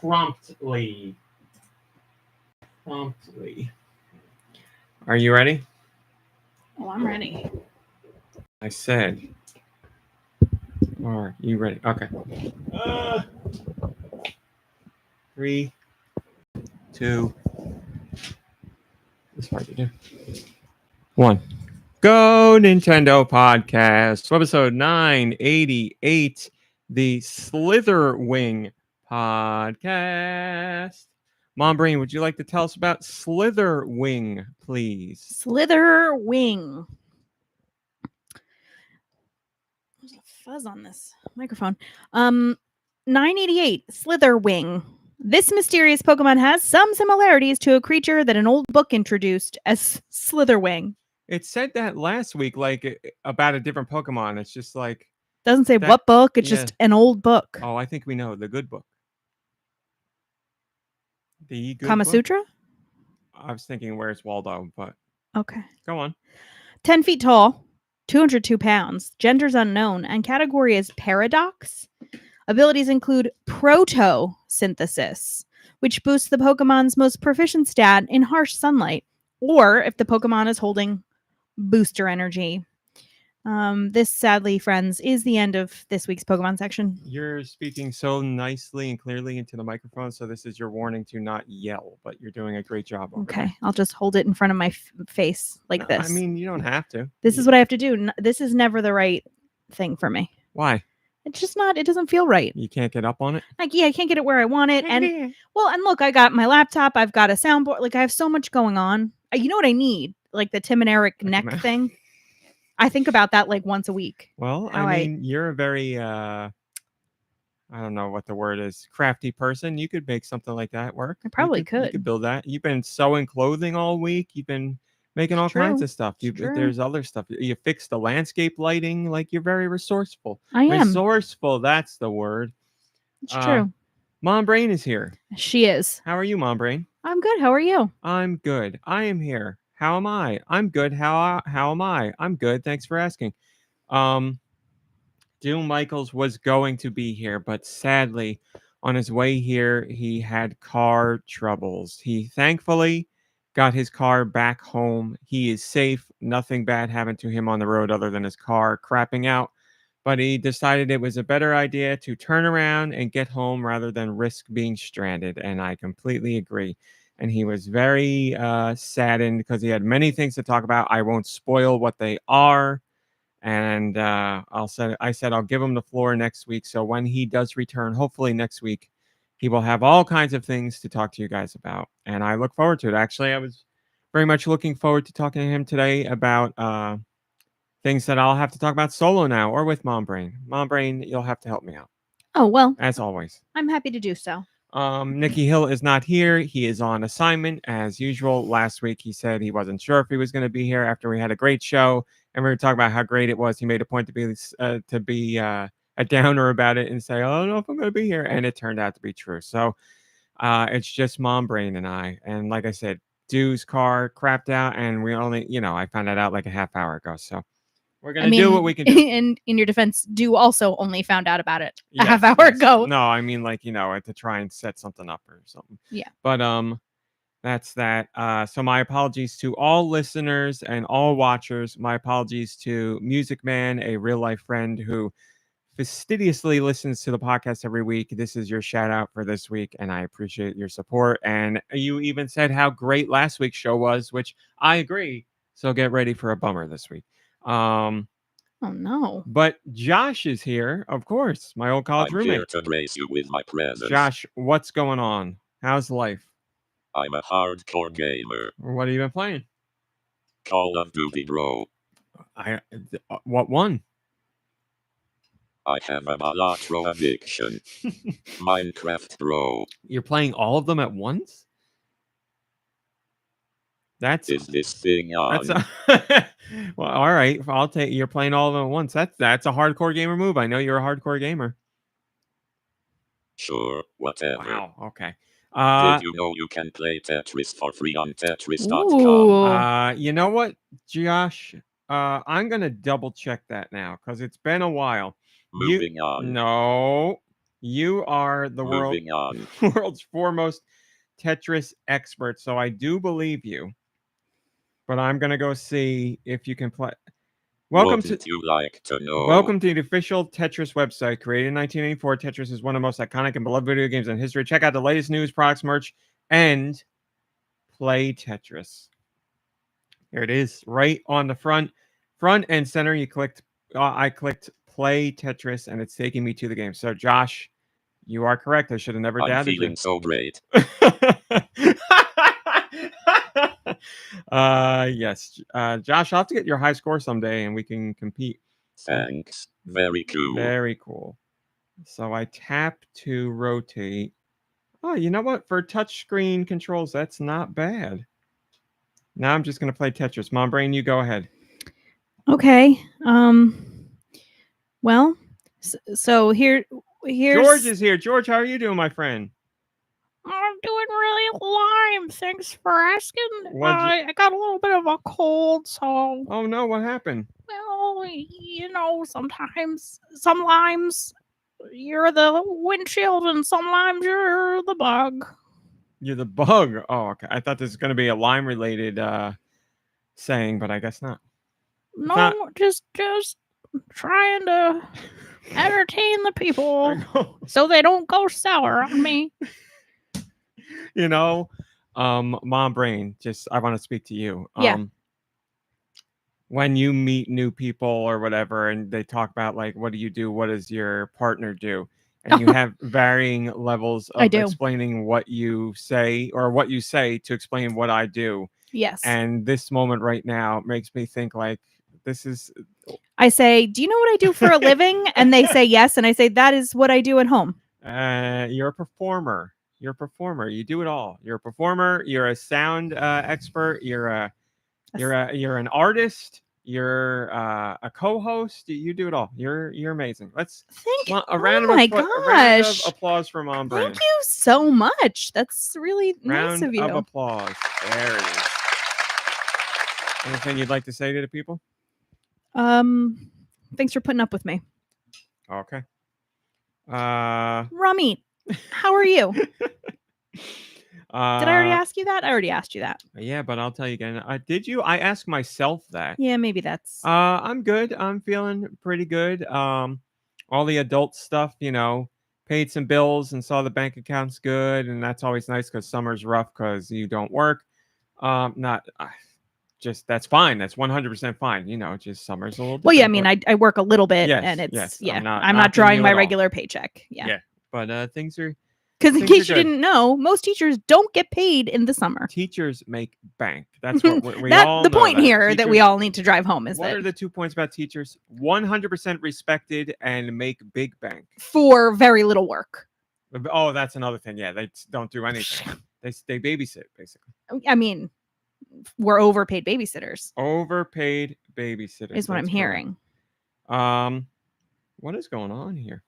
promptly. Are you ready? Oh, I'm ready. I said. Are you ready? Okay. 3, 2. It's hard to do. 1. GoNintendo Podcast, episode 988, the Slither Wing podcast. MomBrain, would you like to tell us about Slither Wing, please? Slither Wing. There's a fuzz on this microphone. 988, Slither Wing. This mysterious Pokemon has some similarities to a creature that an old book introduced as Slitherwing. It said that last week, like about a different Pokemon. It's just like doesn't say what book. It's just an old book. Oh, I think we know the good book. The good Kama book? Sutra. I was thinking Where's Waldo, but okay. Go on. 10 feet tall, 202 pounds, gender's unknown, and category is Paradox. Abilities include Proto-Synthesis, which boosts the Pokemon's most proficient stat in harsh sunlight, or if the Pokemon is holding booster energy. This, sadly, friends, is the end of this week's Pokemon section. You're speaking so nicely and clearly into the microphone, so this is your warning to not yell, but you're doing a great job. Okay, I'll just hold it in front of my face like this. I mean, you don't have to. This is what I have to do. This is never the right thing for me. Why? It's just not, it doesn't feel right. You can't get up on it? I can't get it where I want it. And look, I got my laptop. I've got a soundboard. Like, I have so much going on. You know what I need? Like the Tim and Eric neck thing. I think about that like once a week. Well, I mean, you're a very, I don't know what the word is, crafty person. You could make something like that work. I probably could. You could build that. You've been sewing clothing all week. You've been making all kinds of stuff. There's other stuff. You fix the landscape lighting. Like, you're very resourceful. I am. Resourceful, that's the word. It's true. MomBrain is here. She is. How are you, MomBrain? I'm good. How are you? I'm good. I am here. How am I? I'm good. How am I? I'm good. Thanks for asking. Doom Michaels was going to be here, but sadly, on his way here, he had car troubles. He thankfully got his car back home. He is safe. Nothing bad happened to him on the road other than his car crapping out. But he decided it was a better idea to turn around and get home rather than risk being stranded. And I completely agree. And he was very saddened because he had many things to talk about. I won't spoil what they are. And I said I'll give him the floor next week. So when he does return, hopefully next week, he will have all kinds of things to talk to you guys about. And I look forward to it. Actually, I was very much looking forward to talking to him today about things that I'll have to talk about solo now or with MomBrain. MomBrain, you'll have to help me out. Oh, well. As always. I'm happy to do so. Nikki Hill is not here. He is on assignment as usual. Last week, he said he wasn't sure if he was going to be here after we had a great show. And we were talking about how great it was. He made a point to be a downer about it and say, "Oh, I don't know if I'm going to be here." And it turned out to be true. So it's just MomBrain and I. And like I said, Dew's car crapped out, and we only, I found that out like a half hour ago. So we're going to do what we can do. And in your defense, Dew also only found out about it a half hour ago. No, I mean, to try and set something up or something. Yeah. But that's that. So my apologies to all listeners and all watchers. My apologies to Music Man, a real life friend who fastidiously listens to the podcast every week. This is your shout out for this week, and I appreciate your support. And you even said how great last week's show was, which I agree. So get ready for a bummer this week. Oh no! But Josh is here, of course, my old college roommate. Here to grace you with my presence. Josh, what's going on? How's life? I'm a hardcore gamer. What have you been playing? Call of Duty, bro. What one? I have a Balatro addiction. Minecraft, bro. You're playing all of them at once? Is this thing on? Well, all right. I'll take. You're playing all of them at once. That's a hardcore gamer move. I know you're a hardcore gamer. Sure, whatever. Wow. Okay. Did you know you can play Tetris for free on Tetris.com? You know what, Josh? I'm gonna double check that now because it's been a while. Moving on. No. You are the Moving on. world's foremost Tetris expert, so I do believe you. But I'm gonna go see if you can play. Wouldn't you like to know? Welcome to the official Tetris website. Created in 1984, Tetris is one of the most iconic and beloved video games in history. Check out the latest news, products, merch, and play Tetris. Here it is, right on the front and center. You clicked. I clicked play Tetris, and it's taking me to the game. So, Josh, you are correct. I should have never I'm doubted feeling you. so great. Yes, Josh, I'll have to get your high score someday, and we can compete. Thanks. Very cool. Very cool. So I tap to rotate. Oh, you know what? For touchscreen controls, that's not bad. Now I'm just gonna play Tetris. MomBrain, you go ahead. Okay. Well, so here's George is here. George, how are you doing, my friend? I'm doing really lime. Thanks for asking. What'd you- I got a little bit of a cold, so Oh no, what happened? well, sometimes some limes you're the windshield, and some limes you're the bug. You're the bug. Oh, okay. I thought this was gonna be a lime related saying, but I guess not. No, not- just trying to entertain the people There you go. so they don't go sour on me. You know, MomBrain, just I want to speak to you. Yeah. When you meet new people or whatever, and they talk about like, what do you do? What does your partner do? And you have varying levels I of do. explaining what you say or what you say to explain what I do. Yes. And this moment right now makes me think like, this is. I say, do you know what I do for a living? And they say yes. And I say, that is what I do at home. You're a performer. You're a performer. You do it all. You're a performer. You're a sound expert. You're an artist. You're a co-host. You do it all. You're amazing. Let's a round of applause for MomBrain. Thank you so much. That's really nice of you. Round of applause. There it is. Anything you'd like to say to the people? Thanks for putting up with me. Okay. Rummy, how are you? Did I already ask you that? I already asked you that. Yeah, but I'll tell you again. Did you? I asked myself that. Yeah, maybe that's. I'm good. I'm feeling pretty good. All the adult stuff, paid some bills and saw the bank account's good, and that's always nice because summer's rough because you don't work. Just that's fine. That's 100% fine. Just summer's a little. Well, yeah, I mean, I work a little bit, and it's yes, yeah. I'm not drawing my regular paycheck. Yeah, but things are. Because in case you didn't know, most teachers don't get paid in the summer. Teachers make bank. That's what we all know. The point here teachers, that we all need to drive home is what are the 2 points about teachers? 100% respected and make big bank for very little work. Oh, that's another thing. Yeah, they don't do anything. They babysit basically. I mean, we're overpaid babysitters. Overpaid babysitters is what I'm hearing. What is going on here?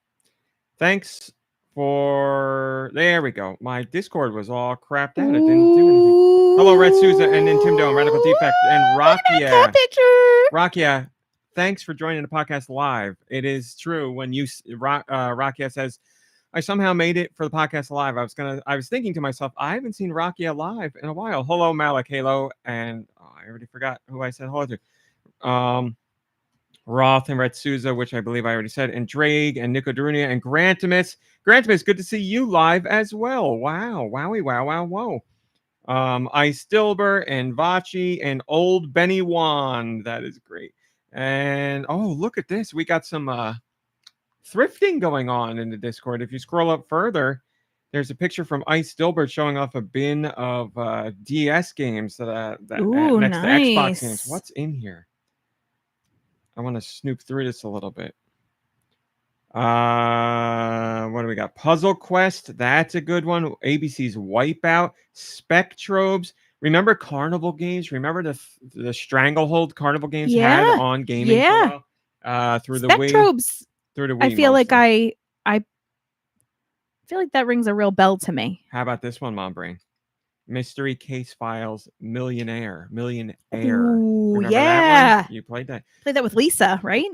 Thanks. There we go. My Discord was all crapped out. It didn't do anything. Hello, Red Souza and Nintendo and Radical Defect and Rakia. Thanks for joining the podcast live. It is true when you Rakia says, I somehow made it for the podcast live. I was thinking to myself, I haven't seen Rakia live in a while. Hello, Malik, Halo, and I already forgot who I said hello to. Roth and Red Souza, which I believe I already said, and Drake and Nico Darunia and Grantimus. Grantimus, good to see you live as well. Wow. Wowie, wow, wow, whoa. Ice Dilber and Vachi and old Benny Wan. That is great. And look at this. We got some thrifting going on in the Discord. If you scroll up further, there's a picture from Ice Dilbert showing off a bin of DS games that next to Xbox games. What's in here? I want to snoop through this a little bit. What do we got? Puzzle Quest. That's a good one. ABC's Wipeout. Spectrobes. Remember Carnival games? Remember the Stranglehold Carnival games had on gaming? Yeah. Through the Spectrobes. Through the Wii. I feel like I feel like that rings a real bell to me. How about this one, MomBrain? Mystery Case Files Millionaire. Ooh, remember yeah. that one? You played that. Played that with Lisa, right?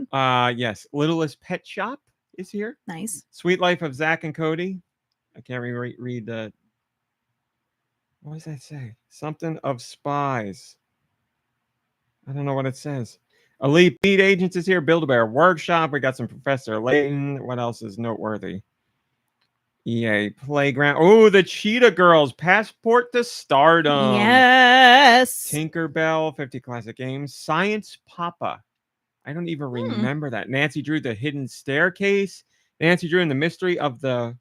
Yes. Littlest Pet Shop. is here. Nice. Sweet Life of Zach and Cody. I can't read the. What does that say? Something of Spies. I don't know what it says. Elite Beat Agents is here. Build-A-Bear Workshop. We got some Professor Layton. What else is noteworthy? EA Playground. Oh, the Cheetah Girls. Passport to Stardom. Yes. Tinkerbell. 50 Classic Games. Science Papa. I don't even remember that. Nancy Drew, The Hidden Staircase. Nancy Drew and the Mystery of the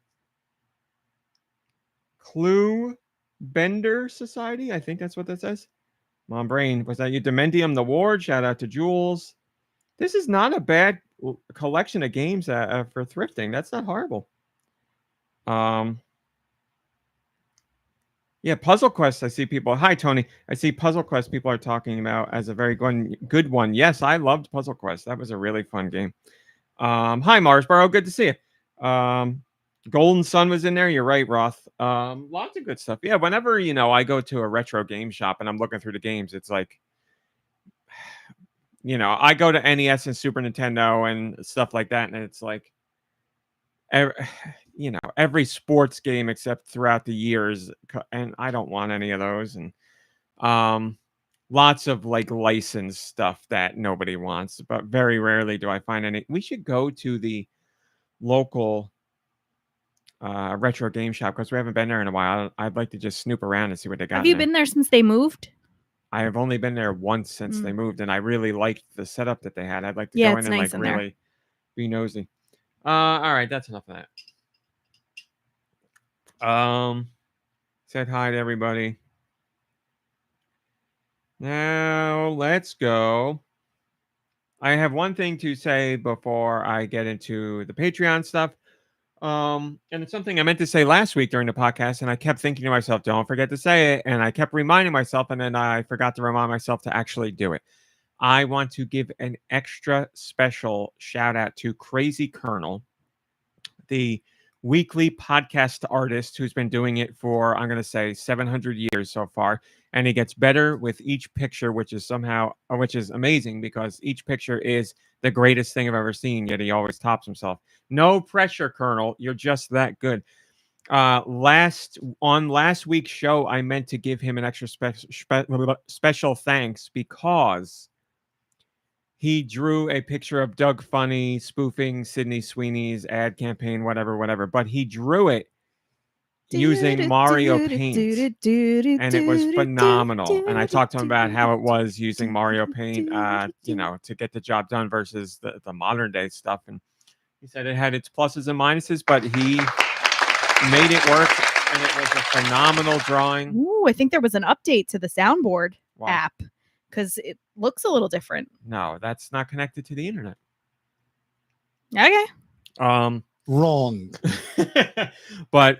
Clue Bender Society. I think that's what that says. MomBrain, was that you? Dementium the Ward. Shout out to Jules. This is not a bad collection of games for thrifting. That's not horrible. Yeah, Puzzle Quest. I see people. Hi, Tony. I see Puzzle Quest. People are talking about as a very good one. Yes, I loved Puzzle Quest. That was a really fun game. Hi, Marsboro. Good to see you. Golden Sun was in there. You're right, Roth. Lots of good stuff. Yeah, whenever I go to a retro game shop and I'm looking through the games, it's like, I go to NES and Super Nintendo and stuff like that, and it's like, every sports game except throughout the years, and I don't want any of those. And lots of like licensed stuff that nobody wants, but very rarely do I find any. We should go to the local retro game shop because we haven't been there in a while. I'd like to just snoop around and see what they got. Have you been there since they moved? I have only been there once since they moved, and I really liked the setup that they had. I'd like to Yeah, go it's in and nice like in really be nosy. All right, that's enough of that. Said hi to everybody. Now let's go. I have one thing to say before I get into the Patreon stuff. And it's something I meant to say last week during the podcast, and I kept thinking to myself, don't forget to say it. And I kept reminding myself, and then I forgot to remind myself to actually do it. I want to give an extra special shout out to Krazy Kernel, the weekly podcast artist who's been doing it for, I'm going to say 700 years so far. And he gets better with each picture, which is amazing because each picture is the greatest thing I've ever seen, yet he always tops himself. No pressure, Colonel. You're just that good. Last week's show, I meant to give him an extra special thanks because he drew a picture of Doug Funny spoofing Sydney Sweeney's ad campaign, whatever. But he drew it using Mario Paint, and it was phenomenal. And I talked to him about how it was using Mario Paint, to get the job done versus the modern day stuff. And he said it had its pluses and minuses, but he made it work, and it was a phenomenal drawing. Ooh, I think there was an update to the soundboard app because it looks a little different. No, that's not connected to the internet. Okay. Wrong. But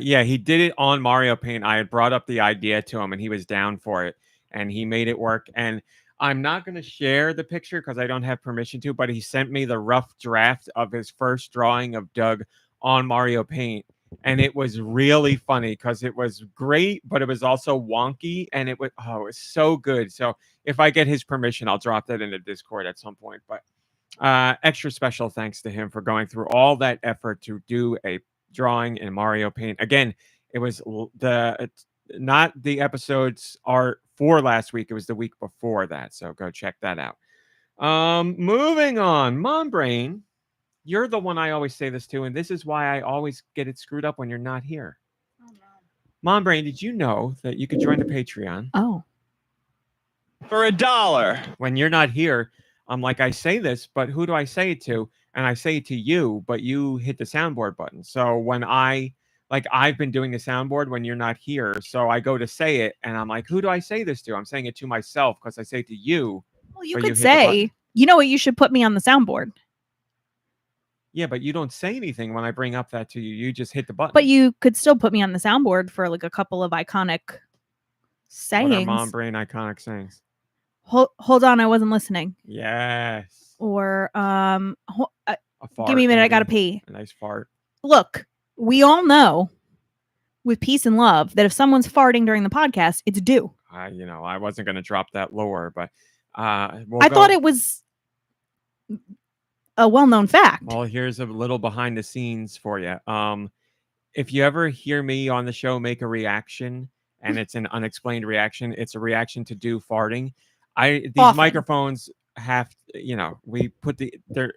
yeah, he did it on Mario Paint. I had brought up the idea to him and he was down for it, and he made it work. And I'm not going to share the picture because I don't have permission to, but he sent me the rough draft of his first drawing of Doug on Mario Paint. And it was really funny because it was great, but it was also wonky, and it was so good. So if I get his permission, I'll drop that in the Discord at some point. But extra special thanks to him for going through all that effort to do a drawing in Mario Paint. Again, it was not the episodes are for last week. It was the week before that. So go check that out. Moving on, MomBrain. You're the one I always say this to, and this is why I always get it screwed up when you're not here. Oh, no. MomBrain, did you know that you could join the Patreon? Oh. For $1. When you're not here, I'm like, I say this, but who do I say it to? And I say it to you, but you hit the soundboard button. So when I've been doing the soundboard when you're not here. So I go to say it, and I'm like, who do I say this to? I'm saying it to myself because I say it to you. Well, you could say, you know what, you should put me on the soundboard. Yeah, but you don't say anything when I bring up that to you. You just hit the button. But you could still put me on the soundboard for like a couple of iconic sayings. What are MomBrain iconic sayings? Hold on, I wasn't listening. Yes. Or a fart, give me a minute, I gotta pee. A nice fart. Look, we all know with peace and love that if someone's farting during the podcast, it's due. I wasn't gonna drop that lower, but I thought it was a well-known fact. Well, here's a little behind the scenes for you. If you ever hear me on the show make a reaction and it's an unexplained reaction, it's a reaction to do farting. These Often. microphones have, we put they're.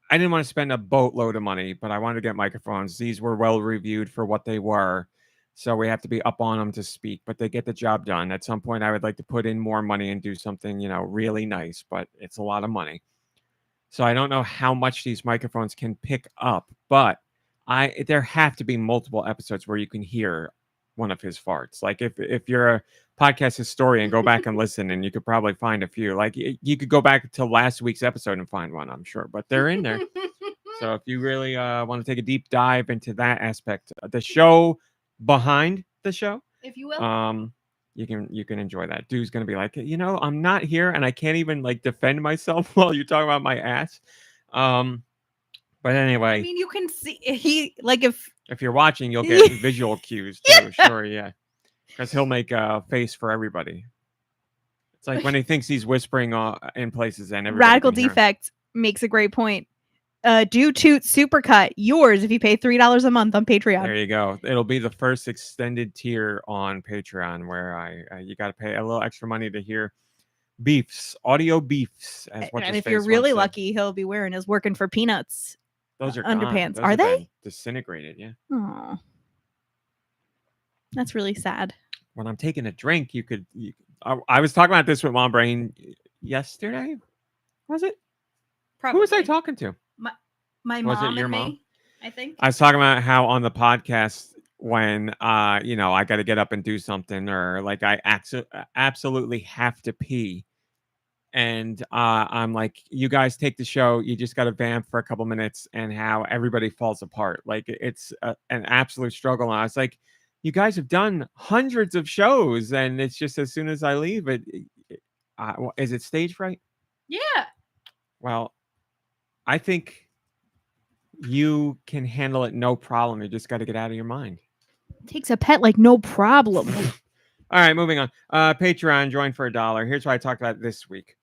I didn't want to spend a boatload of money, but I wanted to get microphones. These were well reviewed for what they were. So we have to be up on them to speak, but they get the job done. At some point, I would like to put in more money and do something, really nice, but it's a lot of money. So I don't know how much these microphones can pick up, but there have to be multiple episodes where you can hear one of his farts. Like if you're a podcast historian, go back and listen, and you could probably find a few. Like you could go back to last week's episode and find one, I'm sure, but they're in there. So if you really want to take a deep dive into that aspect, the show behind the show, if you will, you can enjoy that. Dude's gonna be like, I'm not here and I can't even like defend myself while you're talking about my ass. But anyway, I mean, you can see if you're watching, you'll get visual cues too. Sure, yeah, because he'll make a face for everybody. It's like when he thinks he's whispering in places, and everybody Radical can hear him. Defect makes a great point. Do Toot Supercut, yours if you pay $3 a month on Patreon. There you go. It'll be the first extended tier on Patreon where you got to pay a little extra money to hear audio beefs. And if you're really lucky, he'll be wearing his Working for Peanuts. Those are underpants. Those are they been disintegrated? Yeah. Oh, that's really sad. When I'm taking a drink, I was talking about this with MomBrain yesterday. Was it? Probably. Who was I talking to? My Was mom it your and mom? me, I think. I was talking about how on the podcast when I got to get up and do something, or like I absolutely have to pee, and I'm like, you guys take the show, you just got to vamp for a couple minutes, and how everybody falls apart. Like it's an absolute struggle. And I was like, you guys have done hundreds of shows, and it's just as soon as I leave, is it stage fright? Yeah. Well, I think you can handle it no problem. You just got to get out of your mind. Takes a pet like no problem. All right, moving on. Patreon, join for $1. Here's what I talked about this week.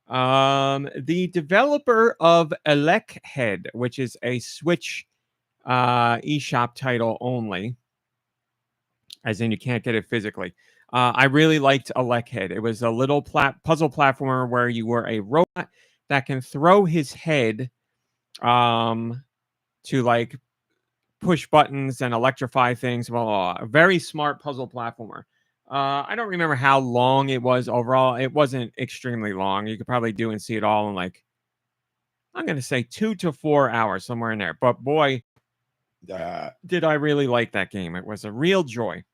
The developer of Electhead, which is a Switch eShop title only, as in you can't get it physically. I really liked Electhead. It was a little puzzle platformer where you were a robot that can throw his head to like push buttons and electrify things. Well, a very smart puzzle platformer. I don't remember how long it was overall. It wasn't extremely long. You could probably do and see it all in like, I'm going to say 2 to 4 hours, somewhere in there. But boy, did I really like that game. It was a real joy.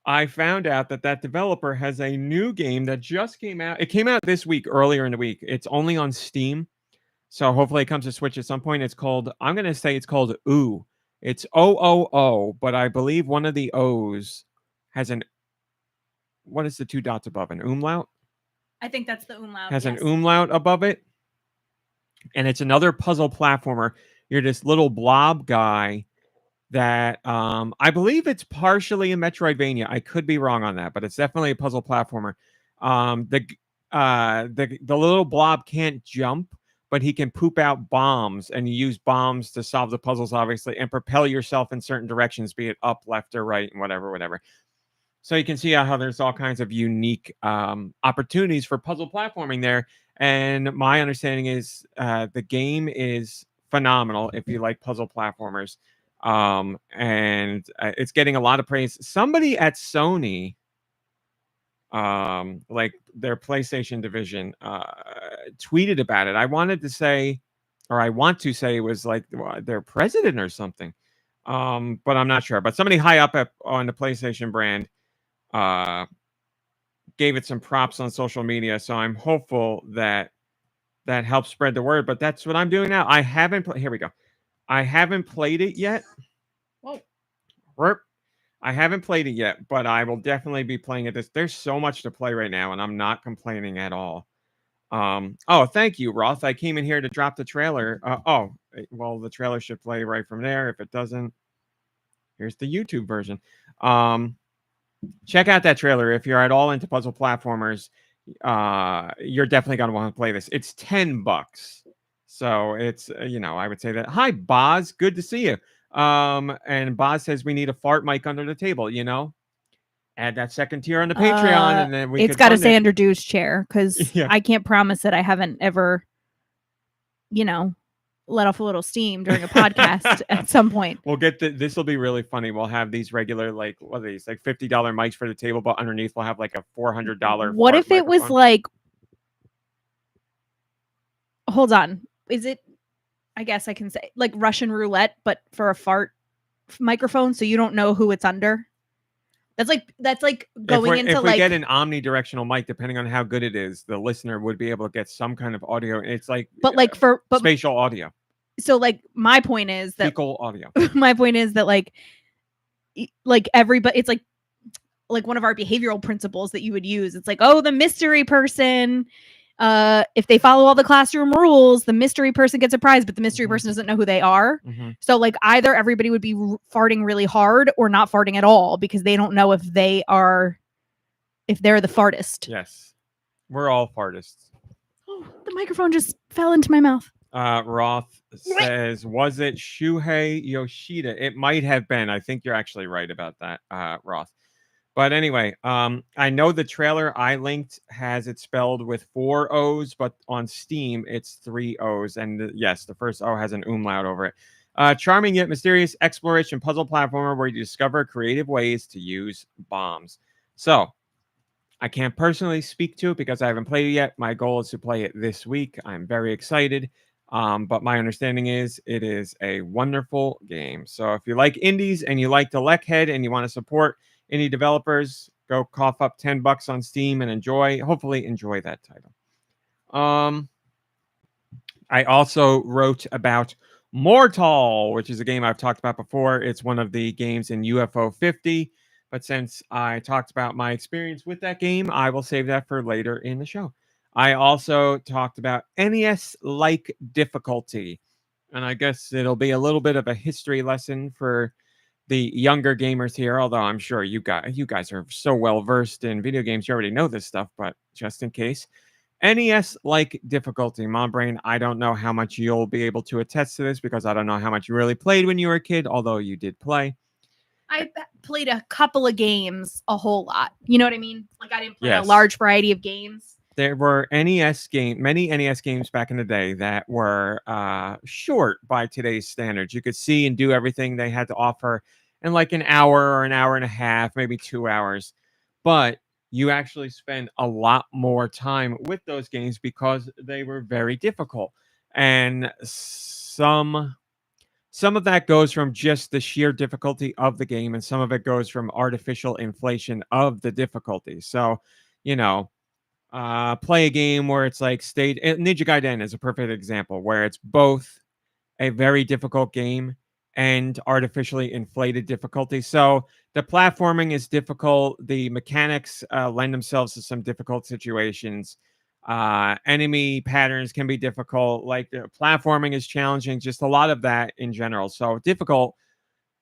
I found out that developer has a new game that just came out. It came out this week, earlier in the week. It's only on Steam. So hopefully it comes to Switch at some point. It's called OO. It's OOO, but I believe one of the O's has what is the 2 dots above? An umlaut? I think that's the umlaut. Has an umlaut above it. And it's another puzzle platformer. You're this little blob guy that I believe it's partially a Metroidvania. I could be wrong on that, but it's definitely a puzzle platformer. The little blob can't jump, but he can poop out bombs, and you use bombs to solve the puzzles, obviously, and propel yourself in certain directions, be it up, left, or right, and whatever. So you can see how there's all kinds of unique opportunities for puzzle platforming there. And my understanding is the game is phenomenal if you like puzzle platformers. And it's getting a lot of praise. Somebody at Sony, like their PlayStation division, tweeted about it. I want to say it was like their president or something, but I'm not sure. But somebody high up on the PlayStation brand gave it some props on social media, so I'm hopeful that helps spread the word. But that's what I'm doing now. I haven't here we go. I haven't played it yet. Whoa. I haven't played it yet, but I will definitely be playing it. There's so much to play right now, and I'm not complaining at all. Oh, thank you, Roth. I came in here to drop the trailer. Well, the trailer should play right from there. If it doesn't, here's the YouTube version. Check out that trailer. If you're at all into puzzle platformers, you're definitely going to want to play this. It's $10. So it's I would say that. Hi, Boz. Good to see you. And Boz says we need a fart mic under the table. Add that second tier on the Patreon, and then we it's could got to fund stay it. under Dude's chair because Yeah. I can't promise that I haven't ever, let off a little steam during a podcast at some point. We'll get this will be really funny. We'll have these regular what are these like $50 mics for the table, but underneath we'll have like a $400. What fart if it was microphone. like? Hold on, is it? I guess I can say like Russian roulette, but for a fart microphone, so you don't know who it's under. That's like going into if we like get an omnidirectional mic, depending on how good it is, the listener would be able to get some kind of audio. It's like spatial audio. So like my point is that fecal audio. My point is that like everybody, it's like one of our behavioral principles that you would use. It's like, oh, the mystery person. If they follow all the classroom rules, the mystery person gets a prize, but the mystery person doesn't know who they are. So like either everybody would be farting really hard or not farting at all because they don't know if they're the fartist. Yes, we're all fartists. Oh, the microphone just fell into my mouth. Roth says, was it Shuhei Yoshida? It might have been. I think you're actually right about that, Roth. But anyway, I know the trailer I linked has it spelled with 4 O's, but on Steam, it's 3 O's. And yes, the first O has an umlaut over it. Charming yet mysterious exploration puzzle platformer where you discover creative ways to use bombs. So, I can't personally speak to it because I haven't played it yet. My goal is to play it this week. I'm very excited. But my understanding is it is a wonderful game. So if you like indies and you like the Leckhead and you want to support indie developers, go cough up $10 on Steam and hopefully enjoy that title. I also wrote about Mortal, which is a game I've talked about before. It's one of the games in UFO 50. But since I talked about my experience with that game, I will save that for later in the show. I also talked about NES-like difficulty. And I guess it'll be a little bit of a history lesson for the younger gamers here, although I'm sure you guys are so well versed in video games, you already know this stuff, but just in case. NES-like difficulty. MomBrain, I don't know how much you'll be able to attest to this because I don't know how much you really played when you were a kid, although you did play. I played a couple of games, a whole lot. You know what I mean? Like I didn't play Yes. a large variety of games. There were many NES games back in the day that were short by today's standards. You could see and do everything they had to offer in like an hour or an hour and a half, maybe 2 hours. But you actually spend a lot more time with those games because they were very difficult. And some of that goes from just the sheer difficulty of the game, and some of it goes from artificial inflation of the difficulty. So, play a game where it's like Ninja Gaiden is a perfect example where it's both a very difficult game and artificially inflated difficulty. So the platforming is difficult. The mechanics lend themselves to some difficult situations. Enemy patterns can be difficult. Like the platforming is challenging. Just a lot of that in general. So difficult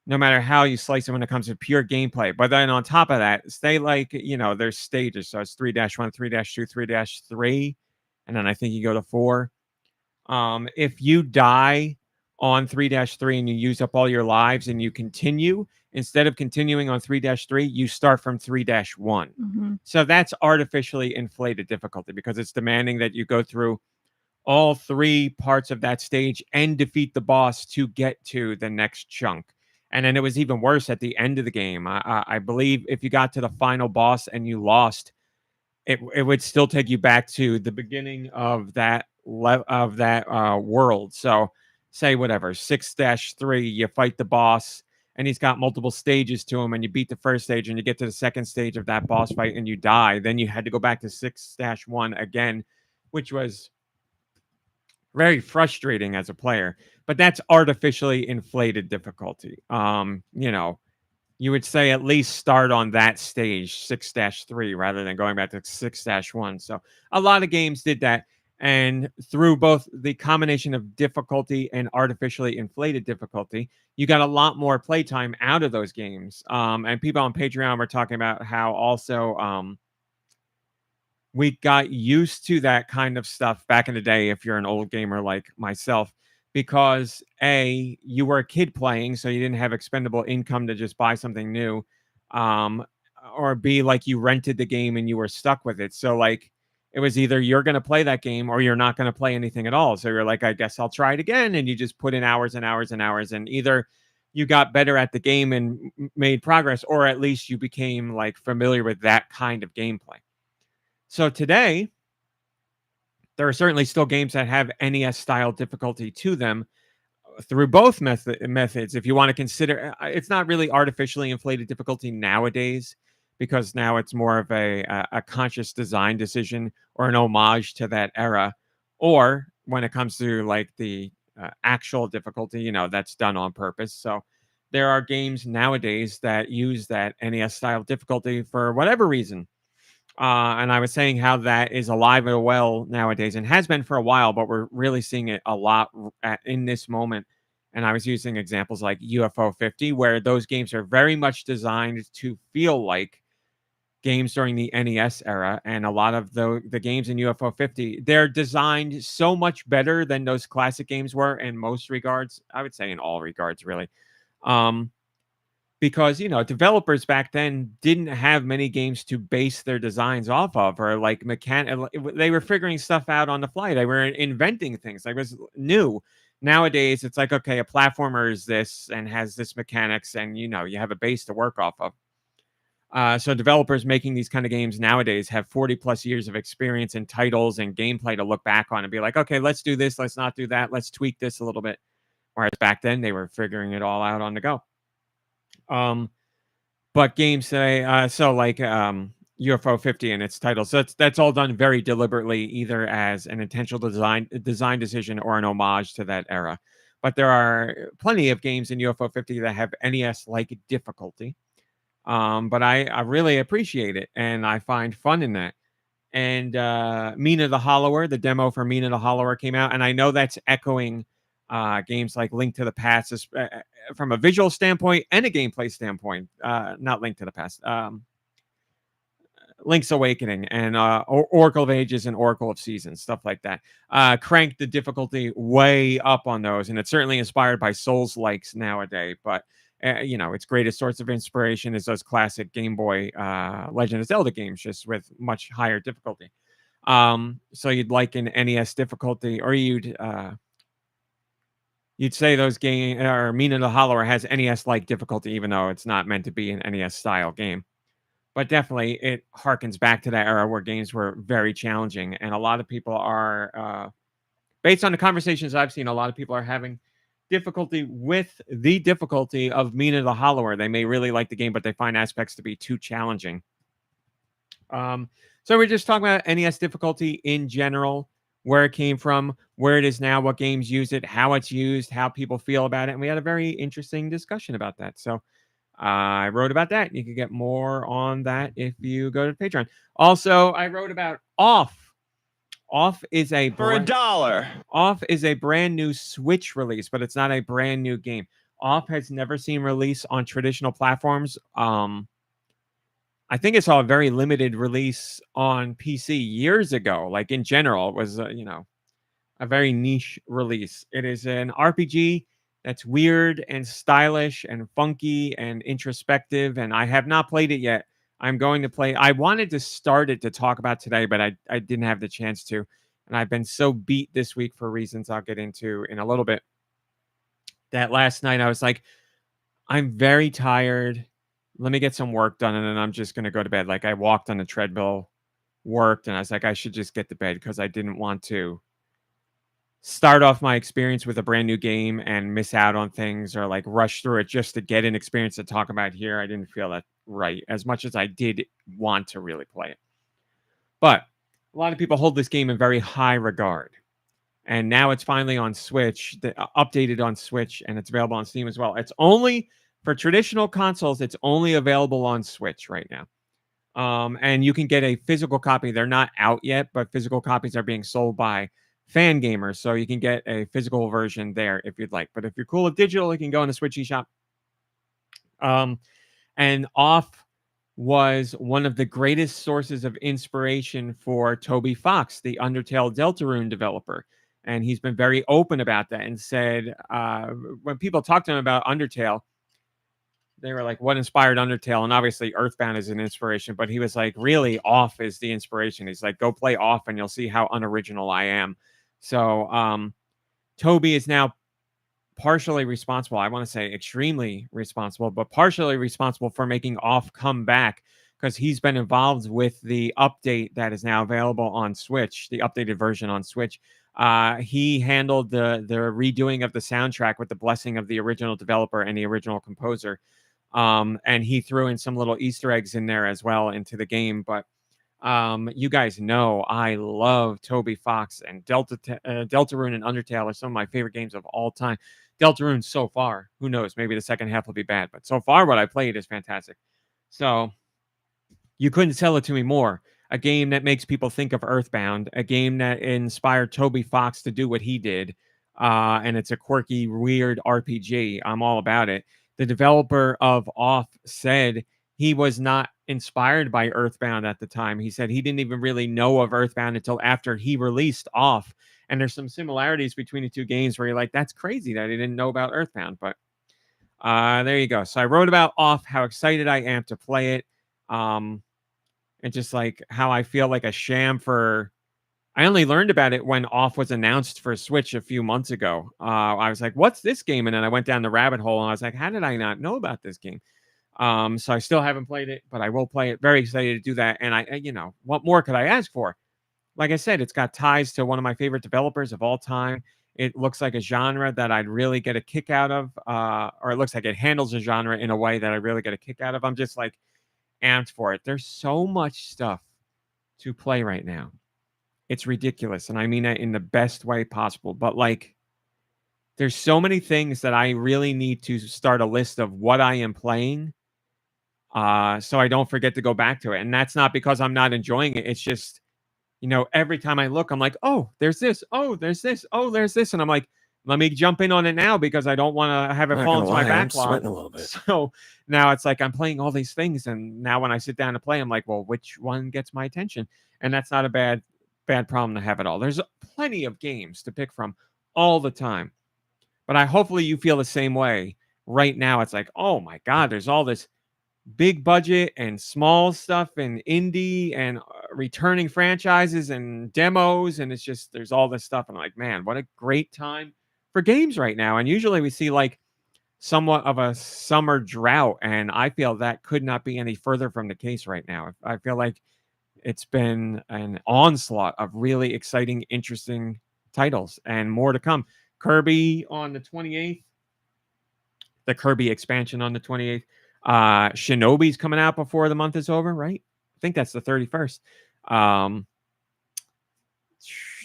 no matter how you slice it when it comes to pure gameplay. But then on top of that, there's stages. So it's 3-1, 3-2, 3-3, and then I think you go to 4. If you die on 3-3 and you use up all your lives and you continue, instead of continuing on 3-3, you start from 3-1. So that's artificially inflated difficulty because it's demanding that you go through all 3 parts of that stage and defeat the boss to get to the next chunk. And then it was even worse at the end of the game. I believe if you got to the final boss and you lost, it would still take you back to the beginning of that world. So say whatever 6-3, you fight the boss and he's got multiple stages to him, and you beat the first stage and you get to the second stage of that boss fight and you die. Then you had to go back to 6-1 again, which was very frustrating as a player. But that's artificially inflated difficulty. You would say at least start on that stage 6-3 rather than going back to 6-1. So a lot of games did that. And through both the combination of difficulty and artificially inflated difficulty, you got a lot more playtime out of those games. And people on Patreon were talking about how also we got used to that kind of stuff back in the day, if you're an old gamer like myself, because A, you were a kid playing, so you didn't have expendable income to just buy something new. Um, or B, like you rented the game and you were stuck with it. So like it was either you're going to play that game or you're not going to play anything at all. So you're like, I guess I'll try it again. And you just put in hours and hours and hours. And either you got better at the game and made progress, or at least you became like familiar with that kind of gameplay. So today, there are certainly still games that have NES style difficulty to them through both methods. If you want to consider, it's not really artificially inflated difficulty nowadays, because now it's more of a conscious design decision or an homage to that era. Or when it comes to like the actual difficulty, you know, that's done on purpose. So there are games nowadays that use that NES style difficulty for whatever reason. And I was saying how that is alive and well nowadays, and has been for a while, but we're really seeing it a lot in this moment. And I was using examples like UFO 50, where those games are very much designed to feel like games during the NES era. And a lot of the games in UFO 50, they're designed so much better than those classic games were in most regards. I would say in all regards, really. Because, you know, developers back then didn't have many games to base their designs off of, or like they were figuring stuff out on the fly. They were inventing things. Like, it was new. Nowadays, it's like, okay, a platformer is this and has this mechanics, and, you know, you have a base to work off of. So developers making these kind of games nowadays have 40 plus years of experience in titles and gameplay to look back on and be like, okay, let's do this. Let's not do that. Let's tweak this a little bit. Whereas back then they were figuring it all out on the go. But games say so like UFO 50 and its title. So that's all done very deliberately, either as an intentional design decision or an homage to that era. But there are plenty of games in UFO 50 that have NES-like difficulty. But I really appreciate it, and I find fun in that. And Mina the Hollower, the demo for Mina the Hollower came out, and I know that's echoing games like Link to the Past from a visual standpoint and a gameplay standpoint. Not Link to the Past, Link's Awakening, and Oracle of Ages and Oracle of Seasons, stuff like that. Cranked the difficulty way up on those, and it's certainly inspired by Souls-likes nowadays. But you know, its greatest source of inspiration is those classic Game Boy Legend of Zelda games, just with much higher difficulty. So you'd like an NES difficulty, or you'd say those game or Mina the Hollower has NES-like difficulty, even though it's not meant to be an NES-style game. But definitely, it harkens back to that era where games were very challenging, and a lot of people are, based on the conversations I've seen, a lot of people are having difficulty with the difficulty of Mina the Hollower. They may really like the game, but they find aspects to be too challenging. So we're just talking about NES difficulty in general, where it came from, where it is now, what games use it, how it's used, how people feel about it. And we had a very interesting discussion about that. So I wrote about that. You can get more on that if you go to Patreon. Also, I wrote about Off. Off is a For $1. Off is a brand new Switch release, but it's not a brand new game. Off has never seen release on traditional platforms. I think it saw a very limited release on PC years ago. Like, in general, it was you know, a very niche release. It is an RPG that's weird and stylish and funky and introspective, and I have not played it yet. I'm going to play. I wanted to start it to talk about today, but I didn't have the chance to. And I've been so beat this week for reasons I'll get into in a little bit, that last night I was like, I'm very tired. Let me get some work done, and then I'm just going to go to bed. Like, I walked on the treadmill, worked, and I was like, I should just get to bed, because I didn't want to start off my experience with a brand new game and miss out on things, or like rush through it just to get an experience to talk about here. I didn't feel that right, as much as I did want to really play it. But a lot of people hold this game in very high regard. And now it's finally on Switch, updated on Switch, and it's available on Steam as well. It's only for traditional consoles. It's only available on Switch right now. And you can get a physical copy. They're not out yet, but physical copies are being sold by fan gamers. So you can get a physical version there if you'd like. But if you're cool with digital, you can go in the Switch eShop. And Off was one of the greatest sources of inspiration for Toby Fox, the Undertale Deltarune developer. And he's been very open about that and said, when people talk to him about Undertale, they were like, what inspired Undertale? And obviously Earthbound is an inspiration, but he was like, really, Off is the inspiration. He's like, go play Off and you'll see how unoriginal I am. So Toby is now partially responsible. I want to say extremely responsible, but partially responsible for making Off come back, because he's been involved with the update that is now available on Switch, the updated version on Switch. He handled the redoing of the soundtrack with the blessing of the original developer and the original composer. And he threw in some little Easter eggs in there as well into the game. But you guys know I love Toby Fox, and Deltarune and Undertale are some of my favorite games of all time. Deltarune so far, who knows, maybe the second half will be bad, but so far what I played is fantastic. So you couldn't sell it to me more. A game that makes people think of Earthbound, a game that inspired Toby Fox to do what he did, and it's a quirky, weird RPG. I'm all about it. The developer of Off said he was not inspired by Earthbound at the time. He said he didn't even really know of Earthbound until after he released Off. And there's some similarities between the two games where you're like, that's crazy that he didn't know about Earthbound. But there you go. So I wrote about Off, how excited I am to play it. And just like how I feel like a sham for... I only learned about it when Off was announced for Switch a few months ago. I was like, what's this game? And then I went down the rabbit hole and I was like, how did I not know about this game? So I still haven't played it, but I will play it. Very excited to do that. And what more could I ask for? Like I said, it's got ties to one of my favorite developers of all time. It looks like a genre that I'd really get a kick out of, or it looks like it handles a genre in a way that I really get a kick out of. I'm just like amped for it. There's so much stuff to play right now. It's ridiculous. And I mean that in the best way possible. But like, there's so many things that I really need to start a list of what I am playing, so I don't forget to go back to it. And that's not because I'm not enjoying it. It's just, every time I look, I'm like, oh, there's this. Oh, there's this. Oh, there's this. And I'm like, let me jump in on it now because I don't want to have it fall into my backlog. I'm sweating a little bit. So now it's like I'm playing all these things. And now when I sit down to play, I'm like, well, which one gets my attention? And that's not a bad problem to have at all. There's plenty of games to pick from all the time. But hopefully you feel the same way. Right now, it's like, oh my God, there's all this big budget and small stuff and indie and returning franchises and demos. And it's just, there's all this stuff. And I'm like, man, what a great time for games right now. And usually we see like somewhat of a summer drought. And I feel that could not be any further from the case right now. I feel like it's been an onslaught of really exciting, interesting titles and more to come. Kirby on the 28th. The Kirby expansion on the 28th. Shinobi's coming out before the month is over, right? I think that's the 31st.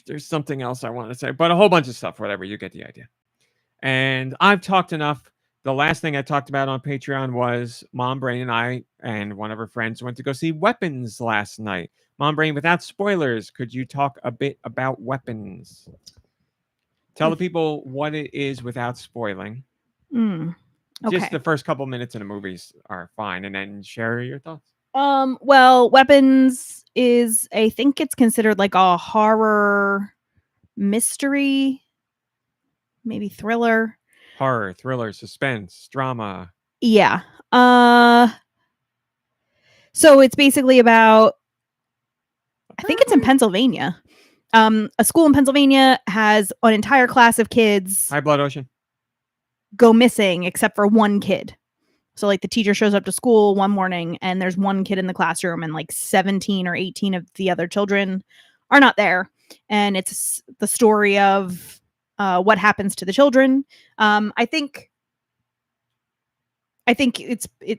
There's something else I want to say, but a whole bunch of stuff, whatever, you get the idea. And I've talked enough. The last thing I talked about on Patreon was MomBrain and I and one of her friends went to go see Weapons last night. MomBrain, without spoilers, could you talk a bit about Weapons? Tell the people what it is without spoiling. Okay. Just the first couple minutes of the movies are fine, and then share your thoughts. Well, Weapons is, I think it's considered like a horror mystery, maybe thriller. Horror, thriller, suspense, drama. Yeah. So it's basically about, I think it's in Pennsylvania. A school in Pennsylvania has an entire class of kids High Blood Ocean go missing except for one kid. So like the teacher shows up to school one morning and there's one kid in the classroom and like 17 or 18 of the other children are not there. And it's the story of what happens to the children. I think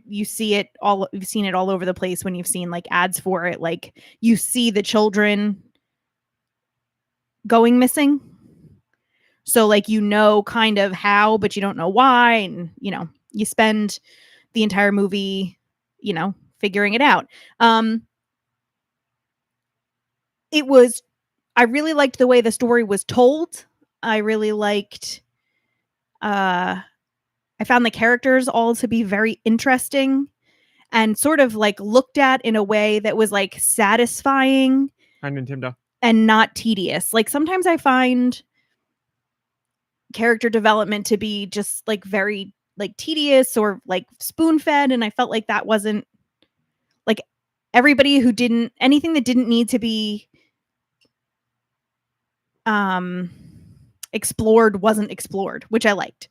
you see it all. You've seen it all over the place when you've seen like ads for it. Like you see the children going missing. So like, kind of how, but you don't know why. And, you spend the entire movie, figuring it out. I really liked the way the story was told. I really liked, I found the characters all to be very interesting. and sort of like looked at in a way that was like satisfying Hi, Nintendo. and not tedious. Like sometimes I find character development to be just like very like tedious or like spoon fed, and I felt like that wasn't like everybody who didn't anything that didn't need to be explored wasn't explored, which I liked.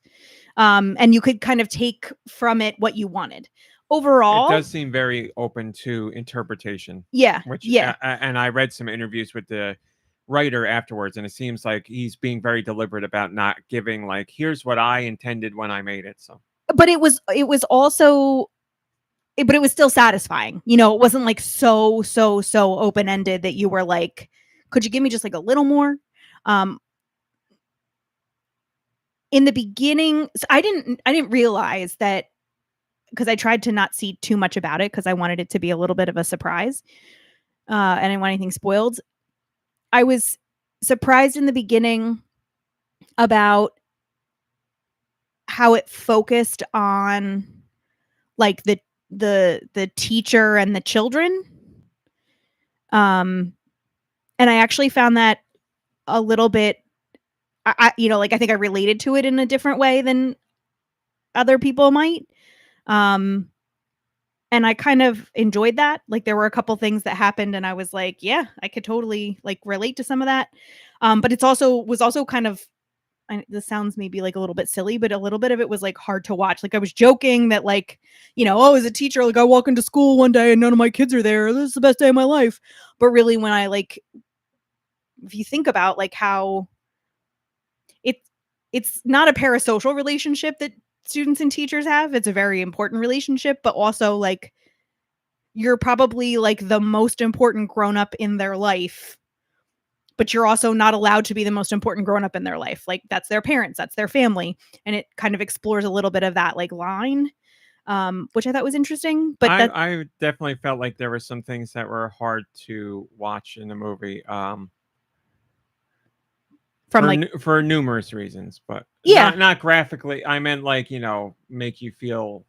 And you could kind of take from it what you wanted. Overall, It does seem very open to interpretation. yeah, Which yeah. and I read some interviews with the writer afterwards, and it seems like he's being very deliberate about not giving like, here's what I intended when I made it. So, But it was also but it was still satisfying. You know, it wasn't like so open ended that you were like, could you give me just like a little more? In the beginning, so I didn't realize that, because I tried to not see too much about it because I wanted it to be a little bit of a surprise. And I didn't want anything spoiled. I was surprised in the beginning about how it focused on like the teacher and the children. And I actually found that a little bit, I think I related to it in a different way than other people might. And I kind of enjoyed that. Like there were a couple things that happened and I was like, yeah, I could totally like relate to some of that. But it's also kind of, this sounds maybe like a little bit silly, but a little bit of it was like hard to watch. Like I was joking that like, as a teacher, like I walk into school one day and none of my kids are there. This is the best day of my life. But really when I like, if you think about like how it's not a parasocial relationship that students and teachers have. It's a very important relationship, but also like you're probably like the most important grown up in their life, but you're also not allowed to be the most important grown up in their life. Like that's their parents, that's their family. And it kind of explores a little bit of that like line, which I thought was interesting. But I definitely felt like there were some things that were hard to watch in the movie. For numerous reasons, but yeah, not graphically. I meant like, make you feel,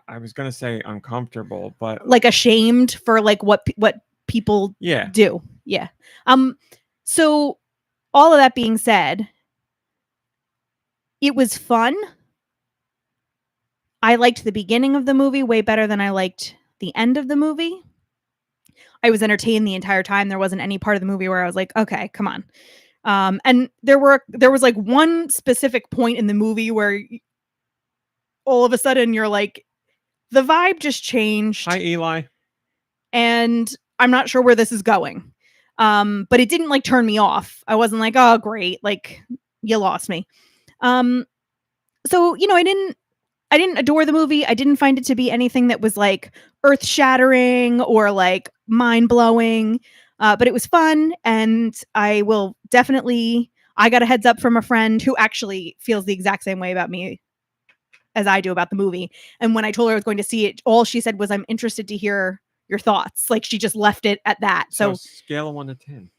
I was going to say uncomfortable, but like ashamed for like what people do. Yeah. So all of that being said, it was fun. I liked the beginning of the movie way better than I liked the end of the movie. I was entertained the entire time. There wasn't any part of the movie where I was like, okay, come on. And there was like one specific point in the movie where all of a sudden you're like, the vibe just changed. Hi, Eli. And I'm not sure where this is going. But it didn't like turn me off. I wasn't like, oh, great. Like you lost me. So, I didn't adore the movie. I didn't find it to be anything that was like earth shattering or like mind blowing. But it was fun. And I got a heads up from a friend who actually feels the exact same way about me as I do about the movie. And when I told her I was going to see it, all she said was, I'm interested to hear your thoughts. Like she just left it at that. So scale of 1 to 10.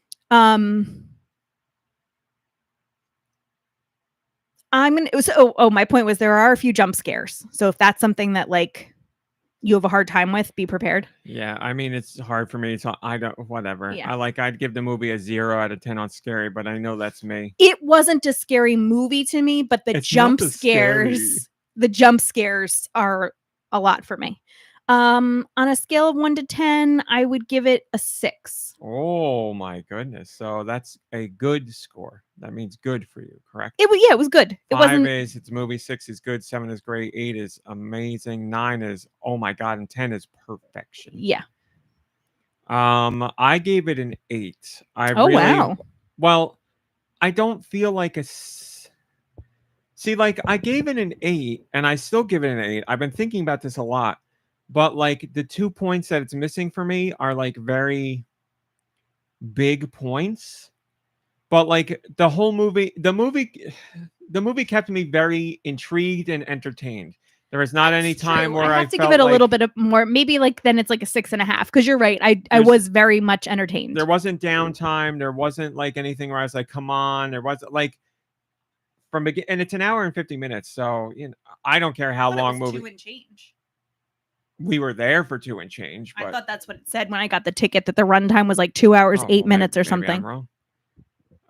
My point was there are a few jump scares. So if that's something that like you have a hard time with, be prepared. Yeah, I mean it's hard for me. So I don't. Whatever. Yeah. I'd give the movie a 0 out of 10 on scary, but I know that's me. It wasn't a scary movie to me, but It's jump not scares. The jump scares are a lot for me. On a scale of 1 to 10, I would give it a 6. Oh my goodness! So that's a good score. That means good for you, correct? It was good. It 5 wasn't. is it's a movie. 6 is good. 7 is great. 8 is amazing. 9 is oh my god, and 10 is perfection. Yeah. I gave it an 8. Wow. Well, I don't feel like See, like I gave it an 8, and I still give it an 8. I've been thinking about this a lot, but like the 2 points that it's missing for me are like very big points. But like the movie kept me very intrigued and entertained. There was not any time where I have to give it a little bit of more. Maybe like then it's like a 6.5 because you're right. I was very much entertained. There wasn't downtime. There wasn't like anything where I was like, come on. There wasn't like and it's an hour and 50 minutes. So I don't care how long movie. 2 and change. we were there for 2 and change. But I thought that's what it said when I got the ticket, that the runtime was like 2 hours, oh, 8 well, minutes or maybe something. I'm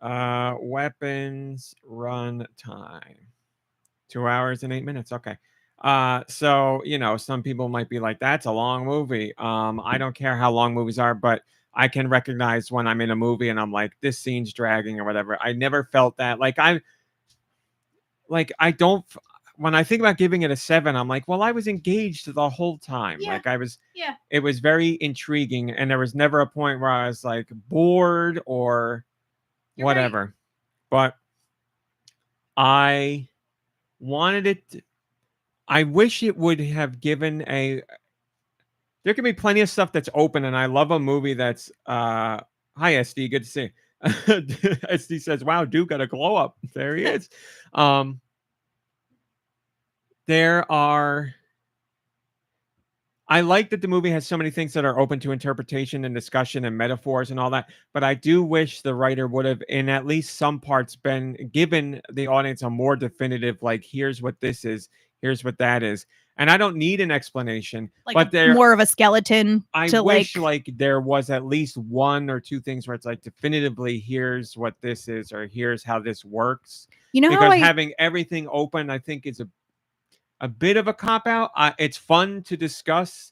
wrong. Weapons run time 2 hours and 8 minutes. Okay. So some people might be like, that's a long movie. I don't care how long movies are, but I can recognize when I'm in a movie and I'm like, this scene's dragging or whatever. I never felt that. I don't. When I think about giving it a 7, I'm like, well, I was engaged the whole time. Yeah. Yeah. It was very intriguing, and there was never a point where I was like bored or You're whatever. right. But I wanted it. I wish it would have given a. There can be plenty of stuff that's open, and I love a movie that's. Hi, SD. Good to see. SD says, "Wow, Duke got a glow up." There he is. There are. I like that the movie has so many things that are open to interpretation and discussion and metaphors and all that, but I do wish the writer would have, in at least some parts, been given the audience a more definitive, like, here's what this is, here's what that is. And I don't need an explanation, but more of a skeleton. I wish like there was at least 1 or 2 things where it's like definitively, here's what this is, or here's how this works. Because having everything open, I think, is a bit of a cop-out. It's fun to discuss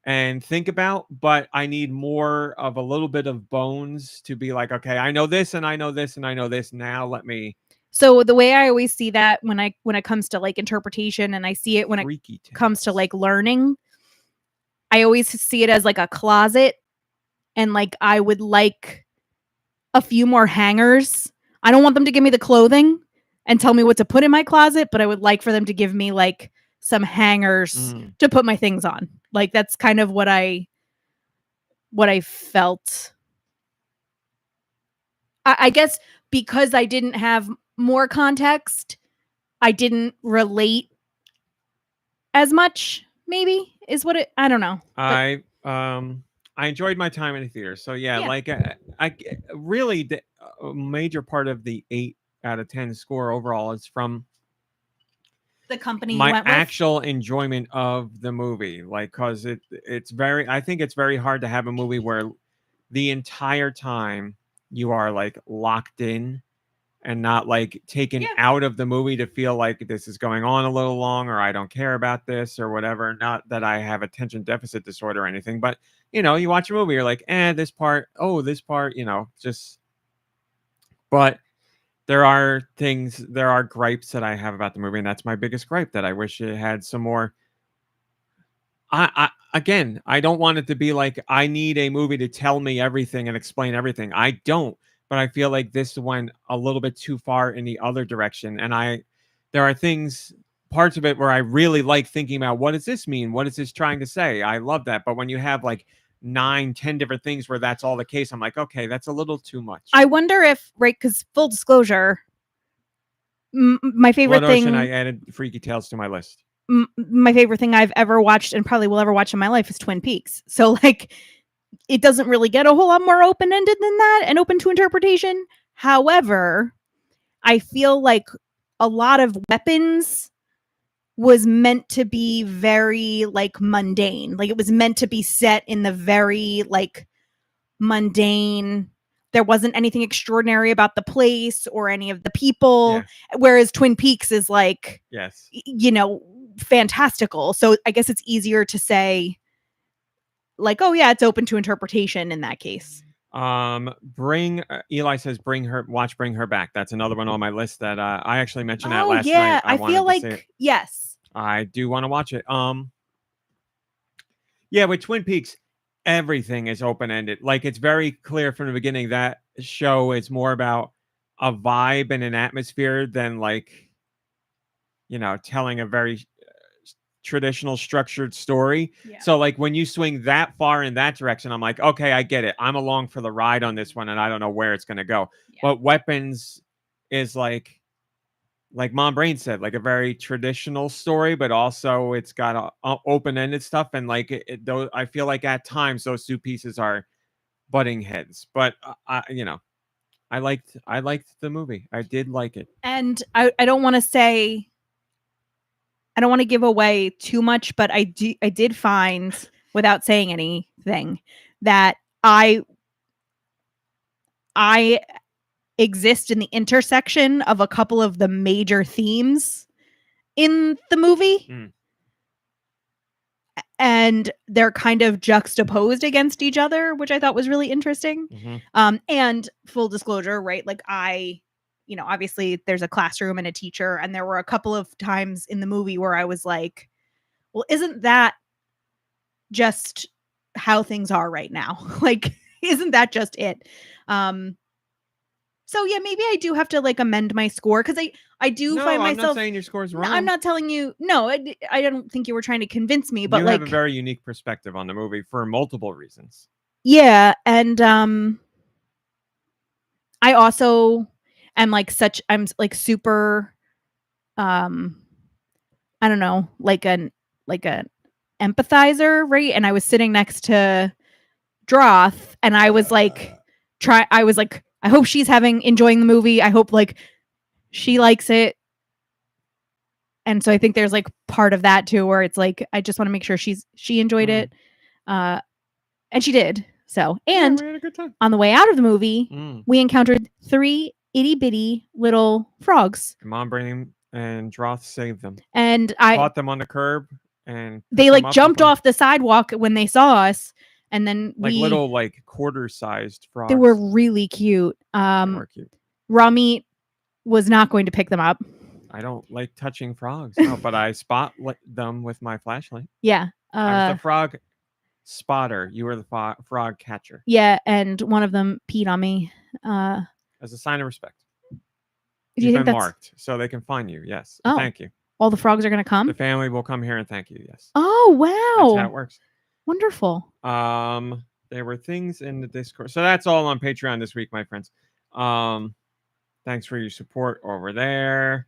and think about, but I need more of a little bit of bones to be like, okay, I know this and I know this and I know this. Now let me. So the way I always see that when it comes to like interpretation, and I see it when it comes to like learning, I always see it as like a closet, and like I would like a few more hangers. I don't want them to give me the clothing and tell me what to put in my closet, but I would like for them to give me like some hangers to put my things on. Like that's kind of what I felt. I guess because I didn't have more context, I didn't relate as much, maybe is what I don't know. I enjoyed my time in the theater. So yeah. Like I really a major part of the 8 out of 10 score overall is from the company my actual enjoyment of the movie. Like, cause I think it's very hard to have a movie where the entire time you are like locked in and not like taken out of the movie to feel like this is going on a little long, or I don't care about this or whatever. Not that I have attention deficit disorder or anything, but you watch a movie, you're like, this part, just, but there are gripes that I have about the movie, and that's my biggest gripe, that I wish it had some more. Again, I don't want it to be like I need a movie to tell me everything and explain everything. I don't, but I feel like this went a little bit too far in the other direction. And there are parts of it where I really like thinking about, what does this mean? What is this trying to say? I love that. But when you have like 9-10 different things where that's all the case, I'm like, okay, that's a little too much. I wonder if, right, because full disclosure, my favorite thing. I added Freaky Tales to my list. My favorite thing I've ever watched and probably will ever watch in my life is Twin Peaks. So like, it doesn't really get a whole lot more open-ended than that and open to interpretation. However, I feel like a lot of Weapons was meant to be very like mundane. Like it was meant to be set in the very like mundane. There wasn't anything extraordinary about the place or any of the people. Yeah. Whereas Twin Peaks is like, yes, fantastical. So I guess it's easier to say like, oh yeah, it's open to interpretation in that case. Eli says bring her back. That's another one on my list that I actually mentioned that last night. Yeah, I feel like yes, I do want to watch it. Yeah, with Twin Peaks, everything is open-ended. Like, it's very clear from the beginning that show is more about a vibe and an atmosphere than like, telling a very traditional structured story. Yeah. So like when you swing that far in that direction, I'm like, okay, I get it. I'm along for the ride on this one, and I don't know where it's going to go. Yeah. But Weapons is like MomBrain said, like a very traditional story, but also it's got open-ended stuff. And like, I feel like at times those 2 pieces are butting heads, but I liked the movie. I did like it. And I don't want to say I don't want to give away too much, but I did find, without saying anything, that I exist in the intersection of a couple of the major themes in the movie. Mm. And they're kind of juxtaposed against each other, which I thought was really interesting. Mm-hmm. And full disclosure, right? Like obviously there's a classroom and a teacher, and there were a couple of times in the movie where I was like, well, isn't that just how things are right now? Like, isn't that just it? So yeah, maybe I do have to like amend my score, because I do find myself. I'm not saying your score's wrong. I'm not telling you. No, I don't think you were trying to convince me, but you like, have a very unique perspective on the movie for multiple reasons. Yeah, and I also am like I'm like super I don't know, like an empathizer, right? And I was sitting next to Droth, and I was like I hope she's enjoying the movie. I hope like she likes it. And so I think there's like part of that too, where it's like I just want to make sure she enjoyed it. And she did. So, and we had a good time. On the way out of the movie, we encountered 3 itty bitty little frogs. MomBrain and Droth saved them. And I caught them on the curb, and they like jumped off the sidewalk when they saw us. And then little like quarter-sized frogs. They were really cute. They were cute. Rami was not going to pick them up. I don't like touching frogs, no, but I spot them with my flashlight. Yeah. I was the frog spotter. You were the frog catcher. Yeah, and one of them peed on me. As a sign of respect. Do you You've think been that's marked, so they can find you. Yes. Oh. Thank you. All the frogs are going to come? The family will come here and thank you. Yes. Oh, wow. That's how it works. Wonderful. There were things in the Discord. So that's all on Patreon this week, my friends. Thanks for your support over there.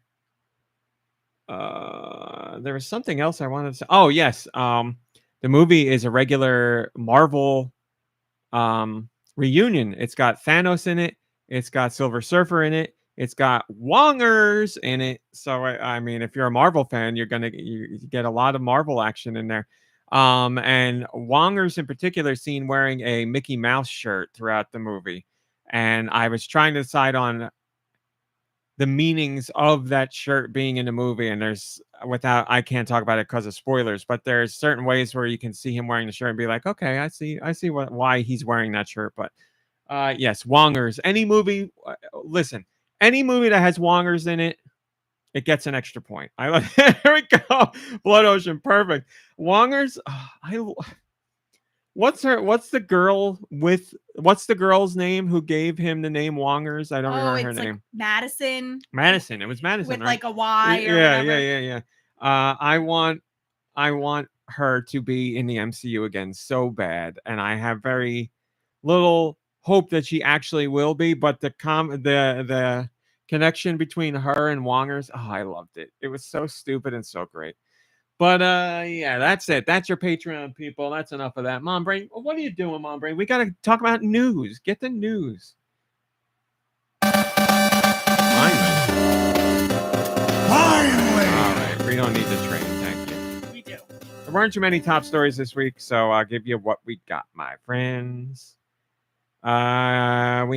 There was something else I wanted to say. Oh, yes. The movie is a regular Marvel reunion. It's got Thanos in it. It's got Silver Surfer in it. It's got Wongers in it. So, I mean, if you're a Marvel fan, you get a lot of Marvel action in there. And Wongers in particular seen wearing a Mickey Mouse shirt throughout the movie. And I was trying to decide on the meanings of that shirt being in the movie. And I can't talk about it because of spoilers, but there's certain ways where you can see him wearing the shirt and be like, okay, I see why he's wearing that shirt. But yes, Wongers, any movie that has Wongers in it, it gets an extra point. There we go. Blood Ocean, perfect. Wongers. What's the girl's name who gave him the name Wongers? I don't remember her name. Madison. Madison. It was Madison, with right? like a Y. Yeah. I want her to be in the MCU again so bad, and I have very little hope that she actually will be. But the connection between her and Wongers, I loved it. It was so stupid and so great. But yeah, that's it. That's your Patreon, people. That's enough of that. MomBrain, what are you doing, MomBrain? We got to talk about news. Get the news. Finally. All right, we don't need the train. Thank you. We do. There weren't too many top stories this week, so I'll give you what we got, my friends. We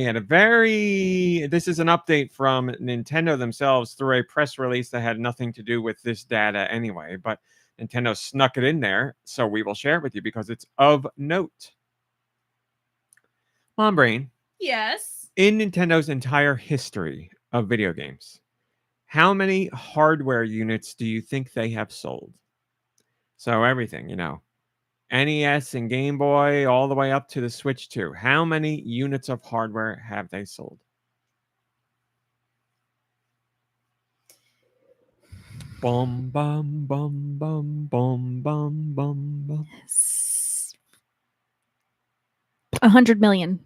had this is an update from Nintendo themselves through a press release that had nothing to do with this data anyway, but Nintendo snuck it in there, so we will share it with you because it's of note. MomBrain. Yes. In Nintendo's entire history of video games, how many hardware units do you think they have sold? So everything, NES and Game Boy all the way up to the Switch 2. How many units of hardware have they sold? Bum, bum, bum, bum, bum, bum, bum, bum. 100 million.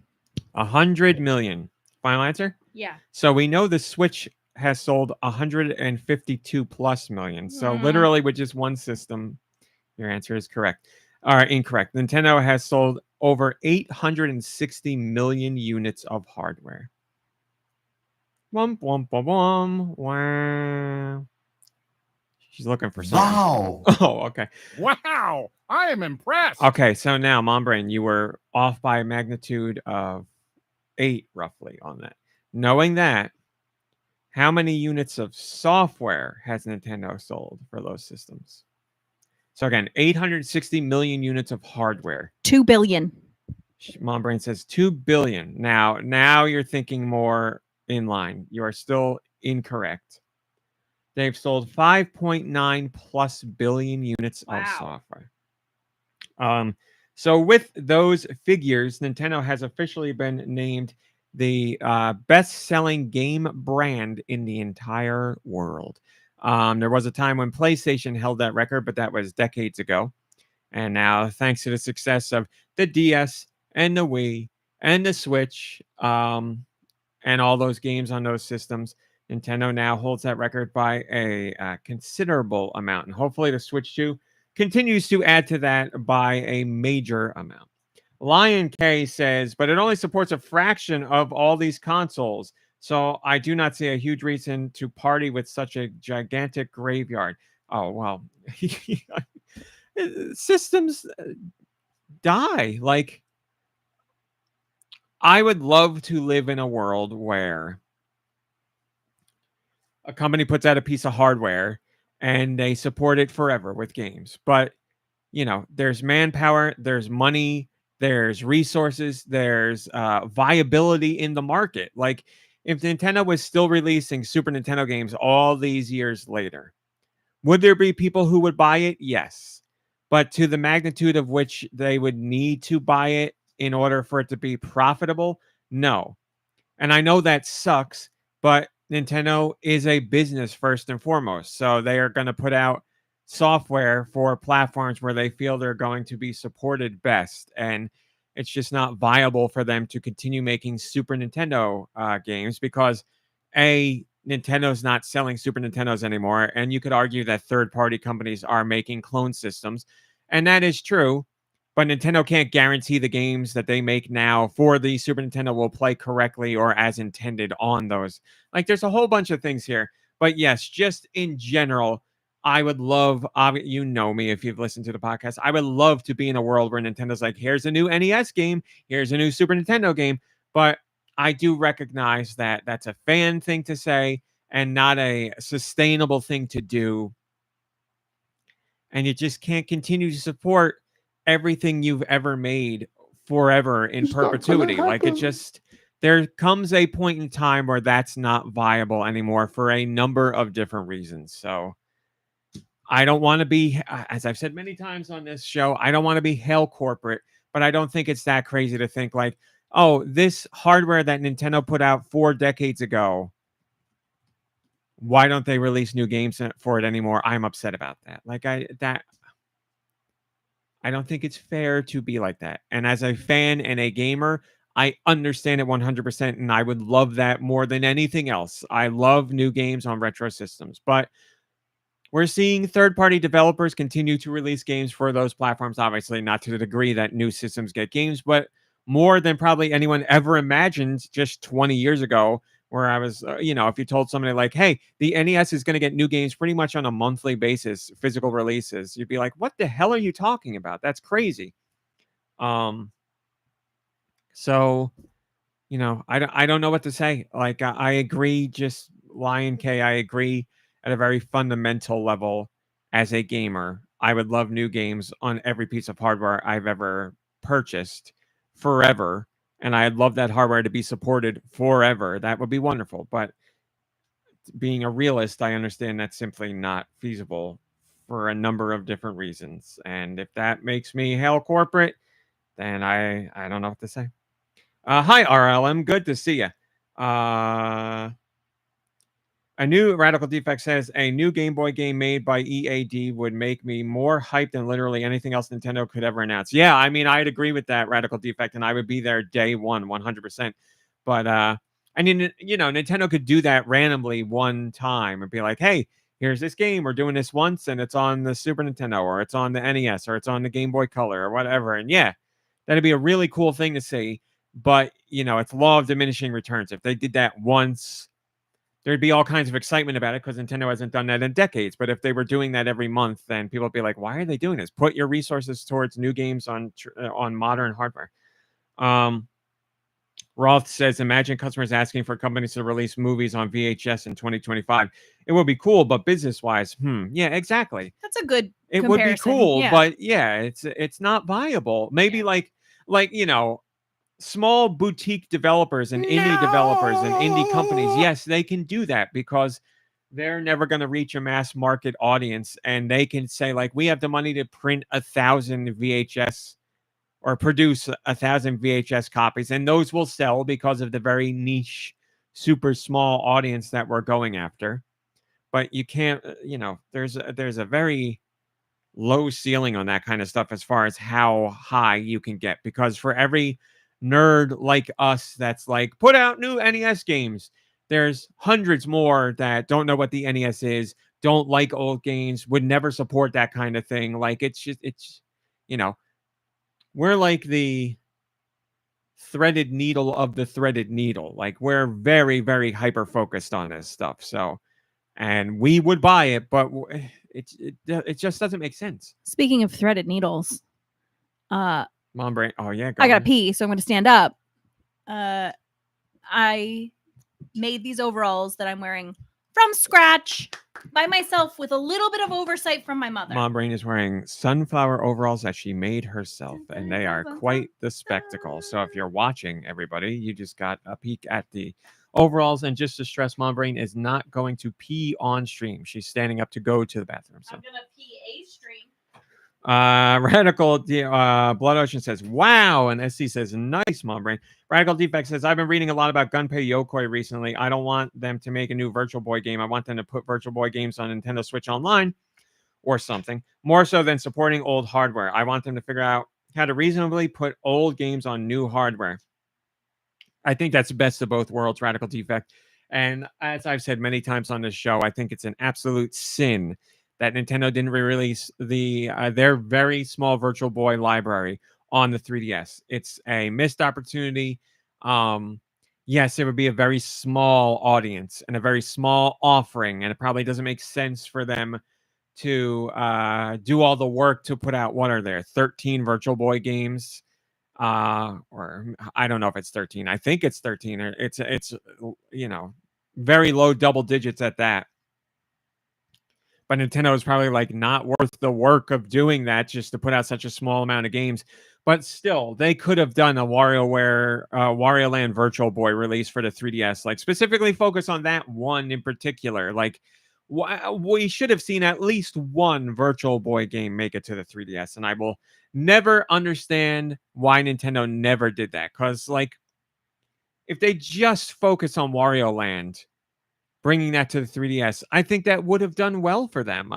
100 million. Final answer? Yeah. So we know the Switch has sold 152 plus million. So literally with just one system, your answer is correct. Incorrect. Nintendo has sold over 860 million units of hardware. Womp, womp, womp, womp. Wow. She's looking for something. Wow. Oh, okay. Wow. I am impressed. Okay, so now, MomBrain, you were off by a magnitude of 8, roughly, on that. Knowing that, how many units of software has Nintendo sold for those systems? So again, 860 million units of hardware. 2 billion. MomBrain says 2 billion. Now you're thinking more in line. You are still incorrect. They've sold 5.9 plus billion units of software. So with those figures, Nintendo has officially been named the best-selling game brand in the entire world. There was a time when PlayStation held that record, but that was decades ago. And now, thanks to the success of the DS and the Wii and the Switch, and all those games on those systems, Nintendo now holds that record by a considerable amount. And hopefully the Switch 2 continues to add to that by a major amount. Lion K says, but it only supports a fraction of all these consoles. So I do not see a huge reason to party with such a gigantic graveyard. Oh, well, systems die. Like, I would love to live in a world where a company puts out a piece of hardware and they support it forever with games. But, there's manpower, there's money, there's resources, there's viability in the market. Like, if Nintendo was still releasing Super Nintendo games all these years later, would there be people who would buy it? Yes. But to the magnitude of which they would need to buy it in order for it to be profitable, no. And I know that sucks, but Nintendo is a business first and foremost. So they are going to put out software for platforms where they feel they're going to be supported best. And it's just not viable for them to continue making Super Nintendo games because, Nintendo's not selling Super Nintendos anymore. And you could argue that third-party companies are making clone systems. And that is true. But Nintendo can't guarantee the games that they make now for the Super Nintendo will play correctly or as intended on those. Like, there's a whole bunch of things here. But yes, just in general, I would love, you know me if you've listened to the podcast, I would love to be in a world where Nintendo's like, here's a new NES game, here's a new Super Nintendo game. But I do recognize that that's a fan thing to say and not a sustainable thing to do. And you just can't continue to support everything you've ever made forever in perpetuity. Like, there comes a point in time where that's not viable anymore for a number of different reasons. So I don't want to be, as I've said many times on this show, I don't want to be hell corporate, but I don't think it's that crazy to think like, oh, this hardware that Nintendo put out 4 decades ago, why don't they release new games for it anymore? I'm upset about that. Like, I don't think it's fair to be like that. And as a fan and a gamer, I understand it 100%, and I would love that more than anything else. I love new games on retro systems, but we're seeing third-party developers continue to release games for those platforms, obviously not to the degree that new systems get games, but more than probably anyone ever imagined just 20 years ago, where I was, if you told somebody like, hey, the NES is going to get new games pretty much on a monthly basis, physical releases, you'd be like, what the hell are you talking about? That's crazy. So, I don't know what to say. Like, I agree, just Lion K, I agree at a very fundamental level as a gamer. I would love new games on every piece of hardware I've ever purchased forever. And I'd love that hardware to be supported forever. That would be wonderful. But being a realist, I understand that's simply not feasible for a number of different reasons. And if that makes me hell corporate, then I don't know what to say. Hi, RLM. Good to see you. A new Radical Defect says, a new Game Boy game made by EAD would make me more hyped than literally anything else Nintendo could ever announce. Yeah, I mean, I'd agree with that, Radical Defect, and I would be there day one, 100%. But, Nintendo could do that randomly one time and be like, hey, here's this game. We're doing this once, and it's on the Super Nintendo, or it's on the NES, or it's on the Game Boy Color, or whatever. And yeah, that'd be a really cool thing to see. But, it's law of diminishing returns. If they did that once, there'd be all kinds of excitement about it because Nintendo hasn't done that in decades. But if they were doing that every month, then people would be like, why are they doing this? Put your resources towards new games on modern hardware. Roth says, imagine customers asking for companies to release movies on VHS in 2025. It would be cool, but business-wise, yeah, exactly. That's a good It would be comparison. cool, Yeah. but yeah, it's not viable. Maybe like small boutique developers and indie developers and indie companies, yes, they can do that because they're never going to reach a mass market audience, and they can say like, we have the money to print 1,000 VHS or produce 1,000 VHS copies, and those will sell because of the very niche, super small audience that we're going after. But you can't, there's a very low ceiling on that kind of stuff as far as how high you can get, because for every nerd like us that's like, put out new NES games, there's hundreds more that don't know what the NES is, don't like old games, would never support that kind of thing. Like, it's we're like the threaded needle of the threaded needle. Like, we're very, very hyper focused on this stuff. So, and we would buy it, but it just doesn't make sense. Speaking of threaded needles, MomBrain. Oh yeah, I gotta pee, so I'm gonna stand up. I made these overalls that I'm wearing from scratch by myself with a little bit of oversight from my mother. MomBrain is wearing sunflower overalls that she made herself, and they are quite the spectacle. So if you're watching, everybody, you just got a peek at the overalls. And just to stress, MomBrain is not going to pee on stream. She's standing up to go to the bathroom. So. I'm gonna pee a stream. Radical Blood Ocean says, wow. And SC says, nice, MomBrain. Radical Defect says, I've been reading a lot about Gunpei Yokoi recently. I don't want them to make a new Virtual Boy game. I want them to put Virtual Boy games on Nintendo Switch Online or something, more so than supporting old hardware. I want them to figure out how to reasonably put old games on new hardware. I think that's the best of both worlds, Radical Defect. And as I've said many times on this show, I think it's an absolute sin that Nintendo didn't re-release their very small Virtual Boy library on the 3DS. It's a missed opportunity. Yes, it would be a very small audience and a very small offering, and it probably doesn't make sense for them to do all the work to put out, what are there, 13 Virtual Boy games? Or I don't know if it's 13. I think it's 13. It's very low double digits at that. But Nintendo is probably like not worth the work of doing that just to put out such a small amount of games. But still, they could have done a Wario Land Virtual Boy release for the 3DS, like specifically focus on that one in particular. Like, we should have seen at least one Virtual Boy game make it to the 3DS, and I will never understand why Nintendo never did that. Because, like, if they just focus on Wario Land, bringing that to the 3DS, I think that would have done well for them.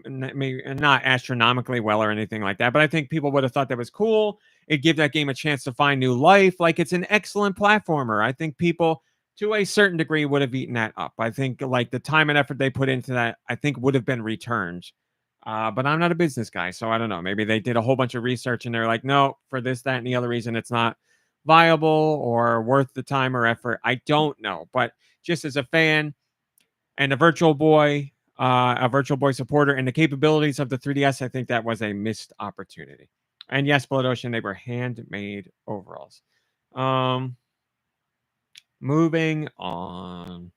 Maybe not astronomically well or anything like that, but I think people would have thought that was cool. It'd give that game a chance to find new life. Like, it's an excellent platformer. I think people, to a certain degree, would have eaten that up. I think like the time and effort they put into that, I think would have been returned. But I'm not a business guy, so I don't know. Maybe they did a whole bunch of research and they're like, no, for this, that, and the other reason, it's not viable or worth the time or effort. I don't know. But just as a fan, and a Virtual Boy supporter, and the capabilities of the 3DS, I think that was a missed opportunity. And yes, Blood Ocean, they were handmade overalls. Moving on.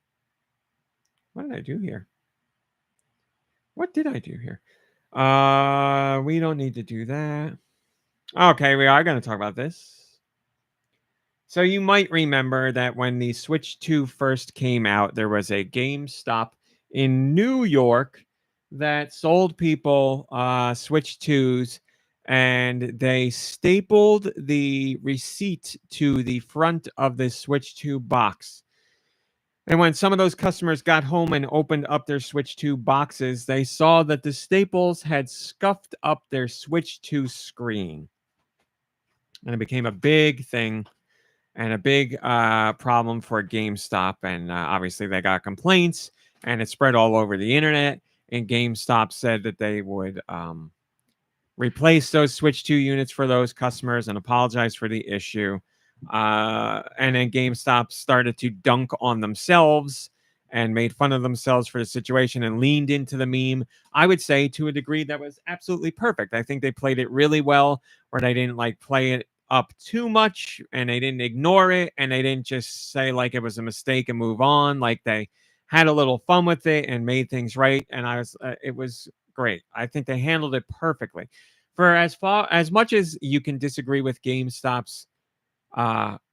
What did I do here? We don't need to do that. Okay, we are going to talk about this. So you might remember that when the Switch 2 first came out, there was a GameStop in New York that sold people Switch 2s, and they stapled the receipt to the front of the Switch 2 box. And when some of those customers got home and opened up their Switch 2 boxes, they saw that the staples had scuffed up their Switch 2 screen. And it became a big thing. And a big problem for GameStop. And obviously they got complaints, and it spread all over the internet. And GameStop said that they would replace those Switch 2 units for those customers and apologize for the issue. And then GameStop started to dunk on themselves and made fun of themselves for the situation and leaned into the meme. I would say to a degree that was absolutely perfect. I think they played it really well, where they didn't like play it up too much and they didn't ignore it and they didn't just say like it was a mistake and move on. Like they had a little fun with it and made things right. And it was great. I think they handled it perfectly. For as much as you can disagree with GameStop's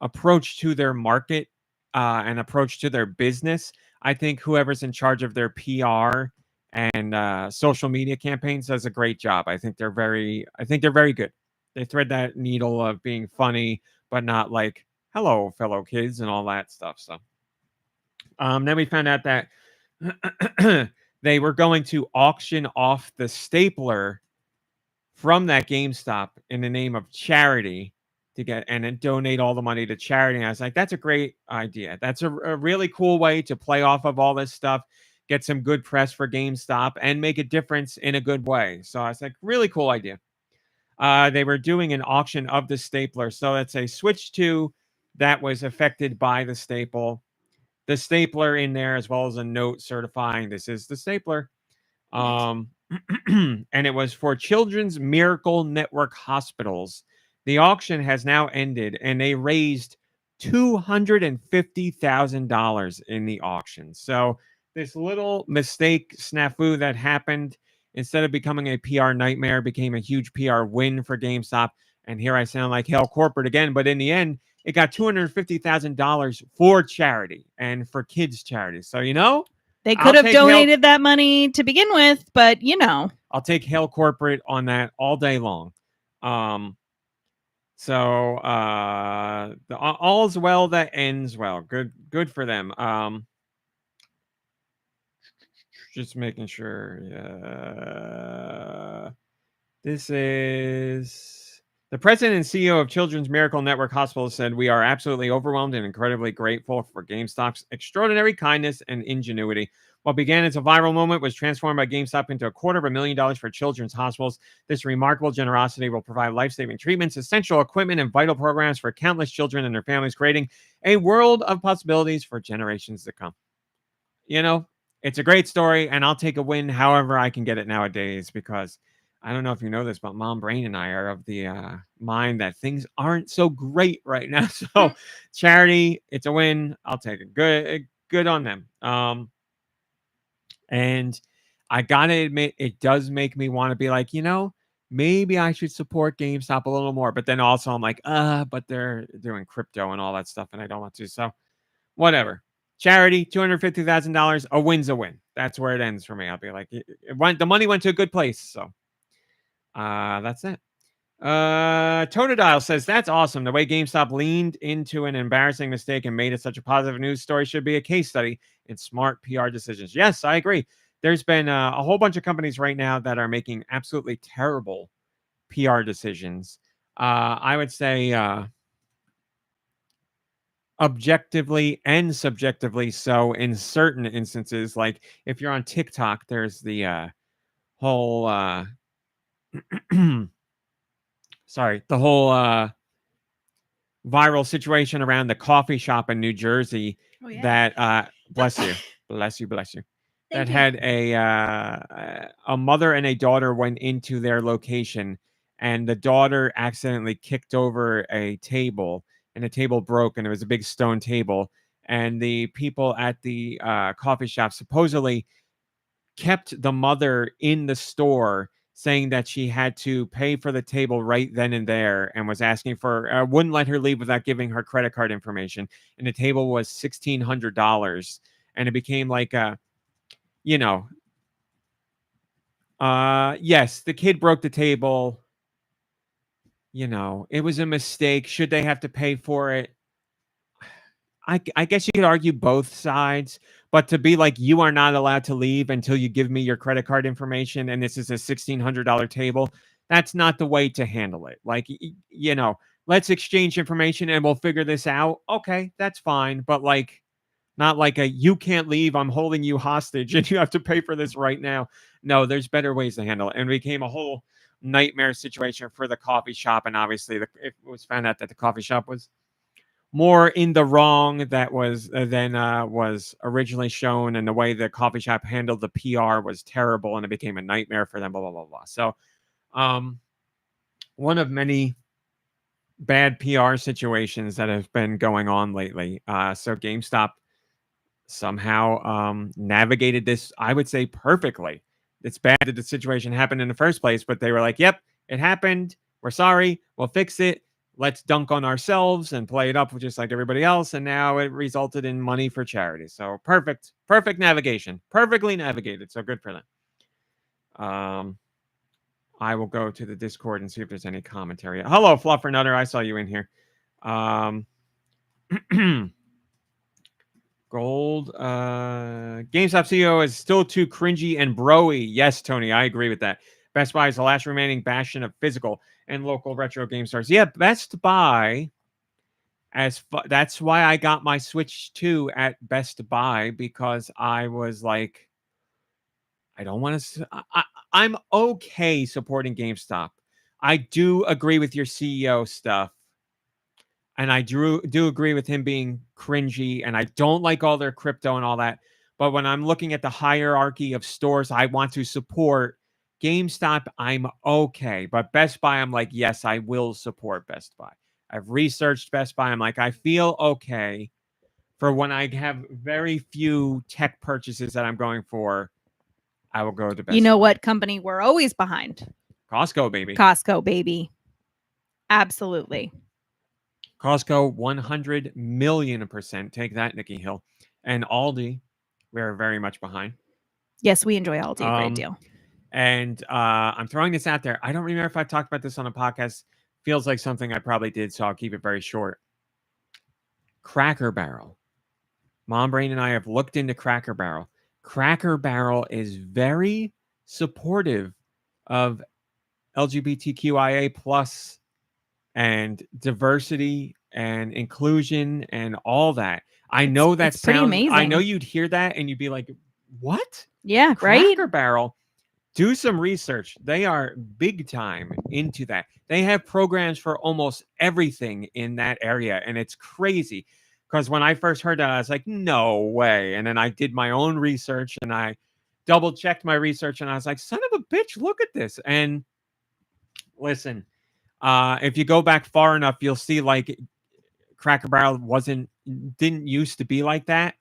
approach to their market and approach to their business, I think whoever's in charge of their PR and social media campaigns does a great job. I think they're very good. They thread that needle of being funny, but not like "hello, fellow kids" and all that stuff. So, then we found out that they were going to auction off the stapler from that GameStop in the name of charity to get and then donate all the money to charity. And I was like, that's a great idea. That's a really cool way to play off of all this stuff, get some good press for GameStop, and make a difference in a good way. So I was like, really cool idea. They were doing an auction of the stapler. So it's a Switch 2 that was affected by the stapler in there, as well as a note certifying this is the stapler. And it was for Children's Miracle Network Hospitals. The auction has now ended, and they raised $250,000 in the auction. So this little mistake snafu that happened, instead of becoming a PR nightmare, became a huge PR win for GameStop. And here I sound like hell corporate again, but in the end, it got $250,000 for charity and for kids' charity. So, they could have donated that money to begin with, but I'll take hail corporate on that all day long. So all's well that ends well. Good for them. Just making sure. This is the president and CEO of Children's Miracle Network Hospitals said, "We are absolutely overwhelmed and incredibly grateful for GameStop's extraordinary kindness and ingenuity. What began as a viral moment was transformed by GameStop into $250,000 for children's hospitals. This remarkable generosity will provide life-saving treatments, essential equipment, and vital programs for countless children and their families, creating a world of possibilities for generations to come." It's a great story, and I'll take a win however I can get it nowadays, because I don't know if you know this, but MomBrain and I are of the mind that things aren't so great right now. So charity, it's a win. I'll take it. Good on them. And I gotta admit, it does make me want to be like, maybe I should support GameStop a little more. But then also I'm like, but they're doing crypto and all that stuff, and I don't want to. So whatever. Charity, $250,000. A win's a win. That's where it ends for me. I'll be like, the money went to a good place. So that's it. Tonadile says, "That's awesome. The way GameStop leaned into an embarrassing mistake and made it such a positive news story should be a case study in smart PR decisions." Yes, I agree. There's been a whole bunch of companies right now that are making absolutely terrible PR decisions. I would say objectively and subjectively so in certain instances. Like if you're on TikTok, there's the whole the whole viral situation around the coffee shop in New Jersey that bless you that had a mother and a daughter went into their location, and the daughter accidentally kicked over a table, and the table broke, and it was a big stone table, and the people at the coffee shop supposedly kept the mother in the store, saying that she had to pay for the table right then and there, and was asking for wouldn't let her leave without giving her credit card information, and the table was $1,600, and it became like yes, the kid broke the table. It was a mistake. Should they have to pay for it? I guess you could argue both sides, but to be like, you are not allowed to leave until you give me your credit card information, and this is a $1,600 table, that's not the way to handle it. Like, let's exchange information and we'll figure this out. Okay, that's fine, but like, not like you can't leave, I'm holding you hostage and you have to pay for this right now. No, there's better ways to handle it. And it became a whole nightmare situation for the coffee shop, and obviously it was found out that the coffee shop was more in the wrong that was than was originally shown, and the way the coffee shop handled the PR was terrible, and it became a nightmare for them. Blah blah blah blah. So, one of many bad PR situations that have been going on lately. So GameStop somehow navigated this, I would say, perfectly. It's bad that the situation happened in the first place, but they were like, "Yep, it happened. We're sorry. We'll fix it. Let's dunk on ourselves and play it up just like everybody else." And now it resulted in money for charity. So perfect navigation, perfectly navigated. So good for them. I will go to the Discord and see if there's any commentary. Hello, Fluffer Nutter. I saw you in here. Gold. GameStop CEO is still too cringy and broy. Yes, Tony, I agree with that. Best Buy is the last remaining bastion of physical and local retro game stores. Yeah, Best Buy. That's why I got my Switch 2 at Best Buy, because I was like, I don't want to. I'm okay supporting GameStop. I do agree with your CEO stuff. And I do agree with him being cringy, and I don't like all their crypto and all that. But when I'm looking at the hierarchy of stores I want to support, GameStop, I'm okay. But Best Buy, I'm like, yes, I will support Best Buy. I've researched Best Buy. I'm like, I feel okay for when I have very few tech purchases that I'm going for. I will go to Best Buy. You know what company we're always behind? Costco, baby. Costco, baby. Absolutely. Costco, 100 million%. Take that, Nikki Hill. And Aldi, we're very much behind. Yes, we enjoy Aldi a great deal. And I'm throwing this out there. I don't remember if I talked about this on a podcast. Feels like something I probably did, so I'll keep it very short. Cracker Barrel. MomBrain and I have looked into Cracker Barrel. Cracker Barrel is very supportive of LGBTQIA plus and diversity and inclusion and all that. I know that it's pretty sounds amazing. I know you'd hear that and you'd be like, what? Yeah, right? Cracker Barrel. Do some research. They are big time into that. They have programs for almost everything in that area. And it's crazy. Because when I first heard that, I was like, no way. And then I did my own research and I double checked my research and I was like, son of a bitch, look at this. And listen, if you go back far enough, you'll see like Cracker Barrel didn't used to be like that.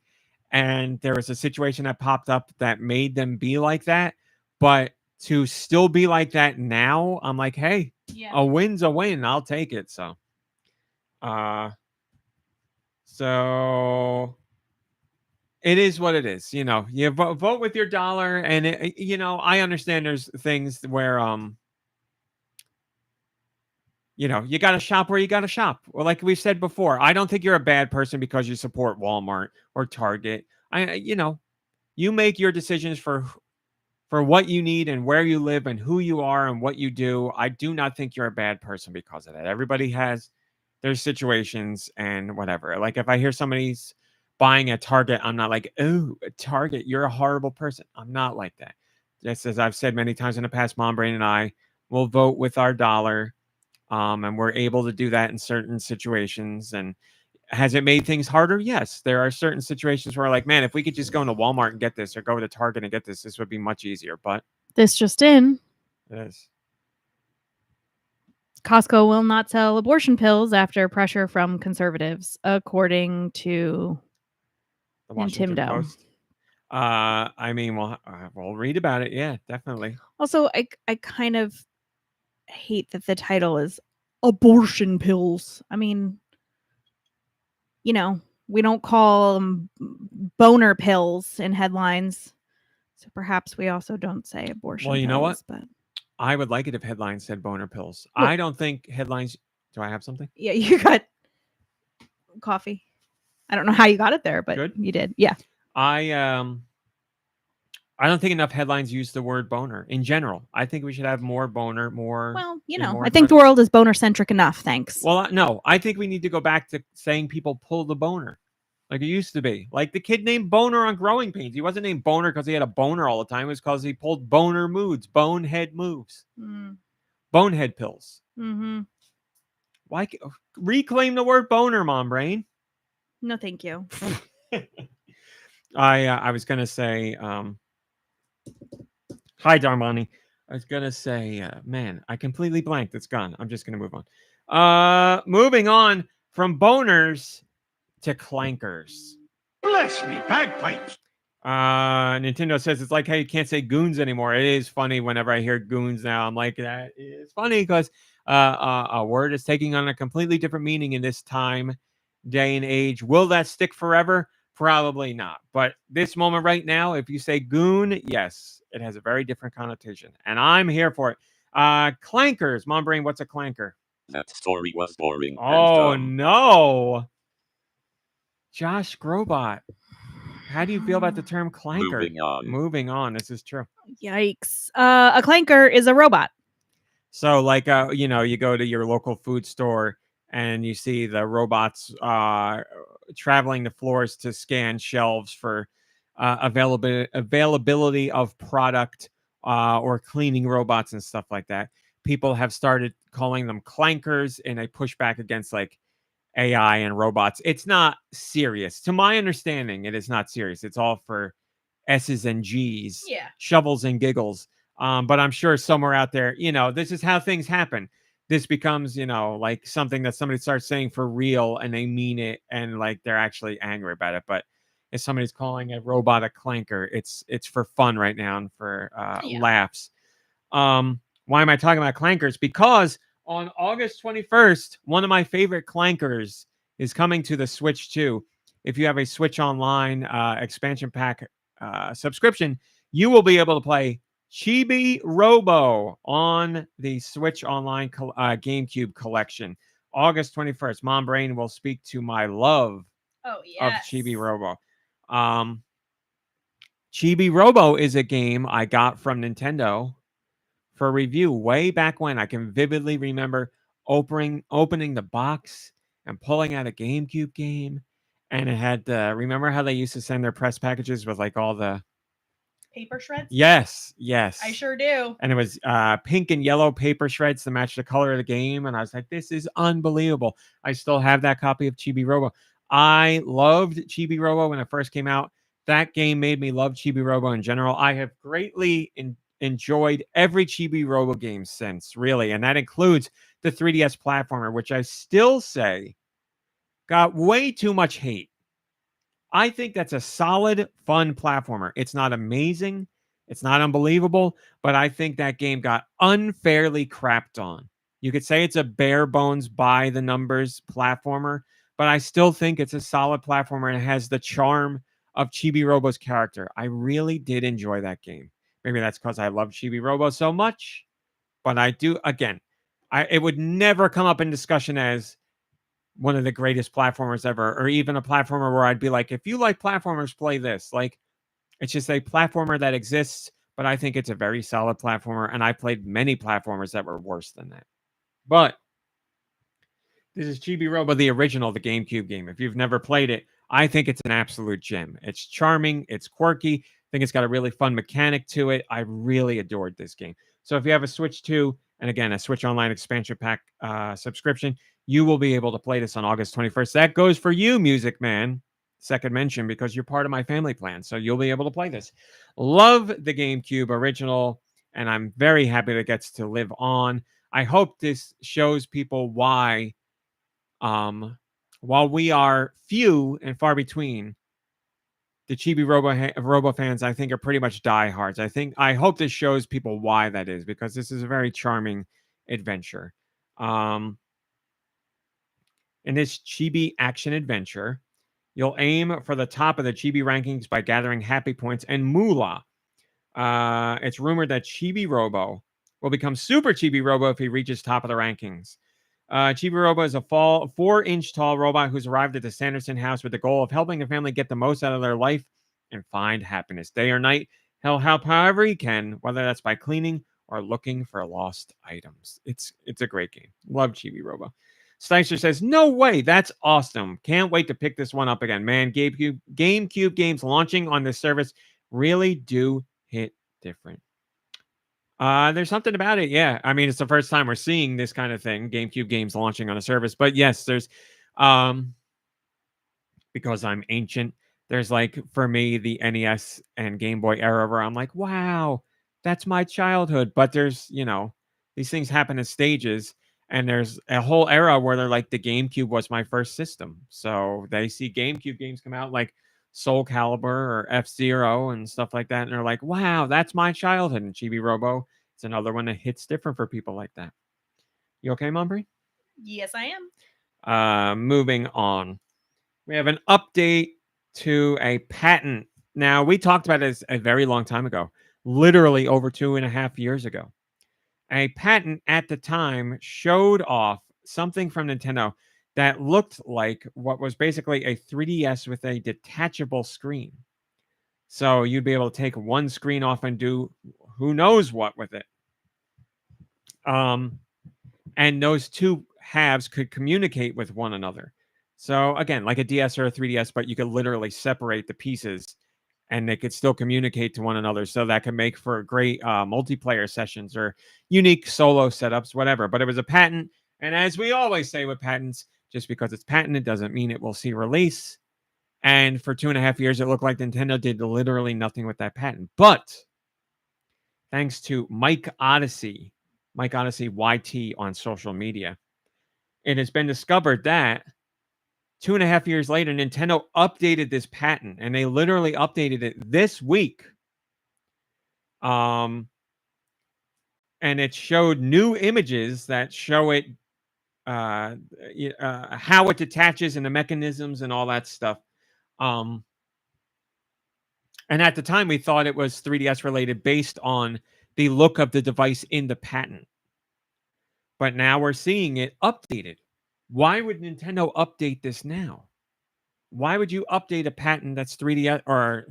And there was a situation that popped up that made them be like that. But to still be like that now, I'm like, hey, a win's a win. I'll take it. So it is what it is. You know, you vote with your dollar. And, I understand there's things where, you got to shop where you got to shop. Well, like we've said before, I don't think you're a bad person because you support Walmart or Target. You make your decisions for what you need and where you live and who you are and what you do. I do not think you're a bad person because of that. Everybody has their situations and whatever. Like if I hear somebody's buying at Target, I'm not like, oh, Target, you're a horrible person. I'm not like that. Just as I've said many times in the past, MomBrain and I will vote with our dollar. And we're able to do that in certain situations. And has it made things harder? Yes. There are certain situations where like, man, if we could just go into Walmart and get this or go to Target and get this would be much easier. But this just in. Yes. Costco will not sell abortion pills after pressure from conservatives, according to The Washington Nintendo. Post. We'll read about it. Yeah, definitely. Also, I kind of hate that the title is abortion pills. I mean, we don't call them boner pills in headlines. So perhaps we also don't say abortion pills. Well, you know what? But I would like it if headlines said boner pills. Well, I don't think headlines... Do I have something? Yeah, you got coffee. I don't know how you got it there, but Good. You did. Yeah. I don't think enough headlines use the word boner in general. I think we should have more boner, more... Well, I think the world is boner-centric enough, thanks. Well, no, I think we need to go back to saying people pull the boner like it used to be. Like the kid named Boner on Growing Pains. He wasn't named Boner because he had a boner all the time. It was because he pulled boner moods, bonehead moves, bonehead pills. Mm-hmm. reclaim the word boner, MomBrain? No, thank you. I was gonna say, hi Darmani. I was gonna say, man, I completely blanked. It's gone. I'm just gonna move on. Moving on from boners to clankers. Bless me, bagpipes. Nintendo says it's like how you can't say goons anymore. It is funny whenever I hear goons now. I'm like, that is funny because a word is taking on a completely different meaning in this time, day, and age. Will that stick forever? Probably not. But this moment right now, if you say goon, yes, it has a very different connotation. And I'm here for it. Clankers. MomBrain, what's a clanker? That story was boring. Oh, and dumb. no. Josh Grobot. How do you feel about the term clanker? Moving on. This is true. Yikes. A clanker is a robot. So, like, you go to your local food store and you see the robots traveling the floors to scan shelves for availability of product or cleaning robots and stuff like that. People have started calling them clankers in a pushback against like AI and robots. It's not serious. To my understanding, it is not serious. It's all for S's and G's, shovels and giggles. But I'm sure somewhere out there, this is how things happen. This becomes, like something that somebody starts saying for real and they mean it and like they're actually angry about it. But if somebody's calling a robot a clanker, it's for fun right now and for laughs. Why am I talking about clankers? Because on August 21st, one of my favorite clankers is coming to the Switch 2. If you have a Switch Online expansion pack subscription, you will be able to play Chibi-Robo on the Switch Online GameCube collection. August 21st, MomBrain will speak to my love of Chibi-Robo. Chibi-Robo is a game I got from Nintendo for review way back when. I can vividly remember opening the box and pulling out a GameCube game, and it had remember how they used to send their press packages with like all the paper shreds? Yes. I sure do. And it was pink and yellow paper shreds to match the color of the game, and I was like, this is unbelievable. I still have that copy of Chibi-Robo. I loved Chibi-Robo when it first came out. That game made me love Chibi-Robo in general. I have greatly enjoyed every Chibi-Robo game since, really, and that includes the 3DS platformer, which I still say got way too much hate. I think that's a solid, fun platformer. It's not amazing, it's not unbelievable, but I think that game got unfairly crapped on. You could say it's a bare bones, by the numbers platformer, but I still think it's a solid platformer and it has the charm of Chibi-Robo's character. I really did enjoy that game. Maybe that's because I love Chibi-Robo so much, but I do, again, it would never come up in discussion as one of the greatest platformers ever, or even a platformer where I'd be like, if you like platformers, play this. Like, it's just a platformer that exists, but I think it's a very solid platformer, and I played many platformers that were worse than that. But this is Chibi-Robo, the original, the GameCube game. If you've never played it, I think it's an absolute gem. It's charming, it's quirky. I think it's got a really fun mechanic to it. I really adored this game. So if you have a Switch 2, and again, a Switch Online expansion pack subscription, you will be able to play this on August 21st. That goes for you, Music Man. Second mention, because you're part of my family plan. So you'll be able to play this. Love the GameCube original, and I'm very happy that it gets to live on. I hope this shows people why, while we are few and far between, the Chibi-Robo fans, I think, are pretty much diehards. I hope this shows people why that is, because this is a very charming adventure. In this Chibi action adventure, you'll aim for the top of the Chibi rankings by gathering happy points and moolah. It's rumored that Chibi-Robo will become Super Chibi-Robo if he reaches top of the rankings. Chibi-Robo is a 4-inch tall robot who's arrived at the Sanderson house with the goal of helping the family get the most out of their life and find happiness. Day or night, he'll help however he can, whether that's by cleaning or looking for lost items. It's a great game. Love Chibi-Robo. Steister says, no way, that's awesome. Can't wait to pick this one up again. Man, GameCube games launching on this service really do hit different. There's something about it, yeah. I mean, it's the first time we're seeing this kind of thing, GameCube games launching on a service. But yes, there's because I'm ancient, there's like for me the NES and Game Boy era where I'm like, wow, that's my childhood. But there's, these things happen in stages, and there's a whole era where they're like the GameCube was my first system. So they see GameCube games come out like Soul Calibur or F-Zero and stuff like that, and they're like, wow, that's my childhood. And Chibi-Robo, it's another one that hits different for people like that. You okay, MomBrain? Yes, I am. Moving on. We have an update to a patent. Now, we talked about this a very long time ago, literally over 2.5 years ago. A patent at the time showed off something from Nintendo that looked like what was basically a 3DS with a detachable screen. So you'd be able to take one screen off and do who knows what with it. And those two halves could communicate with one another. So again, like a DS or a 3DS, but you could literally separate the pieces and they could still communicate to one another. So that could make for great multiplayer sessions or unique solo setups, whatever. But it was a patent. And as we always say with patents, just because it's patented doesn't mean it will see release. And for 2.5 years, it looked like Nintendo did literally nothing with that patent. But thanks to Mike Odyssey YT on social media, it has been discovered that 2.5 years later, Nintendo updated this patent, and they literally updated it this week. And it showed new images that show it, how it detaches and the mechanisms and all that stuff. And at the time, we thought it was 3DS related based on the look of the device in the patent. But now we're seeing it updated. Why would Nintendo update this now? Why would you update a patent that's 3DS or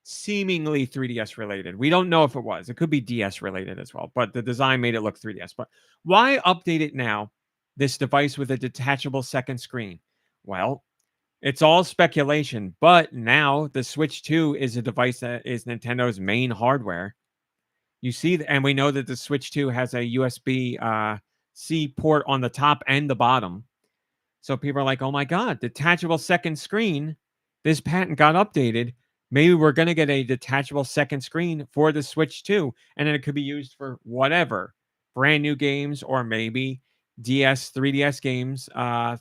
seemingly 3DS related? We don't know if it was. It could be DS related as well, but the design made it look 3DS. But why update it now, this device with a detachable second screen? Well, it's all speculation, but now the Switch 2 is a device that is Nintendo's main hardware. You see, and we know that the Switch 2 has a USB-C port on the top and the bottom. So people are like, oh my God, detachable second screen. This patent got updated. Maybe we're going to get a detachable second screen for the Switch 2. And then it could be used for whatever. Brand new games or maybe DS, 3DS games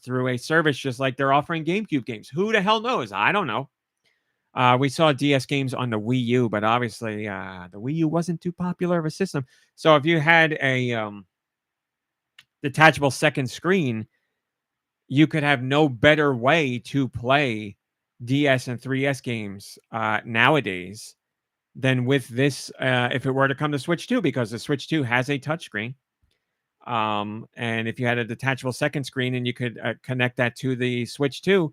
through a service just like they're offering GameCube games. Who the hell knows? I don't know. We saw DS games on the Wii U, but obviously the Wii U wasn't too popular of a system. So if you had a detachable second screen, you could have no better way to play DS and 3DS games nowadays than with this if it were to come to Switch 2, because the Switch 2 has a touchscreen. And if you had a detachable second screen and you could connect that to the Switch 2,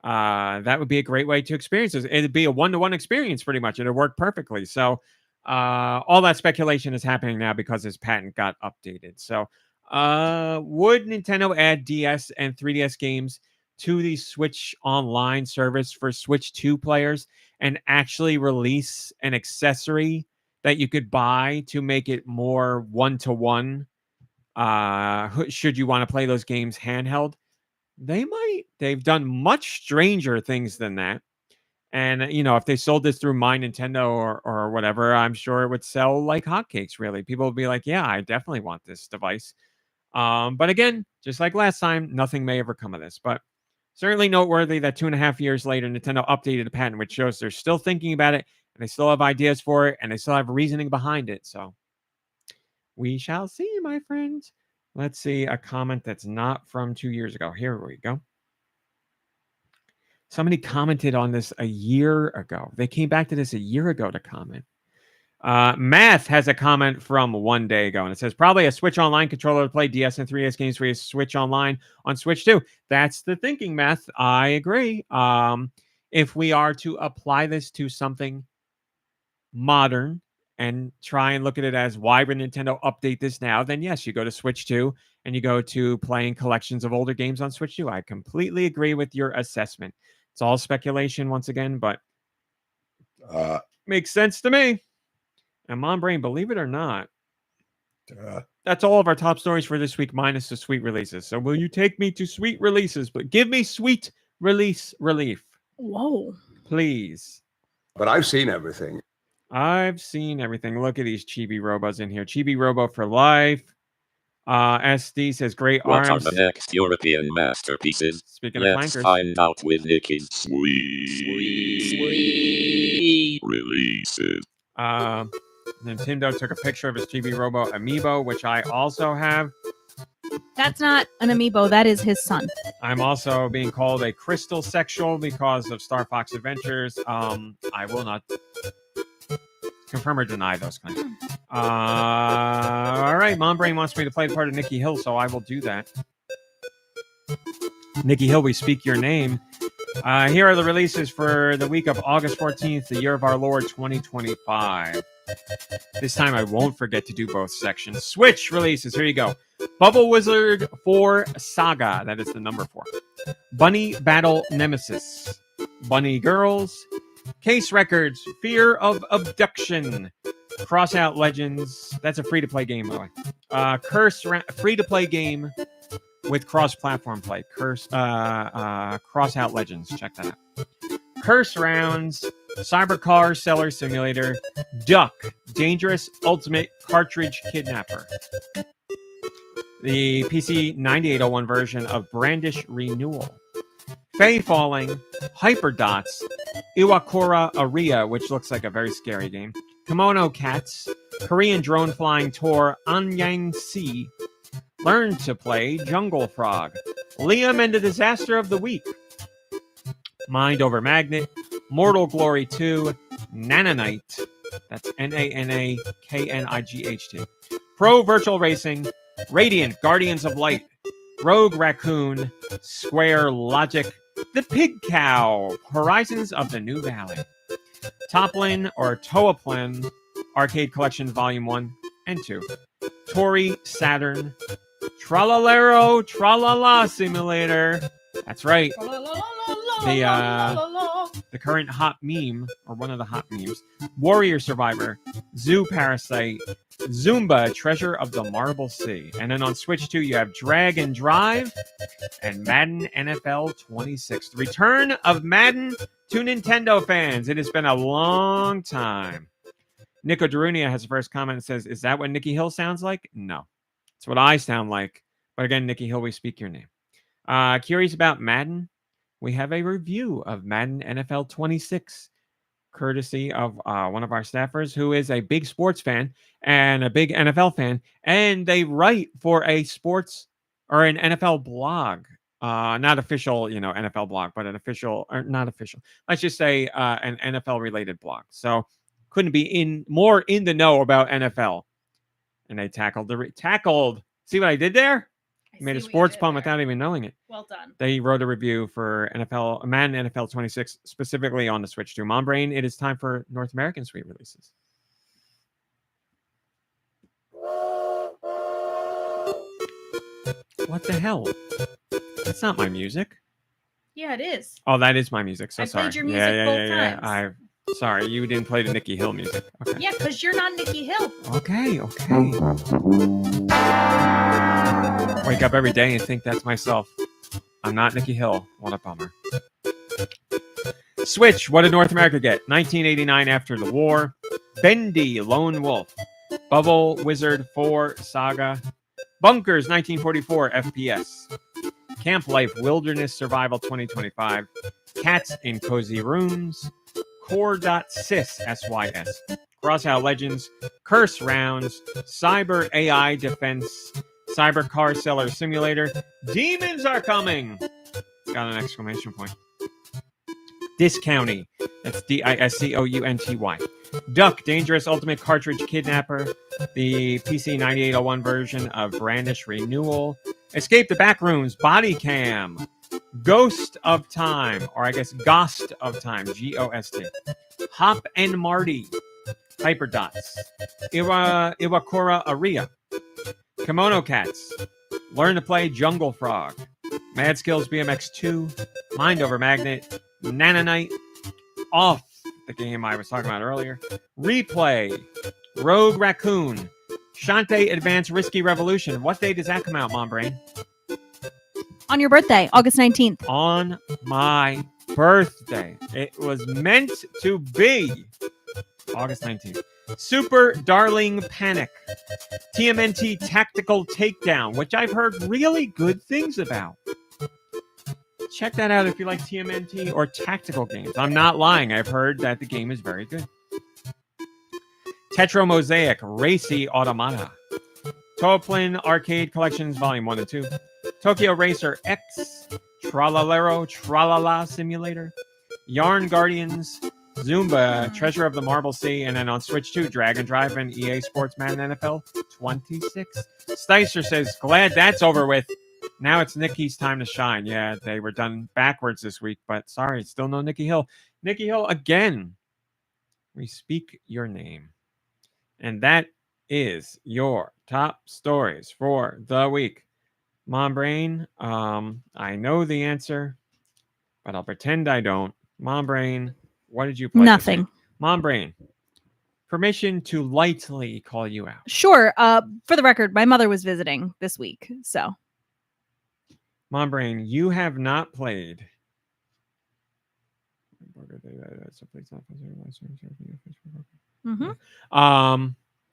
that would be a great way to experience this. It'd be a one-to-one experience pretty much. It'd work perfectly. So all that speculation is happening now because this patent got updated. So would Nintendo add DS and 3DS games to the Switch Online service for Switch 2 players and actually release an accessory that you could buy to make it more one-to-one should you want to play those games handheld? They might. They've done much stranger things than that. And, if they sold this through My Nintendo or whatever, I'm sure it would sell like hotcakes, really. People would be like, yeah, I definitely want this device. But again, just like last time, nothing may ever come of this. But certainly noteworthy that 2.5 years later, Nintendo updated the patent, which shows they're still thinking about it, and they still have ideas for it, and they still have reasoning behind it. So we shall see, my friends. Let's see a comment that's not from 2 years ago. Here we go. Somebody commented on this a year ago. They came back to this a year ago to comment. Math has a comment from 1 day ago, and it says, probably a Switch Online controller to play DS and 3DS games for your Switch Online on Switch 2. That's the thinking, Math. I agree. If we are to apply this to something modern and try and look at it as why would Nintendo update this now, then yes, you go to Switch 2 and you go to playing collections of older games on Switch 2. I completely agree with your assessment. It's all speculation once again, but makes sense to me. And MomBrain, believe it or not, That's all of our top stories for this week, minus the sweet releases. So will you take me to sweet releases? But give me sweet release relief. Whoa. Please. But I've seen everything. I've seen everything. Look at these Chibi-Robos in here. Chibi-Robo for life. SD says great What arms. are the next European masterpieces? Speaking of Let's clankers. find out with Nicky's sweet releases. Nintendo took a picture of his Chibi-Robo amiibo, which I also have. That's not an amiibo. That is his son. I'm also being called a crystal sexual because of Star Fox Adventures. I will not confirm or deny those claims. All right, MomBrain wants me to play the part of Nikki Hill, so I will do that. Nikki Hill, we speak your name. Here are the releases for the week of August 14th, the year of our Lord 2025. This time I won't forget to do both sections. Switch releases. Here you go. Bubble Wizard 4 Saga. That is the number 4. Bunny Battle Nemesis. Bunny Girls. Case Records. Fear of Abduction. Crossout Legends. That's a free-to-play game, by the way. Free-to-play game with cross-platform play. Crossout Legends. Check that out. Curse Rounds. Cybercar Seller Simulator. Duck. Dangerous Ultimate Cartridge Kidnapper. The PC 9801 version of Brandish Renewal. Fae Falling, Hyperdots, Iwakura Aria, which looks like a very scary game. Kimono Cats, Korean Drone Flying Tour, Anyang Si, Learn to Play, Jungle Frog, Liam and the Disaster of the Week, Mind Over Magnet, Mortal Glory 2, Nanonite, that's Nanaknight, Pro Virtual Racing, Radiant Guardians of Light, Rogue Raccoon, Square Logic, The Pig Cow, Horizons of the New Valley, Toplin or Toaplin, Arcade Collection Volume 1 and 2, Tori Saturn, Tralalero Tralala Simulator, that's right, the current hot meme, or one of the hot memes, Warrior Survivor, Zoo Parasite, Zumba, Treasure of the Marble Sea. And then on Switch 2, you have Drag and Drive and Madden NFL 26. The return of Madden to Nintendo fans. It has been a long time. Nico Darunia has the first comment and says, is that what Nikki Hill sounds like? No. It's what I sound like. But again, Nikki Hill, we speak your name. Curious about Madden? We have a review of Madden NFL 26. Courtesy of one of our staffers who is a big sports fan and a big NFL fan, and they write for a sports or an NFL blog, not official, NFL blog, but an official or not official. Let's just say an NFL related blog. So couldn't be more in the know about NFL. And they tackled. See what I did there? Made a sports pun without even knowing it. Well done. They wrote a review for Madden NFL 26, specifically on the Switch 2. MomBrain, it is time for North American Sweet releases. What the hell? That's not my music. Yeah, it is. Oh, that is my music. So I sorry. played your music both times. Sorry, you didn't play the Nikki Hill music. Okay. Yeah, because you're not Nikki Hill. Okay. Wake up every day and think that's myself. I'm not Nikki Hill. What a bummer. Switch, what did North America get? 1989 After the War. Bendy, Lone Wolf. Bubble Wizard 4 Saga. Bunkers, 1944 FPS. Camp Life Wilderness Survival 2025. Cats in Cozy Rooms. Core.sys, SYS. Crossout Legends. Curse Rounds. Cyber AI Defense. Cyber Car Seller Simulator. Demons are coming! Got an exclamation point. Discounty. That's DISCOUNTY. Duck, Dangerous Ultimate Cartridge Kidnapper. The PC 9801 version of Brandish Renewal. Escape the Backrooms. Body Cam. Ghost of Time. Or I guess Ghost of Time. GOST. Hop and Marty. Hyperdots. Iwakura Aria. Kimono Cats. Learn to Play Jungle Frog. Mad Skills BMX 2. Mind Over Magnet. Nanonite. Off, the game I was talking about earlier. Replay. Rogue Raccoon. Shantae Advance Risky Revolution. What day does that come out, MomBrain? On your birthday, August 19th. On my birthday. It was meant to be August 19th. Super Darling Panic. TMNT Tactical Takedown, which I've heard really good things about. Check that out if you like TMNT or tactical games. I'm not lying. I've heard that the game is very good. Tetro Mosaic Racy Automata. Toplin Arcade Collections Volume 1 and 2. Tokyo Racer X. Tralalero Tralala Simulator. Yarn Guardians. Zumba, Treasure of the Marble Sea, and then on Switch 2, Dragon Drive and EA Sports Madden NFL 26. Sticer says, glad that's over with. Now it's Nikki's time to shine. Yeah, they were done backwards this week, but sorry, still no Nikki Hill. Nikki Hill, again, we speak your name. And that is your top stories for the week. MomBrain, I know the answer, but I'll pretend I don't. MomBrain, what did you play? Nothing. MomBrain, permission to lightly call you out. Sure. For the record, my mother was visiting this week, so. MomBrain, you have not played.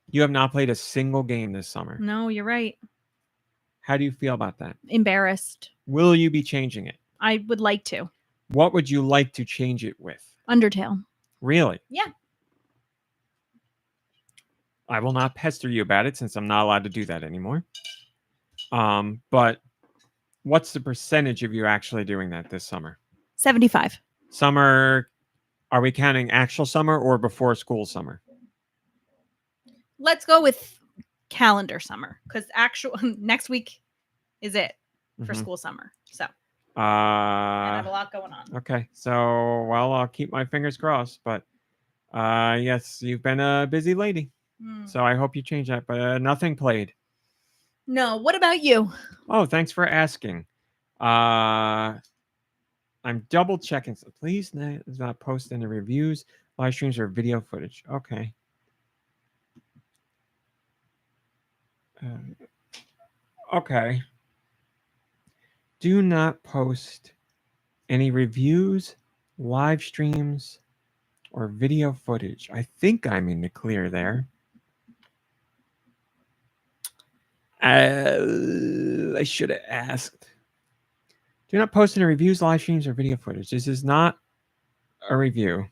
You have not played a single game this summer. No, you're right. How do you feel about that? Embarrassed. Will you be changing it? I would like to. What would you like to change it with? Undertale. Really? Yeah. I will not pester you about it since I'm not allowed to do that anymore. But what's the percentage of you actually doing that this summer? 75. Summer, are we counting actual summer or before school summer? Let's go with calendar summer because actual next week is it for school summer. So I have a lot going on. Okay. So, well, I'll keep my fingers crossed. But yes, you've been a busy lady. So I hope you change that. But nothing played. No. What about you? Oh, thanks for asking. I'm double checking. So please not post any reviews, live streams, or video footage. Okay. Okay. Do not post any reviews, live streams, or video footage. I think I'm in the clear there. I should have asked. Do not post any reviews, live streams, or video footage. This is not a review.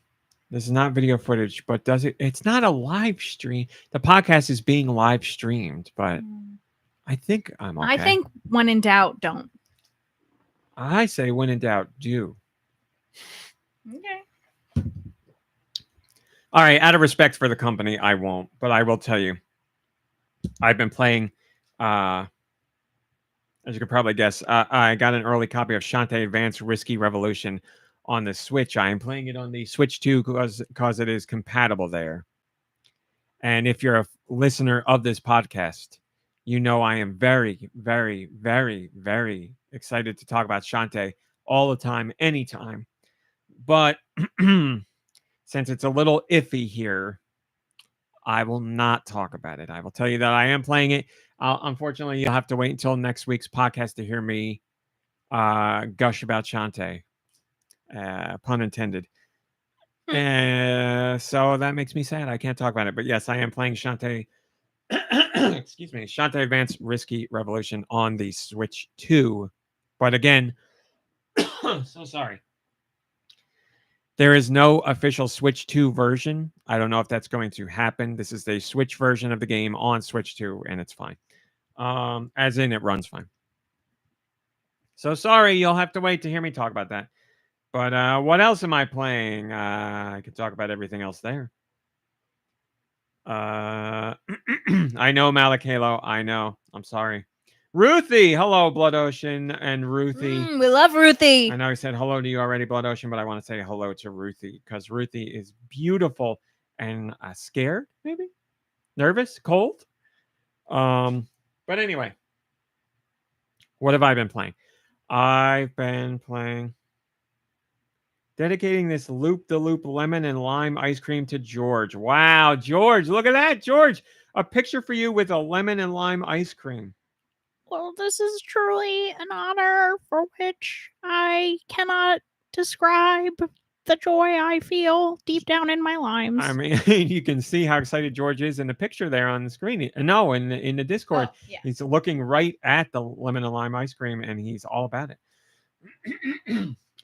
This is not video footage, but it's not a live stream. The podcast is being live streamed, but I think I'm okay. I think when in doubt, don't. I say when in doubt, do. Okay. All right, out of respect for the company, I won't, but I will tell you. I've been playing, as you could probably guess, I got an early copy of Shantae Advance Risky Revolution on the Switch. I am playing it on the Switch 2 because it is compatible there. And if you're a listener of this podcast, you know I am very, very, very, very excited to talk about Shantae all the time, anytime. But since it's a little iffy here, I will not talk about it. I will tell you that I am playing it. Unfortunately, you'll have to wait until next week's podcast to hear me gush about Shantae. Pun intended. So that makes me sad. I can't talk about it. But yes, I am playing Shantae. Excuse me. Shantae Advance Risky Revolution on the Switch 2. But again, so sorry. There is no official Switch 2 version. I don't know if that's going to happen. This is the Switch version of the game on Switch 2, and it's fine. As in, it runs fine. So sorry, you'll have to wait to hear me talk about that. But what else am I playing? I could talk about everything else there. I know, Malik Halo. I know. I'm sorry. Ruthie. Hello, Blood Ocean and Ruthie. We love Ruthie. I know I said hello to you already, Blood Ocean, but I want to say hello to Ruthie because Ruthie is beautiful and scared, maybe? Nervous? Cold? But anyway. What have I been playing? I've been playing Dedicating this loop-de-loop lemon and lime ice cream to George. Wow, George, look at that, George. A picture for you with a lemon and lime ice cream. Well, this is truly an honor for which I cannot describe the joy I feel deep down in my limes. I mean, you can see how excited George is in the picture there on the screen. No, in the Discord, yeah. he's looking right at the lemon and lime ice cream, and he's all about it.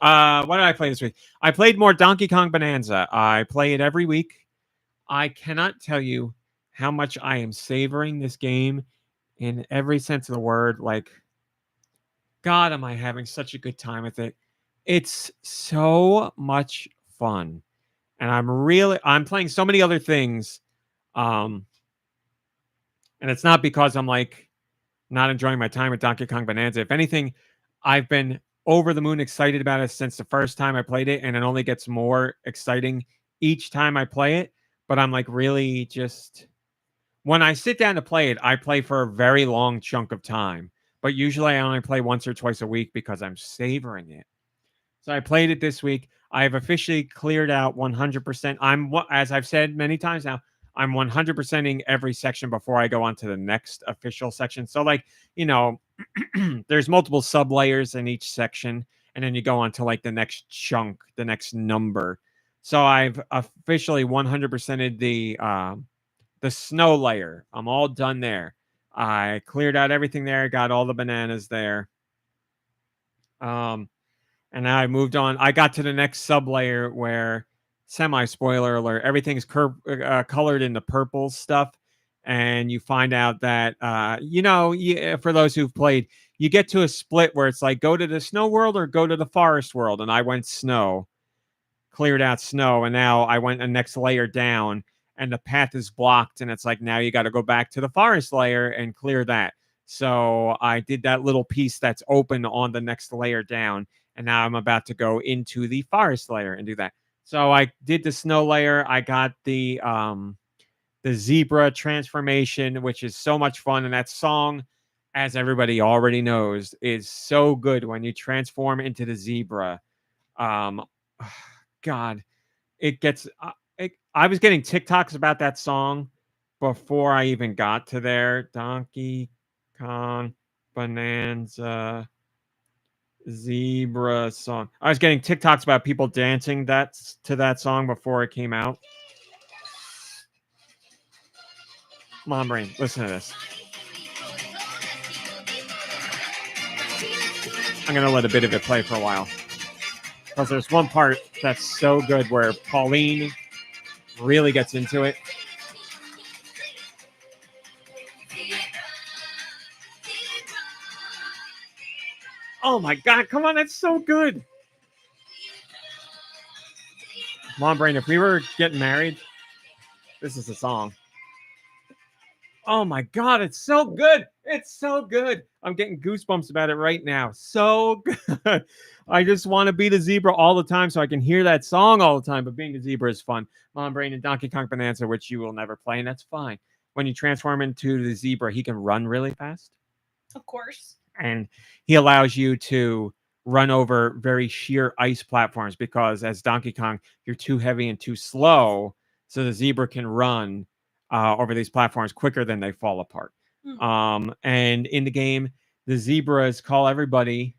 What did I play this week? I played more Donkey Kong Bonanza. I play it every week. I cannot tell you how much I am savoring this game in every sense of the word. Like, God, am I having such a good time with it. It's so much fun. And I'm playing so many other things. And it's not because I'm like not enjoying my time with Donkey Kong Bonanza. If anything, I've been over the moon excited about it since the first time I played it, and it only gets more exciting each time I play it. But I'm like really just when I sit down to play it, I play for a very long chunk of time. But usually I only play once or twice a week because I'm savoring it. So I played it this week. I have officially cleared out 100%. As I've said many times now, I'm 100%ing every section before I go on to the next official section. So, like, there's multiple sub layers in each section, and then you go on to like the next chunk, the next number. So I've officially 100%ed the snow layer. I'm all done there. I cleared out everything there, got all the bananas there. And now I moved on. I got to the next sub layer where, semi-spoiler alert, everything's colored in the purple stuff. And you find out that, for those who've played, you get to a split where it's like, go to the snow world or go to the forest world. And I went snow, cleared out snow. And now I went a next layer down and the path is blocked. And it's like, now you got to go back to the forest layer and clear that. So I did that little piece that's open on the next layer down. And now I'm about to go into the forest layer and do that. So I did the snow layer. I got the zebra transformation, which is so much fun. And that song, as everybody already knows, is so good when you transform into the zebra. God, it gets... I was getting TikToks about that song before I even got to there. Donkey Kong Bonanza zebra song. I was getting TikToks about people dancing to that song before it came out. MomBrain, listen to this. I'm gonna let a bit of it play for a while because there's one part that's so good where Pauline really gets into it. Oh my God, come on, that's so good. MomBrain, if we were getting married, this is the song. Oh my God, it's so good. It's so good. I'm getting goosebumps about it right now. So good. I just want to be the zebra all the time so I can hear that song all the time. But being the zebra is fun. MomBrain and Donkey Kong Bonanza, which you will never play, and that's fine. When you transform into the zebra, he can run really fast. Of course. And he allows you to run over very sheer ice platforms because as Donkey Kong, you're too heavy and too slow. So the zebra can run over these platforms quicker than they fall apart. And in the game, the zebras call everybody...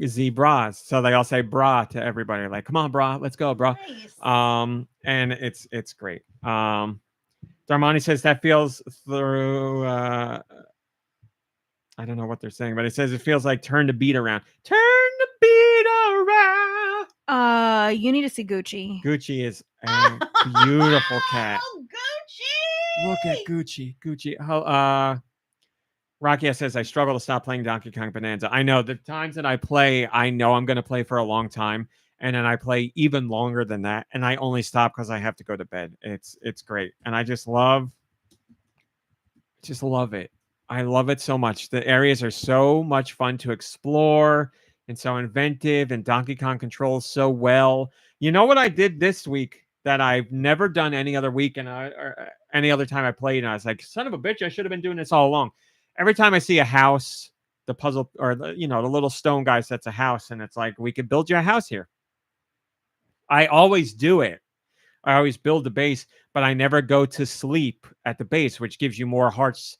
Zebras. So they all say bra to everybody. Like, come on, bra. Let's go, bra. Nice. And it's great. Darmani says that feels through... I don't know what they're saying, but it says it feels like turn the beat around. Turn the beat around. You need to see Gucci. Gucci is a beautiful cat. Oh, Gucci! Look at Gucci. Gucci. Rakia says, I struggle to stop playing Donkey Kong Bonanza. I know the times that I play, I know I'm going to play for a long time. And then I play even longer than that. And I only stop because I have to go to bed. It's great. And I just love it. I love it so much. The areas are so much fun to explore and so inventive, and Donkey Kong controls so well. You know what I did this week that I've never done any other week or any other time I played? And I was like, son of a bitch, I should have been doing this all along. Every time I see a house the puzzle or the little stone guy sets a house, and it's like, we could build you a house here. I always do it. I always build the base, but I never go to sleep at the base, which gives you more hearts,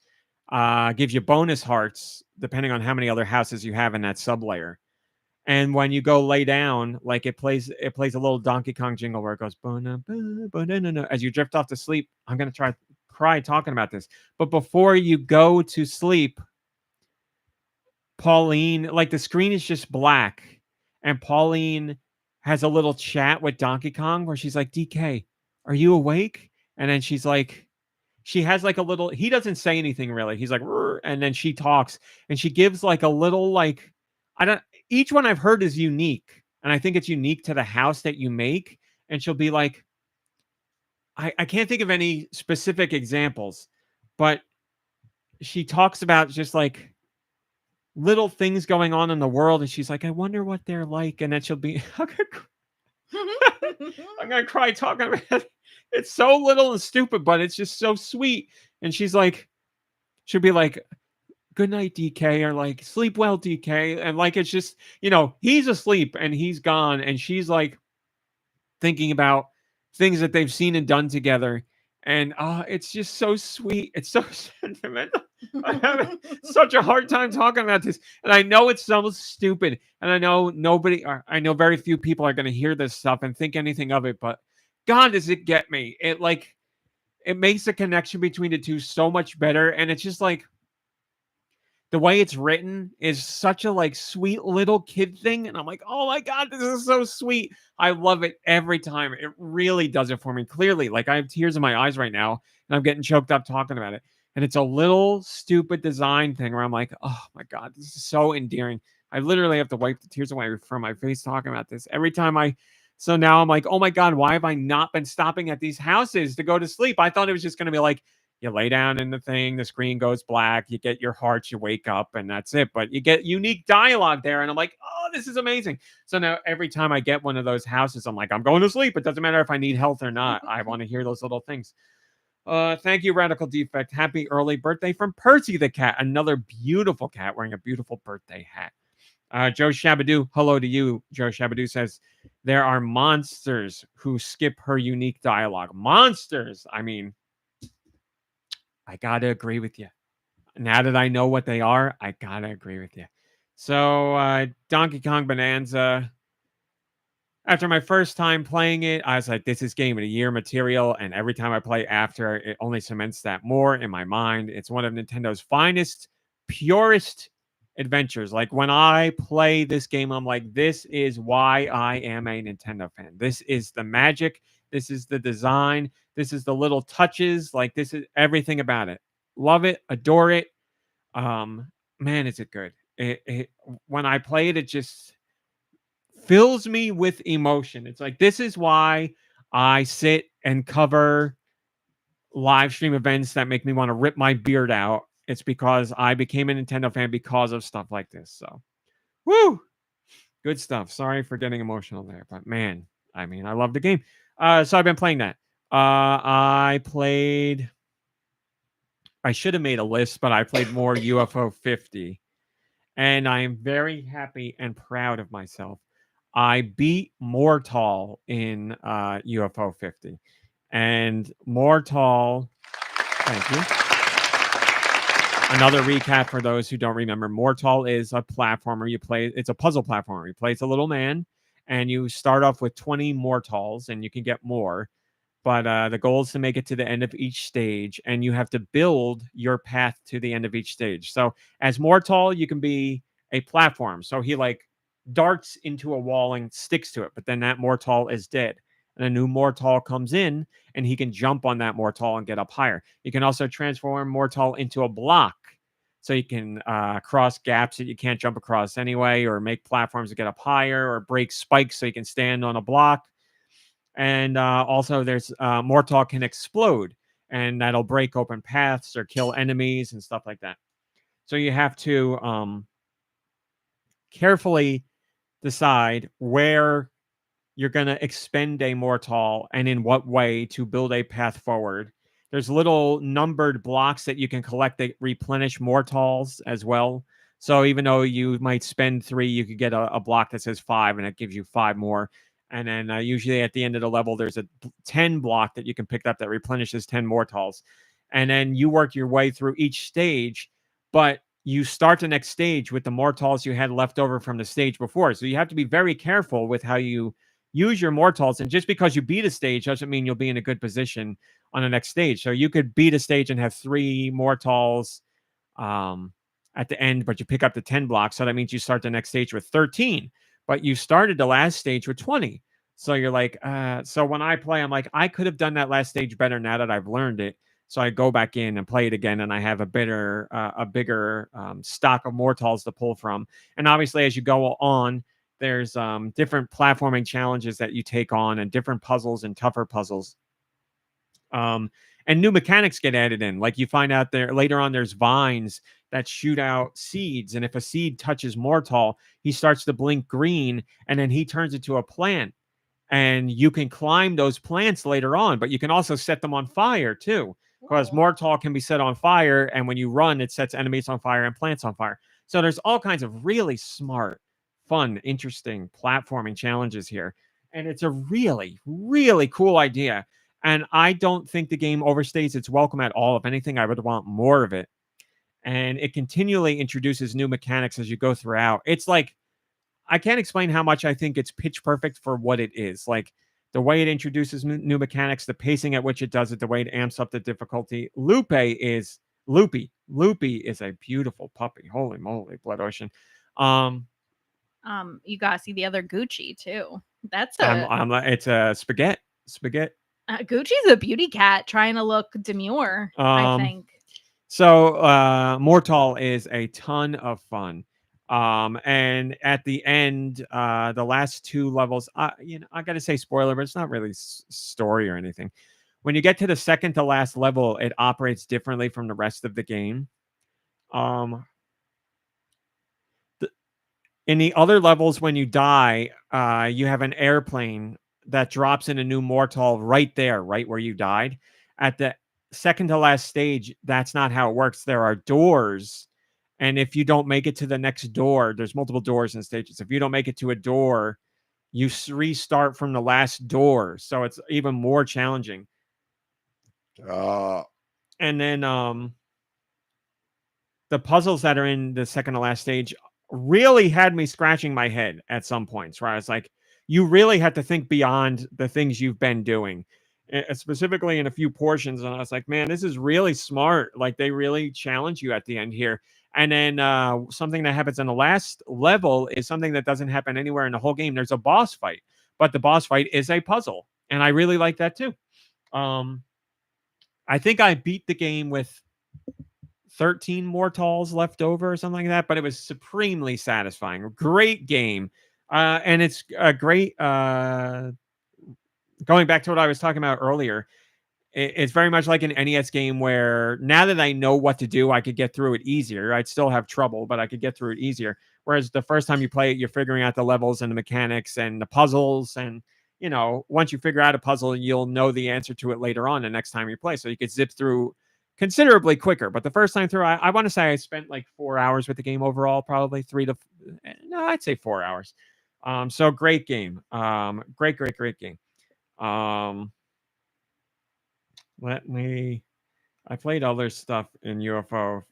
gives you bonus hearts depending on how many other houses you have in that sublayer. And when you go lay down, like it plays a little Donkey Kong jingle where it goes as you drift off to sleep. I'm gonna cry talking about this, but before you go to sleep, Pauline, like the screen is just black, and Pauline has a little chat with Donkey Kong where she's like, DK, are you awake? And then she's like, she has like a little, he doesn't say anything really. He's like, "Rrr," and then she talks and she gives like a little, like, each one I've heard is unique. And I think it's unique to the house that you make. And she'll be like, I can't think of any specific examples, but she talks about just like little things going on in the world. And she's like, I wonder what they're like. And then she'll be, I'm going to cry talking about it. It's so little and stupid, but it's just so sweet. And she's like, she'll be like, good night, DK, or like, sleep well, DK. And like, it's just, he's asleep and he's gone. And she's like thinking about things that they've seen and done together. And it's just so sweet. It's so sentimental. I'm having such a hard time talking about this. And I know it sounds stupid. And I know I know very few people are going to hear this stuff and think anything of it. But God, does it get me? It makes the connection between the two so much better. And it's just like, the way it's written is such a like sweet little kid thing. And I'm like, oh my God, this is so sweet. I love it every time. It really does it for me. Clearly, like I have tears in my eyes right now and I'm getting choked up talking about it. And it's a little stupid design thing where I'm like, oh my God, this is so endearing. I literally have to wipe the tears away from my face talking about this every time so now I'm like, oh my God, why have I not been stopping at these houses to go to sleep? I thought it was just going to be like, you lay down in the thing, the screen goes black, you get your hearts, you wake up, and that's it. But you get unique dialogue there, and I'm like, oh, this is amazing. So now every time I get one of those houses, I'm like, I'm going to sleep. It doesn't matter if I need health or not. I want to hear those little things. Thank you, Radical Defect. Happy early birthday from Percy the cat. Another beautiful cat wearing a beautiful birthday hat. Joe Shabadoo, hello to you. Joe Shabadoo says, there are monsters who skip her unique dialogue. Monsters! I mean, I gotta agree with you. Now that I know what they are, I gotta agree with you. So, Donkey Kong Bonanza. After my first time playing it, I was like, this is Game of the Year material. And every time I play after, it only cements that more in my mind. It's one of Nintendo's finest, purest adventures. Like when I play this game, I'm like, this is why I am a Nintendo fan. This is the magic. This is the design. This is the little touches. Like this is everything about it. Love it. Adore it. Man, is it good. When I play it, it just fills me with emotion. It's like, this is why I sit and cover live stream events that make me want to rip my beard out. It's because I became a Nintendo fan because of stuff like this. So, woo! Good stuff. Sorry for getting emotional there, but man, I mean, I love the game. So I've been playing that. I should have made a list, but I played more UFO 50. And I am very happy and proud of myself. I beat Mortal in UFO 50. And Mortal, thank you. Another recap for those who don't remember. Mortal is a platformer. It's a puzzle platformer. You play as a little man, and you start off with 20 Mortals, and you can get more. But the goal is to make it to the end of each stage, and you have to build your path to the end of each stage. So as Mortal, you can be a platform. So he like darts into a wall and sticks to it, but then that Mortal is dead. And a new Mortal comes in, and he can jump on that Mortal and get up higher. You can also transform Mortal into a block. So you can cross gaps that you can't jump across anyway, or make platforms to get up higher, or break spikes so you can stand on a block. And also there's Mortal can explode, and that'll break open paths or kill enemies and stuff like that. So you have to carefully decide where you're going to expend a Mortal and in what way to build a path forward. There's little numbered blocks that you can collect that replenish Mortals as well. So even though you might spend 3, you could get a block that says 5, and it gives you 5 more. And then usually at the end of the level, there's a 10 block that you can pick up that replenishes 10 mortals. And then you work your way through each stage, but you start the next stage with the mortals you had left over from the stage before. So you have to be very careful with how you use your mortals. And just because you beat a stage doesn't mean you'll be in a good position on the next stage. So you could beat a stage and have 3 mortals at the end, but you pick up the 10 blocks. So that means you start the next stage with 13, but you started the last stage with 20. So you're like, so when I play, I'm like, I could have done that last stage better now that I've learned it. So I go back in and play it again, and I have a bigger stock of mortals to pull from. And obviously, as you go on, there's different platforming challenges that you take on, and different puzzles and tougher puzzles. And new mechanics get added in. Like you find out there later on, there's vines that shoot out seeds, and if a seed touches mortal, he starts to blink green, and then he turns into a plant. And you can climb those plants later on, but you can also set them on fire too, because mortal can be set on fire, and when you run, it sets enemies on fire and plants on fire. So there's all kinds of really smart, fun, interesting platforming challenges here, and it's a really, really cool idea. And I don't think the game overstays its welcome at all. If anything, I would want more of it. And it continually introduces new mechanics as you go throughout. It's like, I can't explain how much I think it's pitch perfect for what it is. Like the way it introduces new mechanics, the pacing at which it does it, the way it amps up the difficulty. Loopy is a beautiful puppy. Holy moly, Blood Ocean. You gotta see the other Gucci too. That's it's a spaghetti. Gucci's a beauty cat trying to look demure, I think. So Mortal is a ton of fun. And at the end, the last 2 levels, I gotta say spoiler, but it's not really story or anything. When you get to the second to last level, it operates differently from the rest of the game. In the other levels, when you die, you have an airplane that drops in a new mortal right there, right where you died. At the second to last stage, that's not how it works. There are doors. And if you don't make it to the next door, there's multiple doors in stages. If you don't make it to a door, you restart from the last door. So it's even more challenging. And then the puzzles that are in the second to last stage really had me scratching my head at some points, where I was like, you really have to think beyond the things you've been doing, specifically in a few portions. And I was like, man, this is really smart. Like they really challenge you at the end here. And then something that happens in the last level is something that doesn't happen anywhere in the whole game. There's a boss fight, but the boss fight is a puzzle. And I really like that too. I think I beat the game with 13 mortals left over or something like that, but it was supremely satisfying. Great game. And it's a great, going back to what I was talking about earlier, it's very much like an NES game where now that I know what to do, I could get through it easier. I'd still have trouble, but I could get through it easier. Whereas the first time you play it, you're figuring out the levels and the mechanics and the puzzles. And, once you figure out a puzzle, you'll know the answer to it later on the next time you play. So you could zip through considerably quicker. But the first time through, I want to say I spent like 4 hours with the game overall, probably I'd say 4 hours. So great game. Great game. I played other stuff in UFO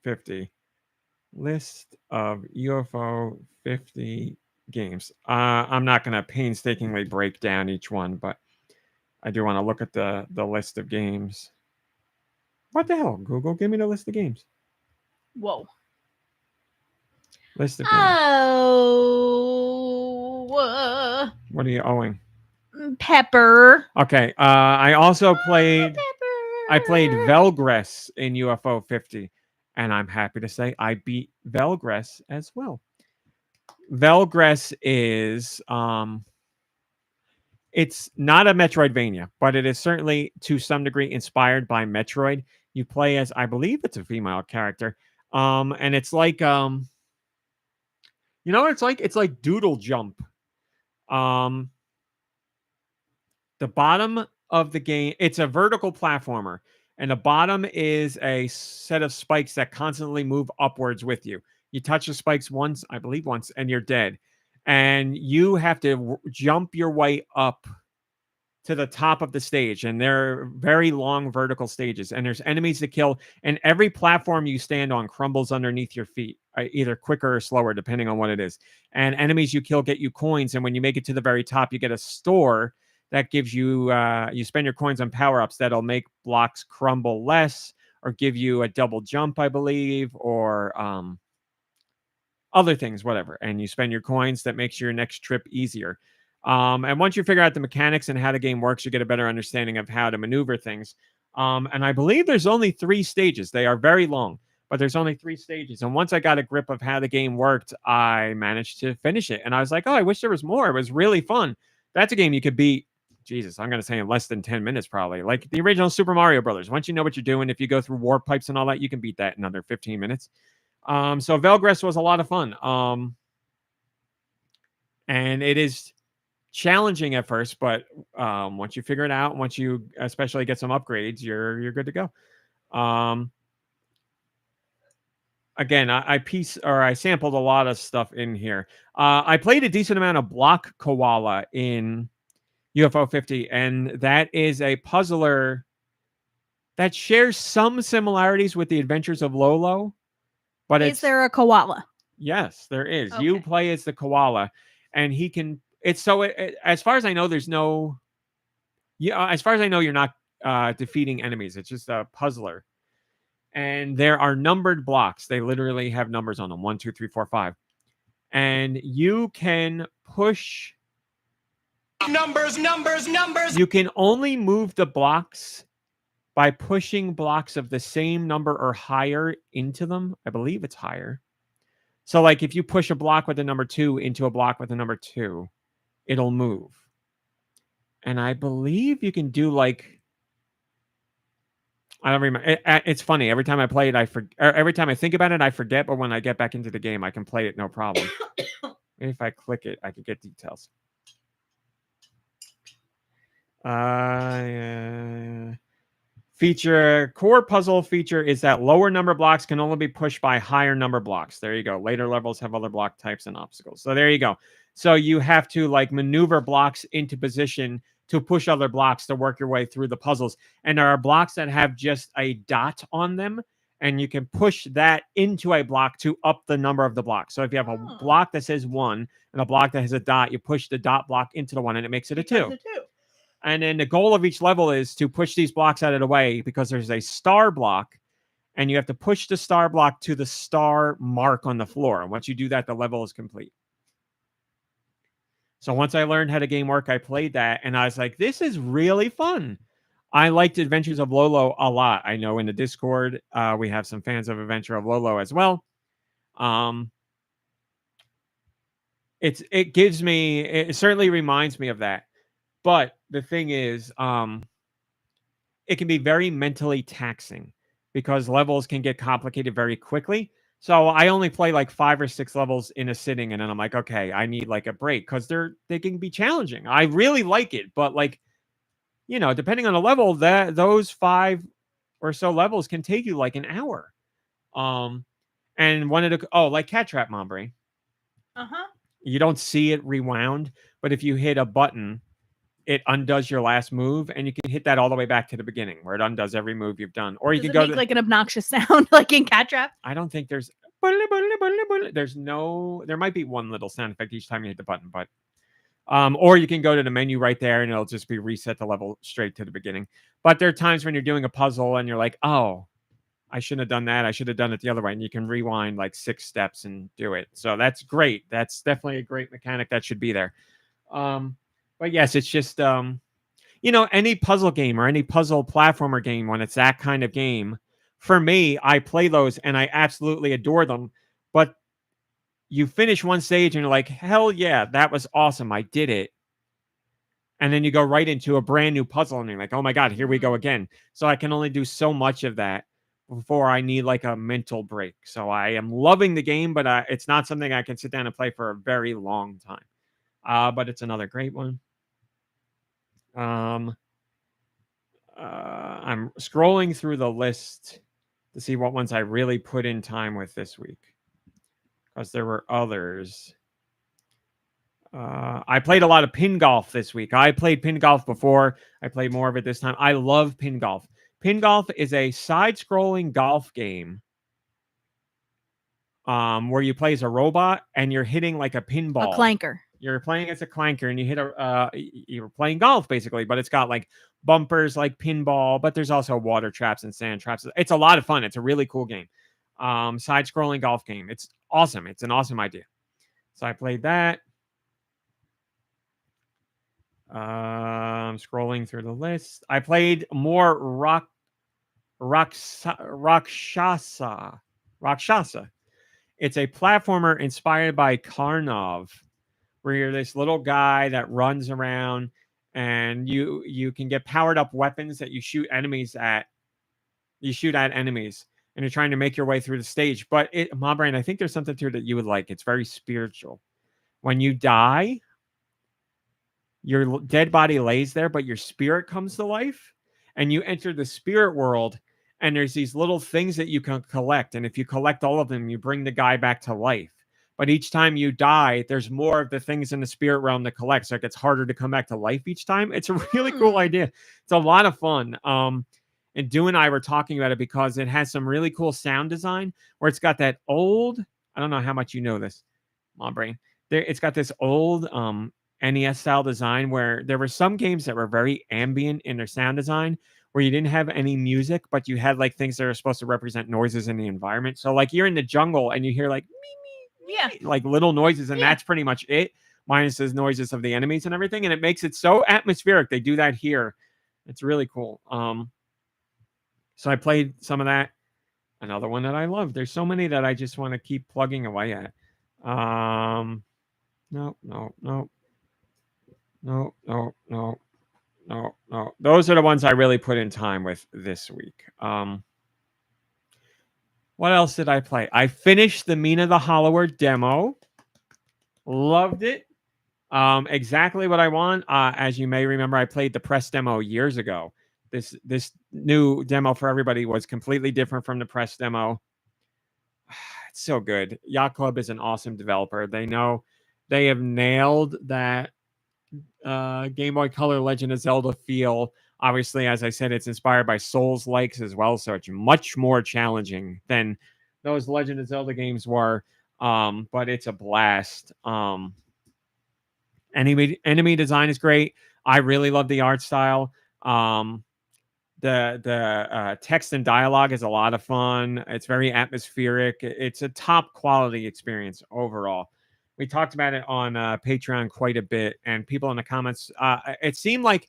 50. List of UFO 50 games. I'm not going to painstakingly break down each one, but I do want to look at the list of games. What the hell, Google? Give me the list of games. Whoa. List of games. Oh. What are you owing? Pepper. Okay. I also played... Pepper. I played Velgress in UFO 50, and I'm happy to say I beat Velgress as well. Velgress is it's not a Metroidvania, but it is certainly to some degree inspired by Metroid. You play as, I believe it's a female character, and it's like it's like Doodle Jump. The bottom of the game, it's a vertical platformer, and the bottom is a set of spikes that constantly move upwards with you. You touch the spikes once, I believe once, and you're dead. And you have to jump your way up to the top of the stage, and they're very long vertical stages, and there's enemies to kill, and every platform you stand on crumbles underneath your feet, either quicker or slower depending on what it is. And enemies you kill get you coins, and when you make it to the very top, you get a store that gives you you spend your coins on power-ups that'll make blocks crumble less, or give you a double jump, I believe, or other things, whatever. And you spend your coins that makes your next trip easier. And once you figure out the mechanics and how the game works, you get a better understanding of how to maneuver things. And I believe there's only 3 stages. They are very long, but there's only 3 stages. And once I got a grip of how the game worked, I managed to finish it. And I was like, oh, I wish there was more. It was really fun. That's a game you could beat, Jesus, I'm going to say in less than 10 minutes probably. Like the original Super Mario Brothers. Once you know what you're doing, if you go through warp pipes and all that, you can beat that in under 15 minutes. So Velgress was a lot of fun. And it is challenging at first, but once you figure it out, once you especially get some upgrades, you're good to go. Again, I sampled a lot of stuff in here. I played a decent amount of Block Koala in UFO 50, and that is a puzzler that shares some similarities with the Adventures of Lolo. But Is there a koala? Yes, there is. Okay. You play as the koala, and he can. It's so. As far as I know, there's no. Yeah, as far as I know, you're not defeating enemies. It's just a puzzler, and there are numbered blocks. They literally have numbers on them: 1, 2, 3, 4, 5, and you can push. Numbers. You can only move the blocks by pushing blocks of the same number or higher into them. I believe it's higher. So like if you push a block with the number 2 into a block with the number 2, it'll move. And I believe you can do like, I don't remember. It's funny. Every time I play it, every time I think about it, I forget. But when I get back into the game, I can play it no problem. If I click it, I could get details. Core puzzle feature is that lower number blocks can only be pushed by higher number blocks. There you go. Later levels have other block types and obstacles. So there you go. So you have to like maneuver blocks into position to push other blocks to work your way through the puzzles. And there are blocks that have just a dot on them, and you can push that into a block to up the number of the block. So if you have a block that says 1 and a block that has a dot, you push the dot block into the 1 and it makes it a 2. And then the goal of each level is to push these blocks out of the way, because there's a star block, and you have to push the star block to the star mark on the floor. And once you do that, the level is complete. So once I learned how the game worked, I played that, and I was like, this is really fun. I liked Adventures of Lolo a lot. I know in the Discord, we have some fans of Adventure of Lolo as well. It certainly reminds me of that. But the thing is, it can be very mentally taxing because levels can get complicated very quickly. So I only play like 5 or 6 levels in a sitting, and then I'm like, okay, I need like a break because they can be challenging. I really like it, but like, you know, depending on the level, those 5 or so levels can take you like an hour. And one of the like Cat Trap MomBrain. You don't see it rewound, but if you hit a button, it undoes your last move, and you can hit that all the way back to the beginning where it undoes every move you've done. Or you can go make like an obnoxious sound like in Cat Trap. I don't think there might be one little sound effect each time you hit the button, but or you can go to the menu right there and it'll just be reset the level straight to the beginning. But there are times when you're doing a puzzle and you're like, oh, I shouldn't have done that. I should have done it the other way. And you can rewind like 6 steps and do it. So that's great. That's definitely a great mechanic that should be there. But yes, it's just, you know, any puzzle game or any puzzle platformer game, when it's that kind of game, for me, I play those and I absolutely adore them. But you finish one stage and you're like, hell yeah, that was awesome. I did it. And then you go right into a brand new puzzle and you're like, oh my God, here we go again. So I can only do so much of that before I need like a mental break. So I am loving the game, but it's not something I can sit down and play for a very long time. But it's another great one. I'm scrolling through the list to see what ones I really put in time with this week. because there were others. I played a lot of pin golf this week. I played pin golf before. I played more of it this time. I love pin golf. Pin golf is a side-scrolling golf game where you play as a robot and you're hitting like a pinball. A clanker. You're playing as a clanker and you hit you're playing golf basically, but it's got like bumpers like pinball, but there's also water traps and sand traps. It's a lot of fun. It's a really cool game. Side-scrolling golf game. It's awesome. It's an awesome idea. So I played that. I'm scrolling through the list. I played more Rakshasa. It's a platformer inspired by Kernel, where you're this little guy that runs around and you can get powered up weapons that you shoot enemies at. You shoot at enemies and you're trying to make your way through the stage. But MomBrain, I think there's something to it that you would like. It's very spiritual. When you die, your dead body lays there, but your spirit comes to life and you enter the spirit world. And there's these little things that you can collect. And if you collect all of them, you bring the guy back to life. But each time you die, there's more of the things in the spirit realm to collect. So it gets harder to come back to life each time. It's a really cool idea. It's a lot of fun. And Du and I were talking about it because it has some really cool sound design where it's got that old, I don't know how much you know this, MomBrain. It's got this old NES style design where there were some games that were very ambient in their sound design where you didn't have any music, but you had like things that are supposed to represent noises in the environment. So like you're in the jungle and you hear like like little noises, and that's pretty much it, minus the noises of the enemies and everything. And it makes it so atmospheric. They do that here. It's really cool. So I played some of that. Another one that I love. There's so many that I just want to keep plugging away at. No. Those are the ones I really put in time with this week. What else did I play? I finished the Mina the Hollower demo. Loved it. Exactly what I want. As you may remember, I played the press demo years ago. This new demo for everybody was completely different from the press demo. It's so good. Yacht Club is an awesome developer. They have nailed that Game Boy Color Legend of Zelda feel. Obviously, as I said, it's inspired by Souls-likes as well, so it's much more challenging than those Legend of Zelda games were. But it's a blast. Enemy design is great. I really love the art style. The text and dialogue is a lot of fun. It's very atmospheric. It's a top quality experience overall. We talked about it on Patreon quite a bit, and people in the comments, it seemed like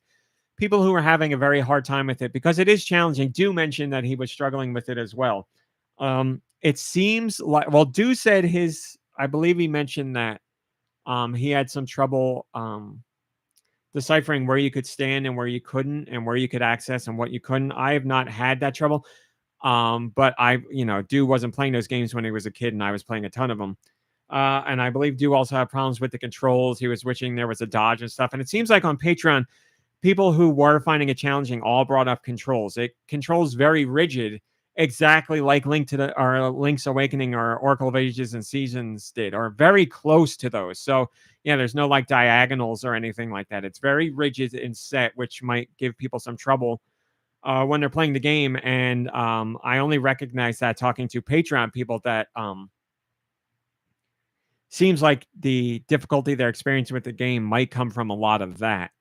people who were having a very hard time with it because it is challenging. Do mention that he was struggling with it as well. It seems like, well, Du said I believe he mentioned that he had some trouble deciphering where you could stand and where you couldn't, and where you could access and what you couldn't. I have not had that trouble. But Du wasn't playing those games when he was a kid, and I was playing a ton of them. And I believe Du also had problems with the controls. He was switching. There was a dodge and stuff. And it seems like on Patreon, people who were finding it challenging all brought up controls. It controls very rigid, exactly like Link's Awakening or Oracle of Ages and Seasons did, or very close to those. So yeah, there's no like diagonals or anything like that. It's very rigid and set, which might give people some trouble when they're playing the game. And I only recognize that talking to Patreon people that seems like the difficulty they're experiencing with the game might come from a lot of that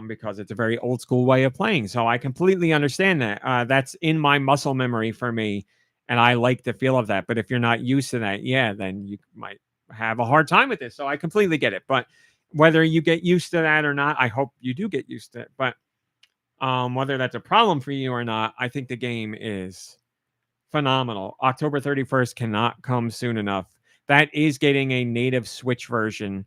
because it's a very old school way of playing. So I completely understand that. That's in my muscle memory for me, and I like the feel of that. But if you're not used to that, then you might have a hard time with this. So I completely get it. But whether you get used to that or not, I hope you do get used to it. But whether that's a problem for you or not, I think the game is phenomenal. October 31st cannot come soon enough. That is getting a native Switch version,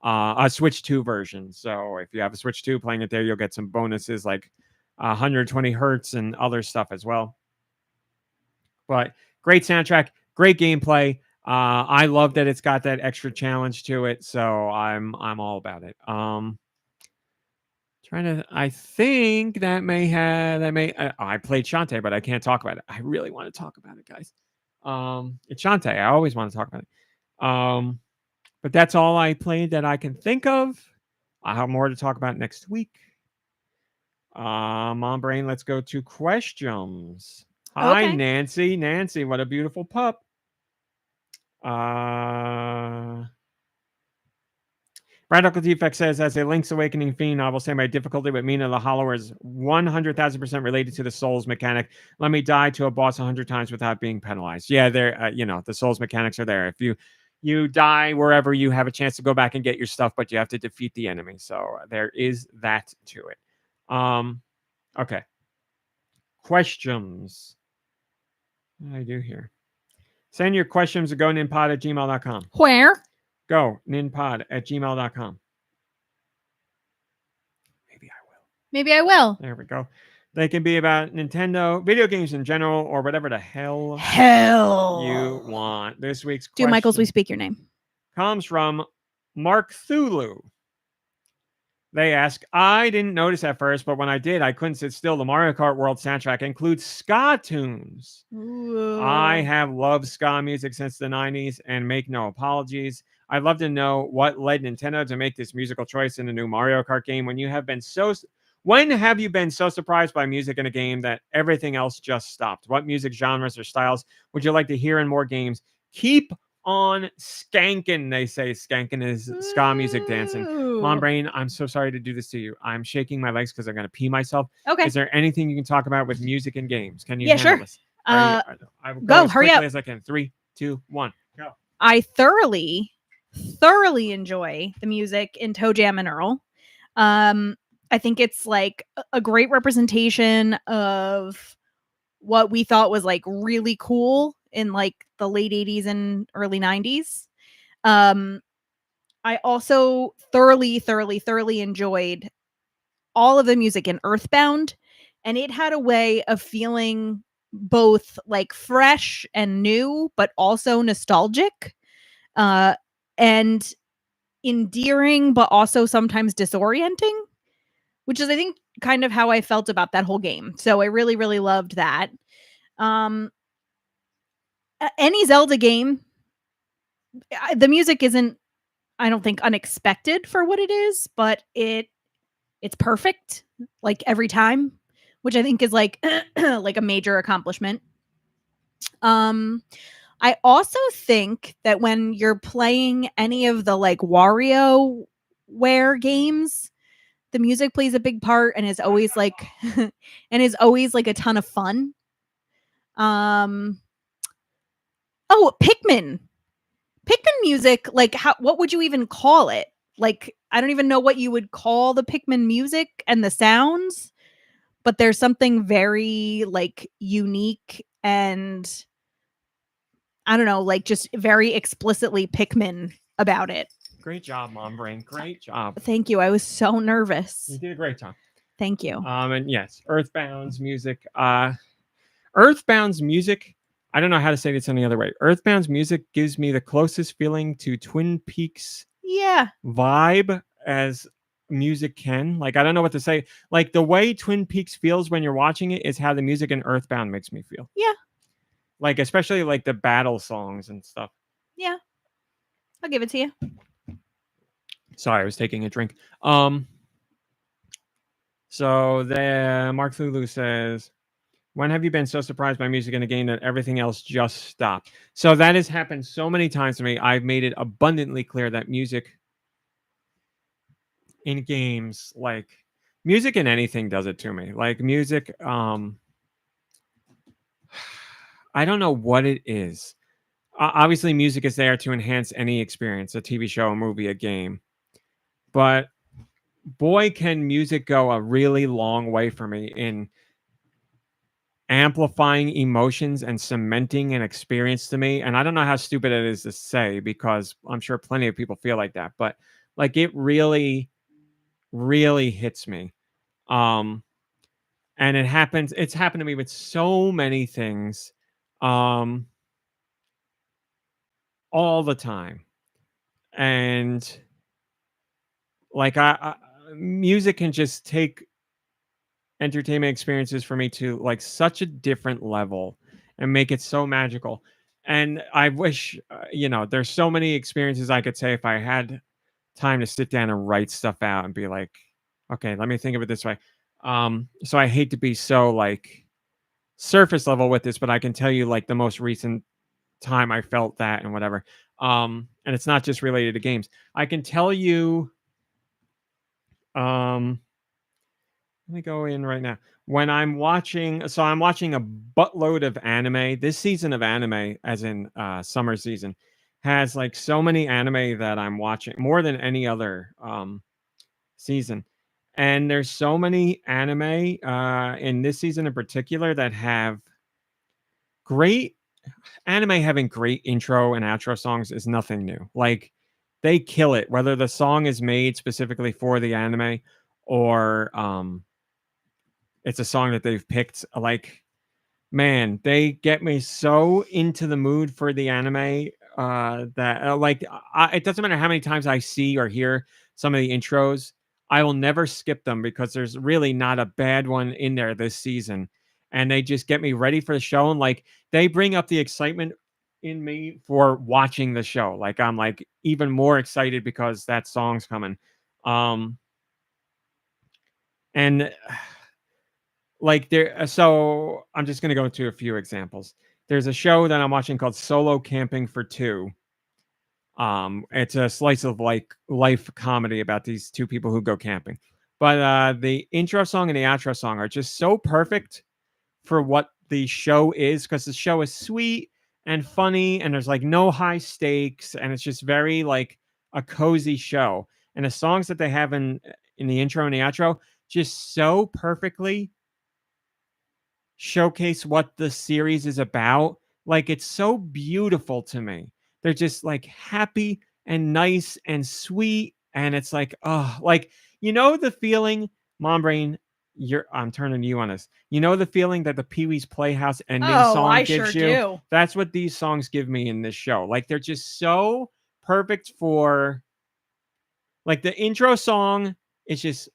a Switch 2 version. So if you have a Switch 2 playing it there, you'll get some bonuses like 120 hertz and other stuff as well. But great soundtrack, great gameplay. I love that it's got that extra challenge to it. So I'm all about it. I think that I played Shantae, but I can't talk about it. I really want to talk about it, guys. It's Shantae. I always want to talk about it. But that's all I played that I can think of. I'll have more to talk about next week. MomBrain, let's go to questions. Hi, Okay. Nancy. Nancy, what a beautiful pup. Radical Defect says, as a Link's Awakening fiend, I will say my difficulty with Mina the Hollower is 100,000% related to the Souls mechanic. Let me die to a boss 100 times without being penalized. Yeah, there. The Souls mechanics are there. If you die wherever, you have a chance to go back and get your stuff, but you have to defeat the enemy. So there is that to it. Okay. Questions. What do I do here? Send your questions to GoNinPod@gmail.com. Where? GoNinPod@gmail.com. Maybe I will. There we go. They can be about Nintendo, video games in general, or whatever the hell you want. This week's question Do Michaels, we speak your name. comes from Marcthulu. They ask, I didn't notice at first, but when I did, I couldn't sit still. The Mario Kart World soundtrack includes ska tunes. Ooh. I have loved ska music since the 90s and make no apologies. I'd love to know what led Nintendo to make this musical choice in the new Mario Kart game. When have you been so surprised by music in a game that everything else just stopped? What music genres or styles would you like to hear in more games? Keep on skanking, they say. Skanking is ska music dancing. MomBrain, I'm so sorry to do this to you. I'm shaking my legs because I'm going to pee myself. Okay. Is there anything you can talk about with music and games? Can you Yeah, handle sure. this? I will go, as hurry quickly up. as I can. 3, 2, 1, go. I thoroughly enjoy the music in Toe Jam and Earl. I think it's like a great representation of what we thought was like really cool in like the late 80s and early 90s. I also thoroughly enjoyed all of the music in Earthbound, and it had a way of feeling both like fresh and new, but also nostalgic, and endearing, but also sometimes disorienting, which is, I think, kind of how I felt about that whole game. So I really loved that. Any Zelda game, the music isn't, I don't think, unexpected for what it is, but it's perfect like every time, which I think is like like a major accomplishment. I also think that when you're playing any of the like WarioWare games, the music plays a big part and is always like a ton of fun. Pikmin music, like what would you even call it? Like, I don't even know what you would call the Pikmin music and the sounds, but there's something very like unique and I don't know, like just very explicitly Pikmin about it. Great job, MomBrain. Great job. Thank you. I was so nervous. You did a great job. Thank you. And yes, Earthbound's music. Earthbound's music, I don't know how to say this any other way. Earthbound's music gives me the closest feeling to Twin Peaks vibe as music can. Like, I don't know what to say. Like, the way Twin Peaks feels when you're watching it is how the music in Earthbound makes me feel. Yeah. Like, especially like the battle songs and stuff. Yeah. I'll give it to you. Sorry, I was taking a drink. So the Marcthulu says, when have you been so surprised by music in a game that everything else just stopped? So that has happened so many times to me. I've made it abundantly clear that music in games, like music in anything, does it to me. Like music, I don't know what it is. Obviously, music is there to enhance any experience, a TV show, a movie, a game. But boy, can music go a really long way for me in amplifying emotions and cementing an experience to me. And I don't know how stupid it is to say, because I'm sure plenty of people feel like that, but like it really hits me. And it's happened to me with so many things all the time. And like music can just take entertainment experiences for me to like such a different level and make it so magical. And I wish, there's so many experiences I could say if I had time to sit down and write stuff out and be like, okay, let me think of it this way. So I hate to be so like surface level with this, but I can tell you like the most recent time I felt that and whatever. And it's not just related to games. I can tell you, let me go in right now. When I'm watching a buttload of anime. This season of anime, as in summer season, has like so many anime that I'm watching more than any other season. And there's so many anime in this season in particular that have great anime. Having great intro and outro songs is nothing new. Like they kill it, whether the song is made specifically for the anime or it's a song that they've picked. Like, man, they get me so into the mood for the anime that it doesn't matter how many times I see or hear some of the intros, I will never skip them because there's really not a bad one in there this season. And they just get me ready for the show. And like they bring up the excitement in me for watching the show. Like I'm like even more excited because that song's coming. And like there, so I'm just going to go into a few examples. There's a show that I'm watching called Solo Camping for Two. It's a slice of like life comedy about these two people who go camping. But the intro song and the outro song are just so perfect for what the show is, because the show is sweet and funny and there's like no high stakes and it's just very like a cozy show. And the songs that they have in the intro and the outro just so perfectly showcase what the series is about. Like it's so beautiful to me. They're just like happy and nice and sweet. And it's like, oh, like, the feeling, MomBrain, I'm turning to you on this. The feeling that the Pee-wee's Playhouse ending song I gives sure you? do. That's what these songs give me in this show. Like they're just so perfect for like the intro song is just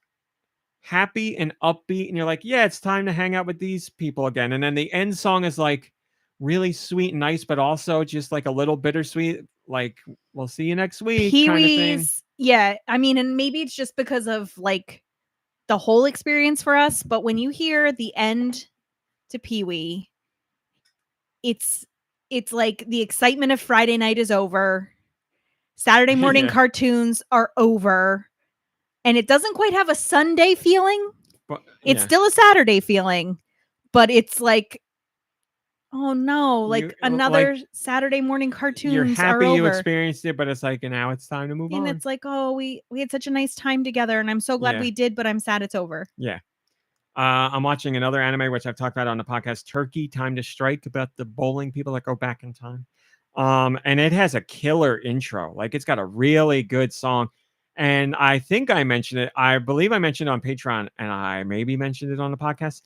happy and upbeat, and you're like, yeah, it's time to hang out with these people again. And then the end song is like really sweet and nice, but also just like a little bittersweet, like we'll see you next week kind of thing. Pee-wee's, yeah. I mean, and maybe it's just because of like the whole experience for us, but when you hear the end to Pee-wee, it's like the excitement of Friday night is over. Saturday morning Yeah. cartoons are over. And it doesn't quite have a Sunday feeling. But It's yeah. still a Saturday feeling, but it's like, oh no, like another Saturday morning cartoons you're are happy you over. experienced it, but it's like now it's time to move on. And it's like, oh, we had such a nice time together, and I'm so glad Yeah. we did, but I'm sad it's over. Yeah. I'm watching another anime which I've talked about on the podcast, Turkey Time to Strike, about the bowling people that go back in time. And it has a killer intro. Like it's got a really good song. And I think I mentioned it. I believe I mentioned it on Patreon, and I maybe mentioned it on the podcast.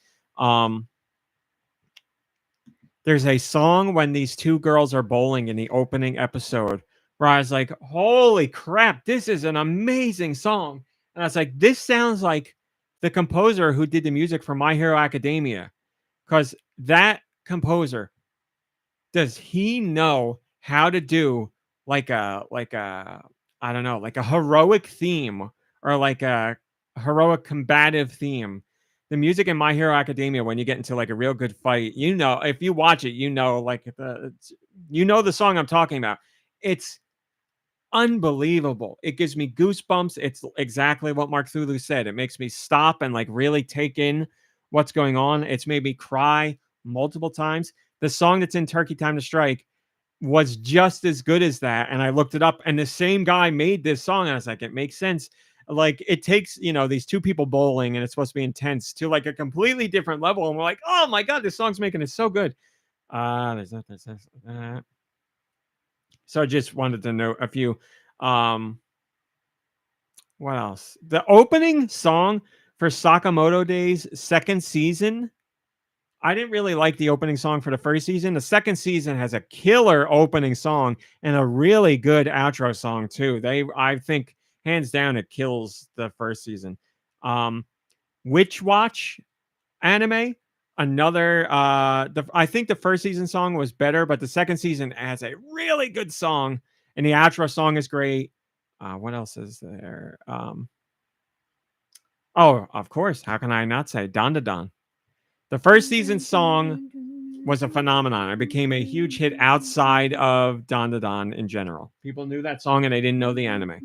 There's a song when these two girls are bowling in the opening episode where I was like, holy crap, this is an amazing song. And I was like, this sounds like the composer who did the music for My Hero Academia. Because that composer, does he know how to do like a I don't know, like a heroic theme or like a heroic combative theme? The music in My Hero Academia, when you get into like a real good fight, if you watch it, like the song I'm talking about. It's unbelievable. It gives me goosebumps. It's exactly what Marcthulu said. It makes me stop and like really take in what's going on. It's made me cry multiple times. The song that's in Turkey Time to Strike was just as good as that. And I looked it up, and the same guy made this song. And I was like, it makes sense. Like it takes, these two people bowling and it's supposed to be intense to like a completely different level. And we're like, oh my God, this song's making it so good. There's that. So I just wanted to note a few. What else? The opening song for Sakamoto Days second season. I didn't really like the opening song for the first season. The second season has a killer opening song and a really good outro song too. I think, hands down, it kills the first season. Witch Watch anime. another I think the first season song was better, but the second season has a really good song, and the outro song is great. What else is there? Oh, of course, how can I not say Don Da Don? The first season song was a phenomenon. It became a huge hit outside of Don Da Don in general. People knew that song and they didn't know the anime.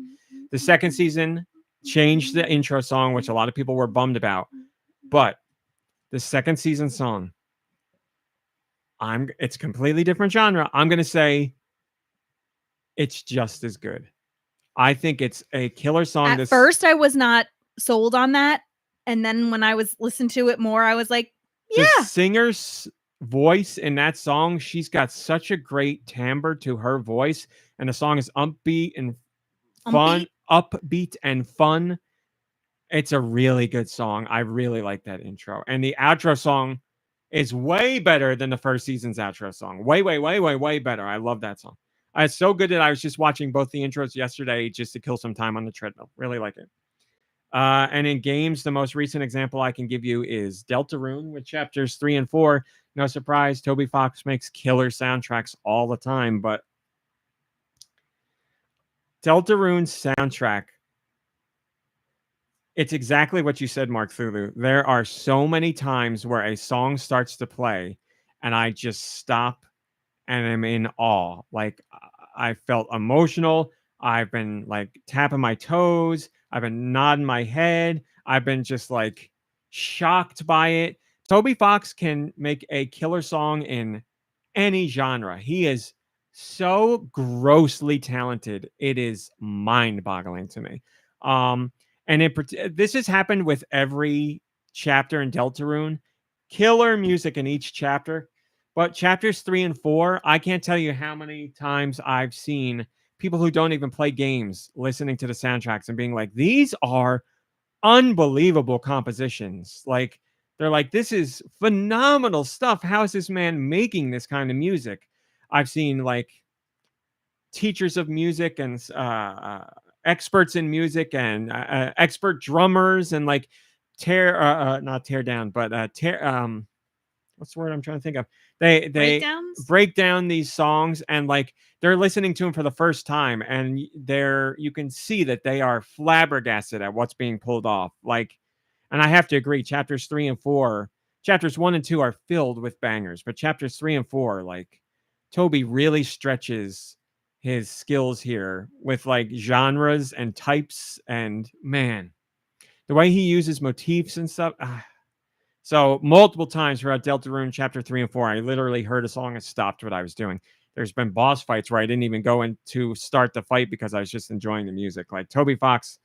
The second season changed the intro song, which a lot of people were bummed about. But the second season song, it's a completely different genre. I'm going to say it's just as good. I think it's a killer song. At first, I was not sold on that. And then when I was listening to it more, I was like, yeah. The singer's voice in that song, she's got such a great timbre to her voice. And the song is upbeat and fun. Upbeat and fun. It's a really good song. I really like that intro. And the outro song is way better than the first season's outro song. Way, way, way, way, way better. I love that song. It's so good that I was just watching both the intros yesterday just to kill some time on the treadmill. Really like it. And in games, the most recent example I can give you is Deltarune with chapters 3 and 4. No surprise, Toby Fox makes killer soundtracks all the time, but Deltarune's soundtrack, it's exactly what you said, Marcthulu. There are so many times where a song starts to play and I just stop and I'm in awe. Like, I felt emotional. I've been like tapping my toes. I've been nodding my head. I've been just like shocked by it. Toby Fox can make a killer song in any genre. He is so grossly talented. It is mind-boggling to me. And this has happened with every chapter in Deltarune. Killer music in each chapter. But chapters 3 and 4, I can't tell you how many times I've seen people who don't even play games listening to the soundtracks and being like, these are unbelievable compositions. Like, they're like, this is phenomenal stuff. How is this man making this kind of music? I've seen like teachers of music and experts in music and expert drummers and like not tear down, but what's the word I'm trying to think of? They break down these songs and like they're listening to them for the first time, and you can see that they are flabbergasted at what's being pulled off. Like, and I have to agree, chapters 3 and 4, chapters 1 and 2 are filled with bangers, but chapters 3 and 4, like, Toby really stretches his skills here with like genres and types, and man, the way he uses motifs and stuff. So multiple times throughout Deltarune chapter 3 and 4, I literally heard a song and stopped what I was doing. There's been boss fights where I didn't even go in to start the fight because I was just enjoying the music. Like Toby Fox,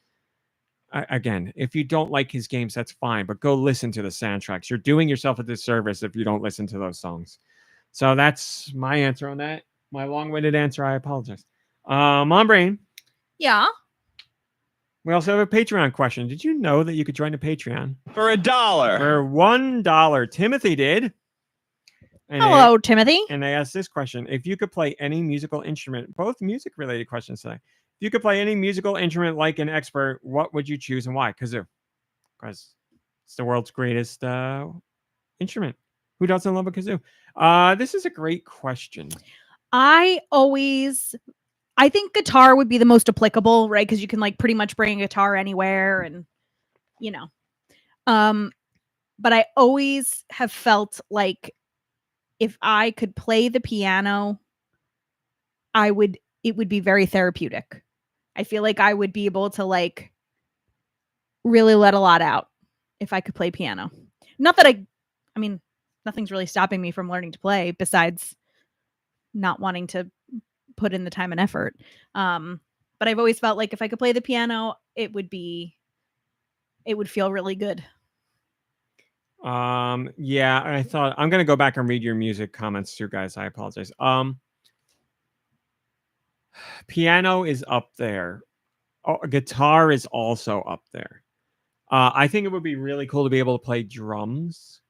again, if you don't like his games, that's fine, but go listen to the soundtracks. You're doing yourself a disservice if you don't listen to those songs. So that's my answer on that. My long-winded answer, I apologize. MomBrain. Yeah. We also have a Patreon question. Did you know that you could join the Patreon? For $1. For $1. Timothy did. And Hello, Timothy. And they asked this question. If you could play any musical instrument, both music-related questions today. If you could play any musical instrument like an expert, what would you choose and why? Kazoo. Because it's the world's greatest instrument. Who doesn't love a kazoo? This is a great question. I think guitar would be the most applicable, right? Because you can like pretty much bring a guitar anywhere, and you know. But I always have felt like if I could play the piano, it would be very therapeutic. I feel like I would be able to like really let a lot out if I could play piano. Not that I mean, nothing's really stopping me from learning to play besides not wanting to put in the time and effort. But I've always felt like if I could play the piano, it would feel really good. Yeah, I thought I'm gonna go back and read your music comments too, guys. I apologize. Piano is up there. Guitar is also up there. I think it would be really cool to be able to play drums.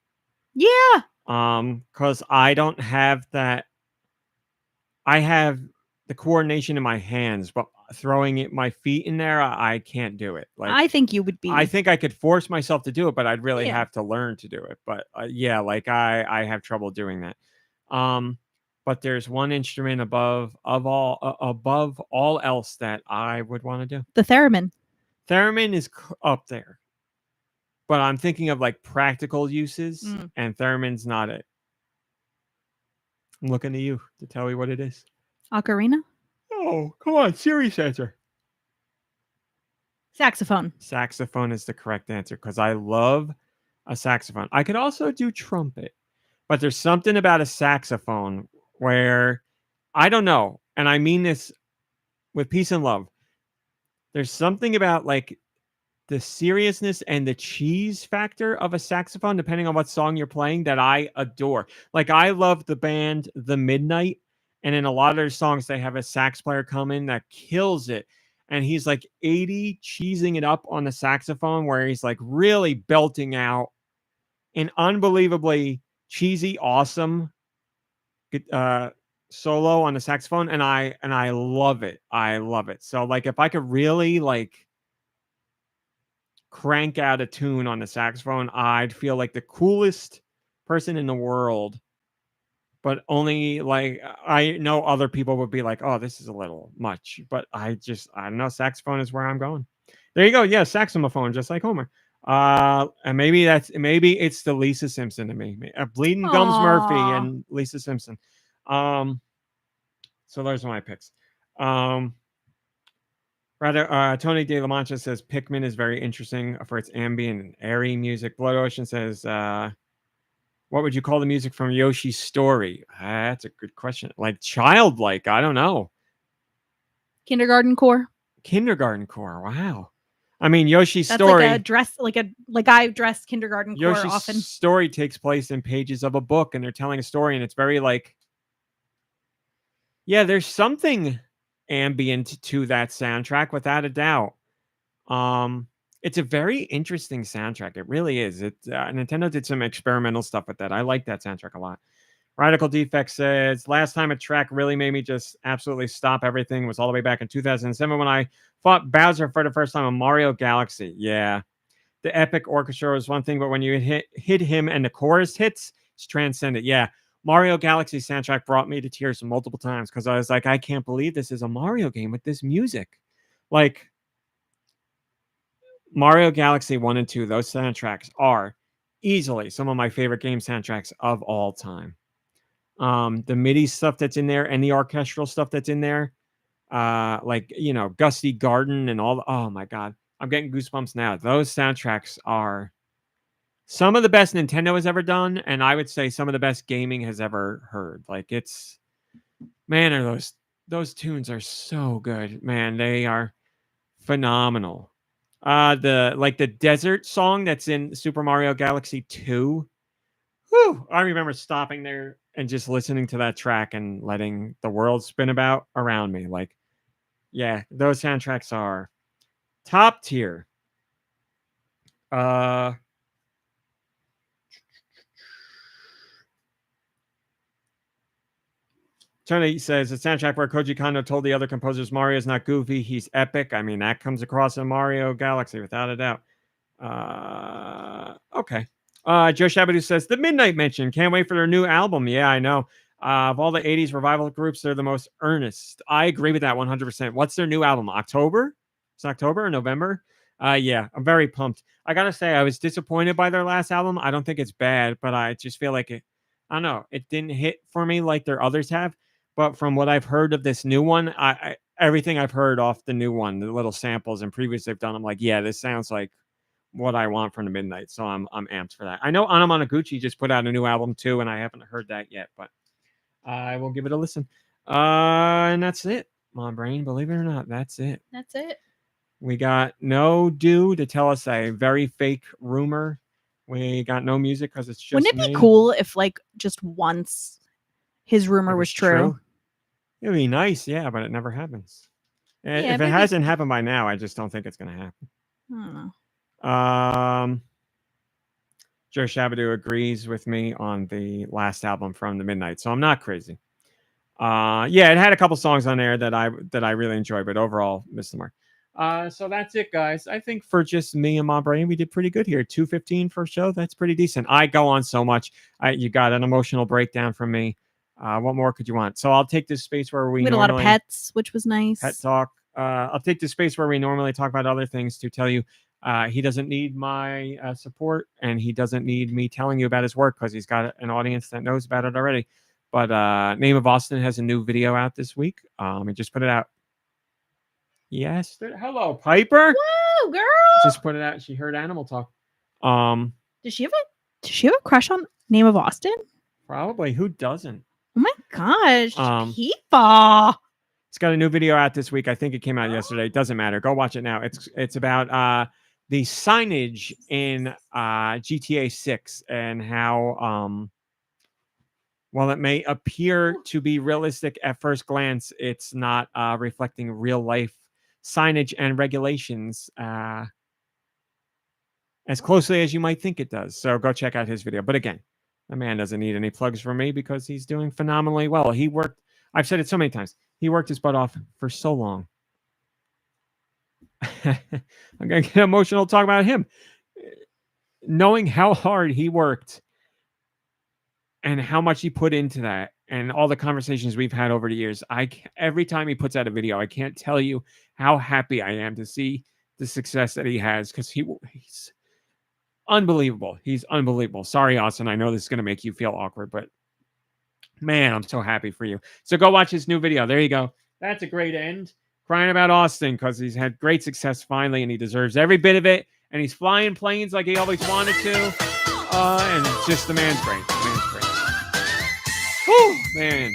Yeah. Because I don't have that. the coordination in my hands, but throwing my feet in there, I can't do it. Like I think you would be. I think I could force myself to do it, but I'd really Yeah. have to learn to do it. But yeah, like I have trouble doing that. But there's one instrument above all else that I would want to do. The theremin. Theremin is up there, but I'm thinking of like practical uses, and theremin's not it. I'm looking to you to tell me what it is. Ocarina. Oh, come on, serious answer. Saxophone. Saxophone is the correct answer because I love a saxophone. I could also do trumpet, but there's something about a saxophone where I don't know, and I mean this with peace and love. There's something about like the seriousness and the cheese factor of a saxophone, depending on what song you're playing, that I adore. Like I love the band The Midnight, and in a lot of their songs, they have a sax player come in that kills it. And he's like 80 cheesing it up on the saxophone where he's like really belting out an unbelievably cheesy, awesome solo on the saxophone. And I love it. I love it. So like if I could really like crank out a tune on the saxophone, I'd feel like the coolest person in the world. But only like I know other people would be like, oh, this is a little much. But I don't know. Saxophone is where I'm going. There you go. Yeah, saxophone, just like Homer. And maybe it's the Lisa Simpson to me. Bleeding Gums Murphy and Lisa Simpson. So those are my picks. Tony De La Mancha says Pikmin is very interesting for its ambient and airy music. Blood Ocean says, what would you call the music from Yoshi's Story? That's a good question. Like childlike, I don't know. Kindergarten core. Kindergarten core. Wow. I mean, Yoshi's That's Story. Like a dress, like I dress kindergarten core Yoshi's often. Story takes place in pages of a book, and they're telling a story, and it's very like, yeah, there's something ambient to that soundtrack without a doubt. It's a very interesting soundtrack. It really is. Nintendo did some experimental stuff with that. I like that soundtrack a lot. Radical Defect says, last time a track really made me just absolutely stop everything was all the way back in 2007 when I fought Bowser for the first time in Mario Galaxy. Yeah. The epic orchestra was one thing, but when you hit him and the chorus hits, it's transcendent. Yeah. Mario Galaxy soundtrack brought me to tears multiple times because I was like, I can't believe this is a Mario game with this music. Like, Mario Galaxy 1 and 2, those soundtracks are easily some of my favorite game soundtracks of all time. The MIDI stuff that's in there and the orchestral stuff that's in there, like, you know, Gusty Garden and all. Oh my God, I'm getting goosebumps now. Those soundtracks are some of the best Nintendo has ever done, and I would say some of the best gaming has ever heard. Like man, are those tunes are so good, man. They are phenomenal. The desert song that's in Super Mario Galaxy 2. Whew, I remember stopping there and just listening to that track and letting the world spin about around me. Like, yeah, those soundtracks are top tier. Tony says the soundtrack where Koji Kondo told the other composers Mario is not goofy, he's epic. I mean, that comes across in Mario Galaxy without a doubt. Okay. Joe Shabadoo says the Midnight Mansion. Can't wait for their new album. Yeah, I know. Of all the 80s revival groups, they're the most earnest. I agree with that 100%. What's their new album? October? It's October or November? Yeah, I'm very pumped. I gotta say, I was disappointed by their last album. I don't think it's bad, but I just feel like I don't know. It didn't hit for me like their others have. But from what I've heard of this new one, I everything I've heard off the new one, the little samples and previews they've done, I'm like, yeah, this sounds like what I want from the Midnight. So I'm amped for that. I know Anna Monoguchi just put out a new album too, and I haven't heard that yet, but I will give it a listen. And that's it. MomBrain, believe it or not, that's it. That's it. We got no due to tell us a very fake rumor. We got no music because it's just. Wouldn't it be cool if, like, just once his rumor was true? It'd be nice, yeah, but it never happens. Yeah, if it hasn't happened by now, I just don't think it's going to happen. I don't know. Joe Shabadoo agrees with me on the last album from the Midnight, so I'm not crazy. Yeah, it had a couple songs on there that I really enjoyed, but overall missed the mark. So that's it, guys. I think for just me and MomBrain, we did pretty good here. 2:15 for a show. That's pretty decent. I go on so much. You got an emotional breakdown from me. What more could you want? So I'll take this space where we had a lot of pets, which was nice. Pet talk. I'll take this space where we normally talk about other things to tell you he doesn't need my support, and he doesn't need me telling you about his work because he's got an audience that knows about it already. But Name of Austin has a new video out this week. He just put it out. Yes. Hello, Piper. Whoa, girl. Just put it out. She heard Animal Talk. Does she have a crush on Name of Austin? Probably. Who doesn't? Oh my gosh. People. It's got a new video out this week. I think it came out yesterday. It doesn't matter. Go watch it now. It's about the signage in GTA 6 and how while it may appear to be realistic at first glance, it's not reflecting real life signage and regulations as closely as you might think it does. So go check out his video. But again, the man doesn't need any plugs from me because he's doing phenomenally well. I've said it so many times. He worked his butt off for so long. I'm going to get emotional talking about him. Knowing how hard he worked and how much he put into that and all the conversations we've had over the years, every time he puts out a video, I can't tell you how happy I am to see the success that he has because he's unbelievable. He's unbelievable. Sorry, Austin. I know this is going to make you feel awkward, but man, I'm so happy for you. So go watch his new video. There you go. That's a great end. Crying about Austin because he's had great success finally, and he deserves every bit of it. And he's flying planes like he always wanted to. And just the man's great. The man's great. Whew, man.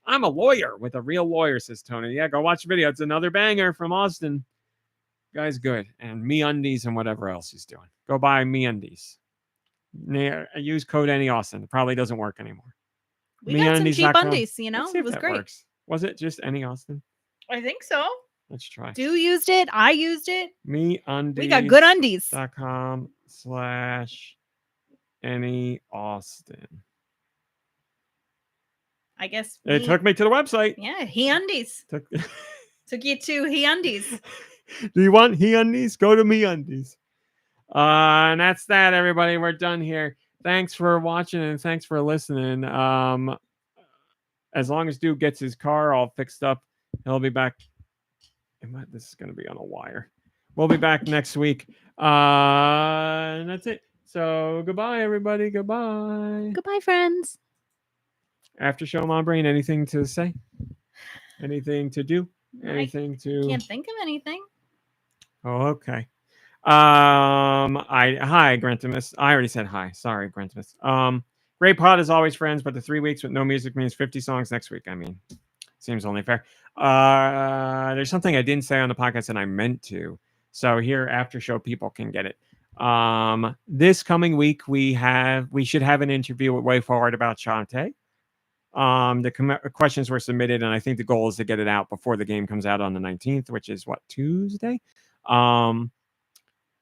I'm a lawyer with a real lawyer, says Tony. Yeah, go watch the video. It's another banger from Austin. Guy's good. And MeUndies and whatever else he's doing. Go buy MeUndies. Use code AnyAustin. It probably doesn't work anymore. We got some cheap undies, you know? It was great. Works. Was it just AnyAustin? I think so. Let's try. Stu used it. I used it. MeUndies. We got good undies. .com/AnyAustin. I guess it took me to the website. Yeah, HeUndies. Took you to HeUndies. Do you want HeUndies? Go to MeUndies. And that's that, everybody. We're done here. Thanks for watching and thanks for listening. As long as Dude gets his car all fixed up, he'll be back. This is going to be on a wire. We'll be back next week. And that's it. So goodbye, everybody. Goodbye. Goodbye, friends. After show, MomBrain, anything to say? Anything to do? Anything to... Can't think of anything. Oh, okay. Hi, Grentimus. I already said hi. Sorry, Grentimus. Great pod as always, friends, but the 3 weeks with no music means 50 songs next week. I mean, seems only fair. There's something I didn't say on the podcast and I meant to. So here, after show, people can get it. This coming week, we should have an interview with Way Forward about Shantae. The questions were submitted, and I think the goal is to get it out before the game comes out on the 19th, which is what, Tuesday? And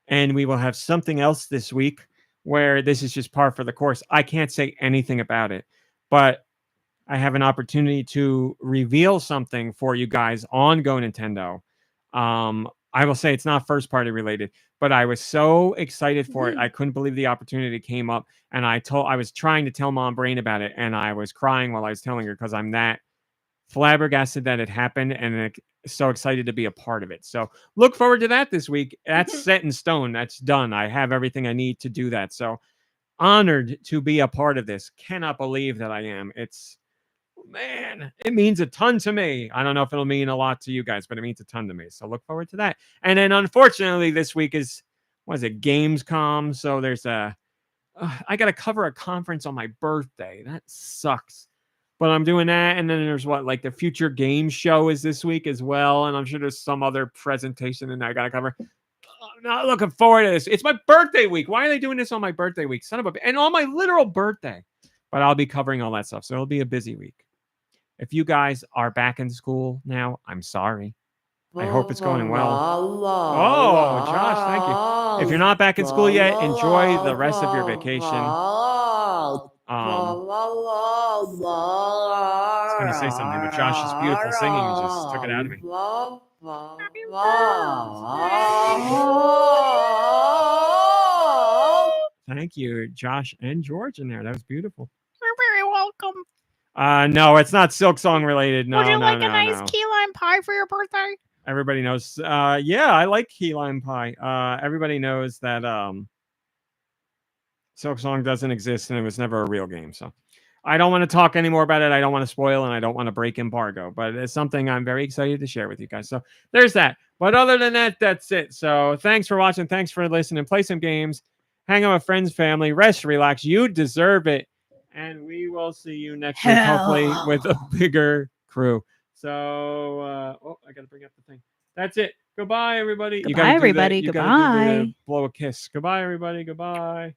we will have something else this week where this is just par for the course. I can't say anything about it, but I have an opportunity to reveal something for you guys on GoNintendo. I will say it's not first party related, but I was so excited for it. I couldn't believe the opportunity came up, and I was trying to tell MomBrain about it, and I was crying while I was telling her because I'm that flabbergasted that it happened and so excited to be a part of it. So look forward to that this week. That's set in stone. That's done. I have everything I need to do that. So honored to be a part of this. Cannot believe that I am. Man, it means a ton to me. I don't know if it'll mean a lot to you guys, but it means a ton to me. So look forward to that. And then unfortunately this week is, Gamescom. So there's I got to cover a conference on my birthday. That sucks. But I'm doing that. And then there's the Future Games Show is this week as well. And I'm sure there's some other presentation and I got to cover. I'm not looking forward to this. It's my birthday week. Why are they doing this on my birthday week? And on my literal birthday. But I'll be covering all that stuff. So it'll be a busy week. If you guys are back in school now, I'm sorry. I hope it's going well. Oh, Josh, thank you. If you're not back in school yet, enjoy the rest of your vacation. It's going going to say something, but Josh's beautiful singing just took it out of me. Thank you, Josh and George in there. That was beautiful. You're very welcome. No, it's not Silk Song related. No, Would you no, like no, a nice no. key lime pie for your birthday? Everybody knows. Yeah, I like key lime pie. Everybody knows that Silk Song doesn't exist and it was never a real game. So I don't want to talk anymore about it. I don't want to spoil and I don't want to break embargo, but it's something I'm very excited to share with you guys. So there's that. But other than that, that's it. So thanks for watching. Thanks for listening. Play some games. Hang out with friends, family. Rest, relax. You deserve it. And we will see you next week, hopefully with a bigger crew. So, I got to bring up the thing. That's it. Goodbye, everybody. Goodbye, everybody. You Goodbye. blow a kiss. Goodbye, everybody. Goodbye.